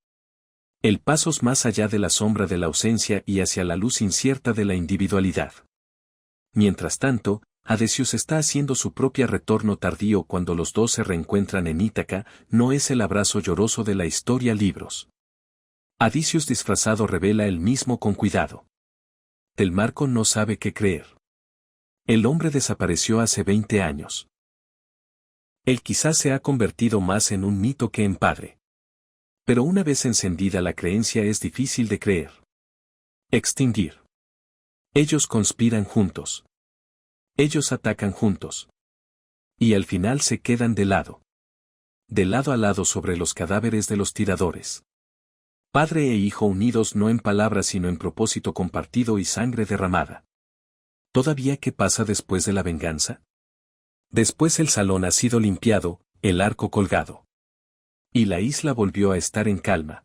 El paso es más allá de la sombra de la ausencia y hacia la luz incierta de la individualidad. Mientras tanto, Adesius está haciendo su propio retorno tardío cuando los dos se reencuentran en Ítaca, no es el abrazo lloroso de la historia libros. Adesius disfrazado revela él mismo con cuidado. Telmaco no sabe qué creer. El hombre desapareció hace 20 años. Él quizás se ha convertido más en un mito que en padre. Pero una vez encendida la creencia es difícil de creer. Extinguir. Ellos conspiran juntos. Ellos atacan juntos. Y al final se quedan de lado. De lado a lado sobre los cadáveres de los tiradores. Padre e hijo unidos no en palabras sino en propósito compartido y sangre derramada. ¿Todavía qué pasa después de la venganza? Después el salón ha sido limpiado, el arco colgado. Y la isla volvió a estar en calma.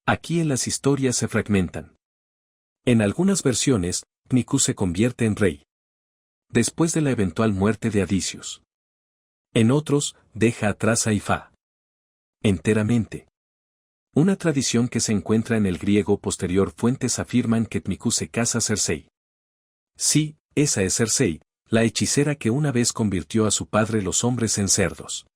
Aquí en las historias se fragmentan. En algunas versiones, Tmicu se convierte en rey. Después de la eventual muerte de Adisius. En otros, deja atrás a Ifá. Enteramente. Una tradición que se encuentra en el griego posterior. Fuentes afirman que Tmicu se casa a Cersei. Sí, esa es Cersei, la hechicera que una vez convirtió a su padre los hombres en cerdos.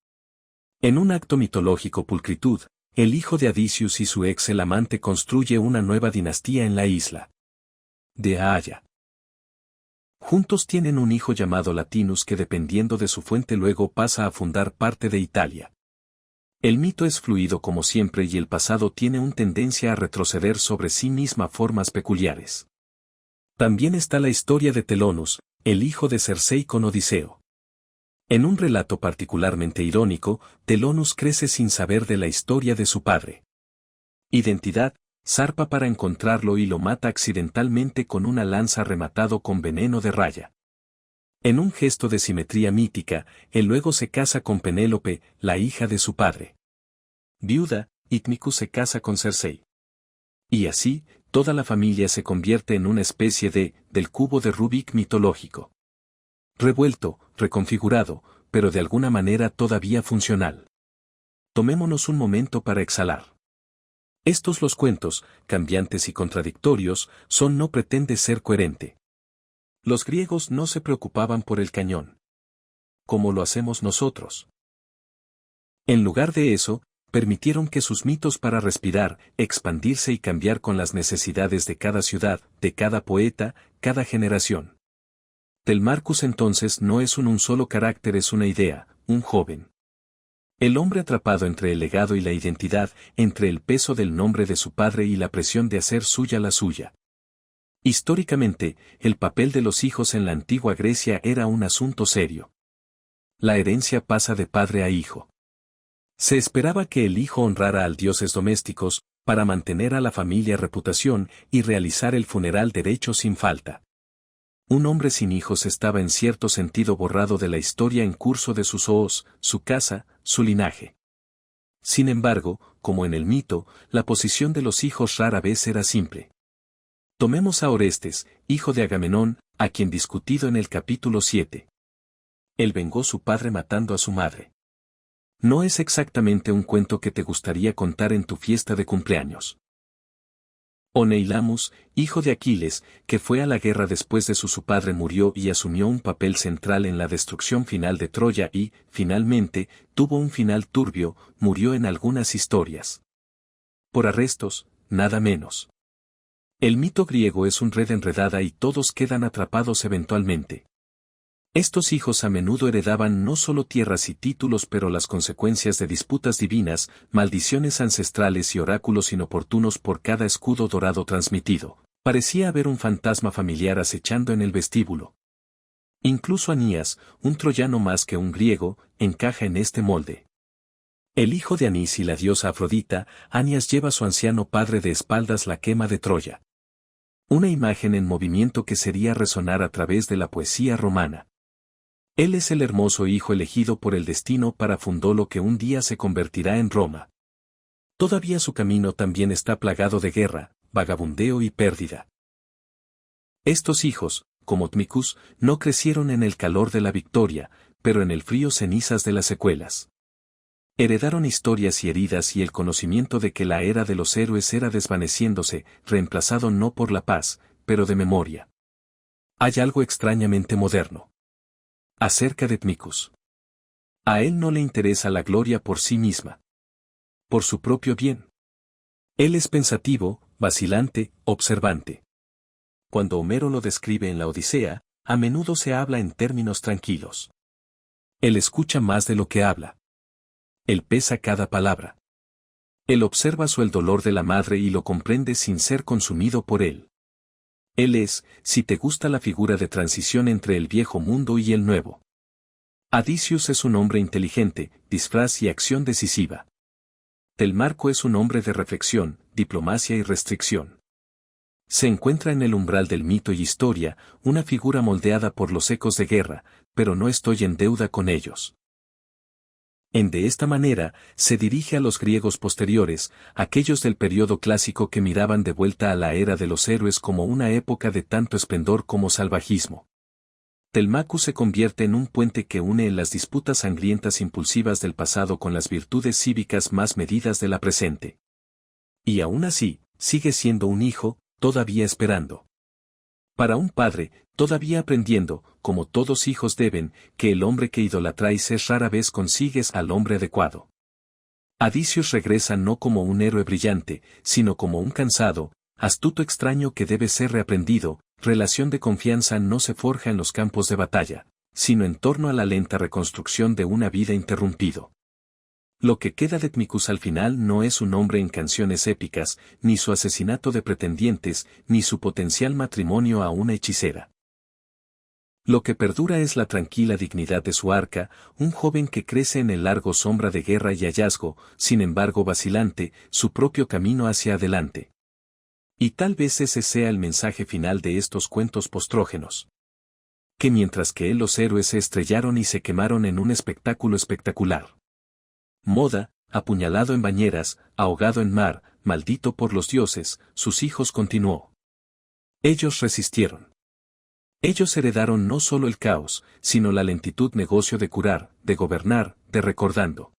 En un acto mitológico pulcritud, el hijo de Adisius y su ex el amante construye una nueva dinastía en la isla de Aaya. Juntos tienen un hijo llamado Latinus que dependiendo de su fuente luego pasa a fundar parte de Italia. El mito es fluido como siempre y el pasado tiene una tendencia a retroceder sobre sí misma formas peculiares. También está la historia de Telonus, el hijo de Cersei con Odiseo. En un relato particularmente irónico, Telonus crece sin saber de la historia de su padre. Identidad, zarpa para encontrarlo y lo mata accidentalmente con una lanza rematado con veneno de raya. En un gesto de simetría mítica, él luego se casa con Penélope, la hija de su padre. Viuda, Tmicu se casa con Cersei. Y así, toda la familia se convierte en una especie del cubo de Rubik mitológico. Revuelto, reconfigurado, pero de alguna manera todavía funcional. Tomémonos un momento para exhalar. Estos los cuentos, cambiantes y contradictorios, no pretende ser coherente. Los griegos no se preocupaban por el cañón. Como lo hacemos nosotros. En lugar de eso, permitieron que sus mitos para respirar, expandirse y cambiar con las necesidades de cada ciudad, de cada poeta, cada generación. Telmarcus entonces no es un solo carácter, es una idea, un joven. El hombre atrapado entre el legado y la identidad, entre el peso del nombre de su padre y la presión de hacer suya la suya. Históricamente, el papel de los hijos en la antigua Grecia era un asunto serio. La herencia pasa de padre a hijo. Se esperaba que el hijo honrara al dioses domésticos, para mantener a la familia reputación y realizar el funeral derecho sin falta. Un hombre sin hijos estaba en cierto sentido borrado de la historia en curso de sus zoos, su casa, su linaje. Sin embargo, como en el mito, la posición de los hijos rara vez era simple. Tomemos a Orestes, hijo de Agamenón, a quien discutido en el capítulo 7. Él vengó su padre matando a su madre. No es exactamente un cuento que te gustaría contar en tu fiesta de cumpleaños. O Neilamus, hijo de Aquiles, que fue a la guerra después de su padre murió y asumió un papel central en la destrucción final de Troya y, finalmente, tuvo un final turbio, murió en algunas historias. Por arrestos, nada menos. El mito griego es un red enredada y todos quedan atrapados eventualmente. Estos hijos a menudo heredaban no solo tierras y títulos pero las consecuencias de disputas divinas, maldiciones ancestrales y oráculos inoportunos por cada escudo dorado transmitido. Parecía haber un fantasma familiar acechando en el vestíbulo. Incluso Anías, un troyano más que un griego, encaja en este molde. El hijo de Anís y la diosa Afrodita, Anías lleva a su anciano padre de espaldas la quema de Troya. Una imagen en movimiento que sería resonar a través de la poesía romana. Él es el hermoso hijo elegido por el destino para fundó lo que un día se convertirá en Roma. Todavía su camino también está plagado de guerra, vagabundeo y pérdida. Estos hijos, como Tmicus, no crecieron en el calor de la victoria, pero en el frío cenizas de las secuelas. Heredaron historias y heridas y el conocimiento de que la era de los héroes era desvaneciéndose, reemplazado no por la paz, pero de memoria. Hay algo extrañamente moderno acerca de Tmicus. A él no le interesa la gloria por sí misma. Por su propio bien. Él es pensativo, vacilante, observante. Cuando Homero lo describe en la Odisea, a menudo se habla en términos tranquilos. Él escucha más de lo que habla. Él pesa cada palabra. Él observa el dolor de la madre y lo comprende sin ser consumido por él. Él es, si te gusta la figura de transición entre el viejo mundo y el nuevo. Adicius es un hombre inteligente, disfraz y acción decisiva. Telmarco es un hombre de reflexión, diplomacia y restricción. Se encuentra en el umbral del mito y historia, una figura moldeada por los ecos de guerra, pero no estoy en deuda con ellos. De esta manera, se dirige a los griegos posteriores, aquellos del periodo clásico que miraban de vuelta a la era de los héroes como una época de tanto esplendor como salvajismo. Telmaco se convierte en un puente que une las disputas sangrientas impulsivas del pasado con las virtudes cívicas más medidas de la presente. Y aún así, sigue siendo un hijo, todavía esperando. Para un padre, todavía aprendiendo, como todos hijos deben, que el hombre que idolatráis es rara vez consigues al hombre adecuado. Adicius regresa no como un héroe brillante, sino como un cansado, astuto extraño que debe ser reaprendido. Relación de confianza no se forja en los campos de batalla, sino en torno a la lenta reconstrucción de una vida interrumpido. Lo que queda de Tmicus al final no es un hombre en canciones épicas, ni su asesinato de pretendientes, ni su potencial matrimonio a una hechicera. Lo que perdura es la tranquila dignidad de su arca, un joven que crece en el largo sombra de guerra y hallazgo, sin embargo vacilante, su propio camino hacia adelante. Y tal vez ese sea el mensaje final de estos cuentos postrógenos. Que mientras que él los héroes se estrellaron y se quemaron en un espectáculo espectacular. Moda, apuñalado en bañeras, ahogado en mar, maldito por los dioses, sus hijos continuó. Ellos resistieron. Ellos heredaron no solo el caos, sino la lentitud negocio de curar, de gobernar, de recordando.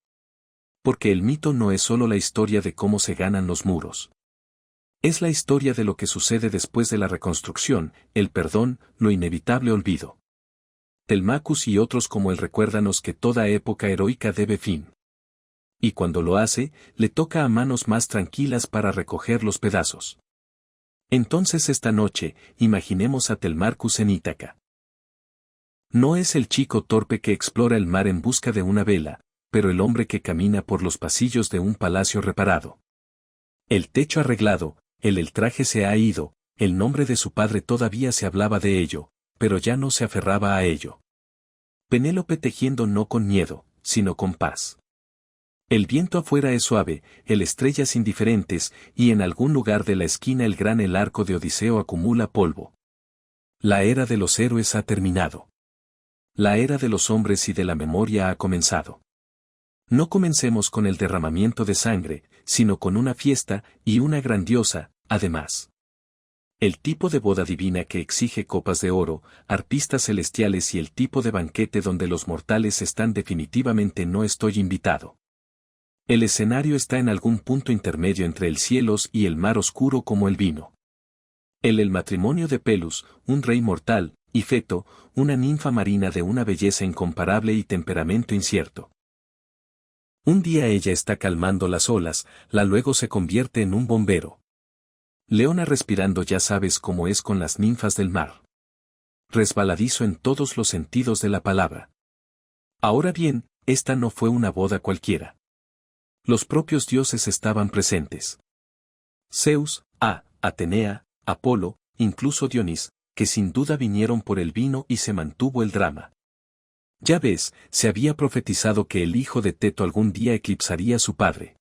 Porque el mito no es solo la historia de cómo se ganan los muros. Es la historia de lo que sucede después de la reconstrucción, el perdón, lo inevitable olvido. Telmacus y otros como él recuérdanos que toda época heroica debe fin. Y cuando lo hace, le toca a manos más tranquilas para recoger los pedazos. Entonces esta noche, imaginemos a Telmarcus en Ítaca. No es el chico torpe que explora el mar en busca de una vela, pero el hombre que camina por los pasillos de un palacio reparado. El techo arreglado, el traje se ha ido, el nombre de su padre todavía se hablaba de ello, pero ya no se aferraba a ello. Penélope tejiendo no con miedo, sino con paz. El viento afuera es suave, el estrellas indiferentes, y en algún lugar de la esquina el arco de Odiseo acumula polvo. La era de los héroes ha terminado. La era de los hombres y de la memoria ha comenzado. No comencemos con el derramamiento de sangre, sino con una fiesta, y una grandiosa, además. El tipo de boda divina que exige copas de oro, arpistas celestiales y el tipo de banquete donde los mortales están definitivamente no estoy invitado. El escenario está en algún punto intermedio entre el cielos y el mar oscuro como el vino. El matrimonio de Pelus, un rey mortal, y Feto, una ninfa marina de una belleza incomparable y temperamento incierto. Un día ella está calmando las olas, la luego se convierte en un bombero. Leona respirando ya sabes cómo es con las ninfas del mar. Resbaladizo en todos los sentidos de la palabra. Ahora bien, esta no fue una boda cualquiera. Los propios dioses estaban presentes. Zeus, Atenea, Apolo, incluso Dionís, que sin duda vinieron por el vino y se mantuvo el drama. Ya ves, se había profetizado que el hijo de Teto algún día eclipsaría a su padre.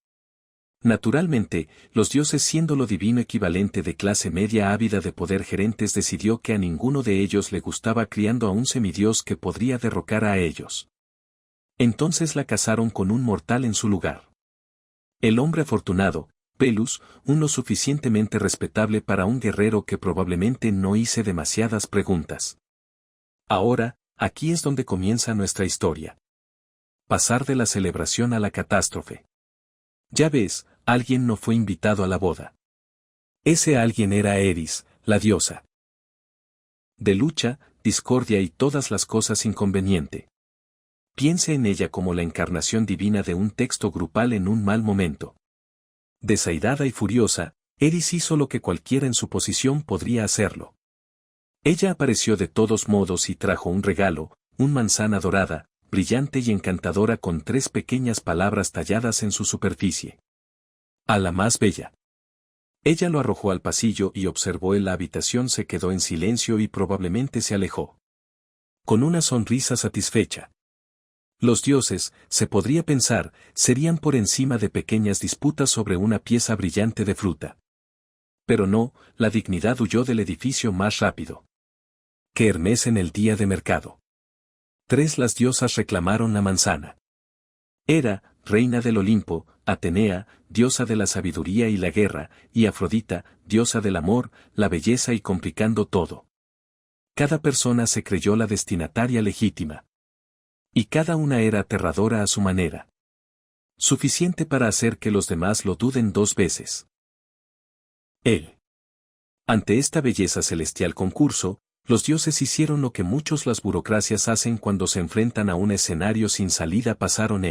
Naturalmente, los dioses siendo lo divino equivalente de clase media ávida de poder gerentes decidió que a ninguno de ellos le gustaba criando a un semidios que podría derrocar a ellos. Entonces la casaron con un mortal en su lugar. El hombre afortunado, Pelus, uno suficientemente respetable para un guerrero que probablemente no hice demasiadas preguntas. Ahora, aquí es donde comienza nuestra historia. Pasar de la celebración a la catástrofe. Ya ves, alguien no fue invitado a la boda. Ese alguien era Eris, la diosa. De lucha, discordia y todas las cosas inconveniente. Piense en ella como la encarnación divina de un texto grupal en un mal momento. Desairada y furiosa, Eris hizo lo que cualquiera en su posición podría hacerlo. Ella apareció de todos modos y trajo un regalo, una manzana dorada, brillante y encantadora con 3 pequeñas palabras talladas en su superficie. A la más bella. Ella lo arrojó al pasillo y observó en la habitación, se quedó en silencio y probablemente se alejó. Con una sonrisa satisfecha. Los dioses, se podría pensar, serían por encima de pequeñas disputas sobre una pieza brillante de fruta. Pero no, la dignidad huyó del edificio más rápido que Hermes en el día de mercado. 3 Las diosas reclamaron la manzana. Hera, reina del Olimpo, Atenea, diosa de la sabiduría y la guerra, y Afrodita, diosa del amor, la belleza y complicando todo. Cada persona se creyó la destinataria legítima. Y cada una era aterradora a su manera. Suficiente para hacer que los demás lo duden 2 veces. Ante esta belleza celestial concurso, los dioses hicieron lo que muchos las burocracias hacen cuando se enfrentan a un escenario sin salida, pasaron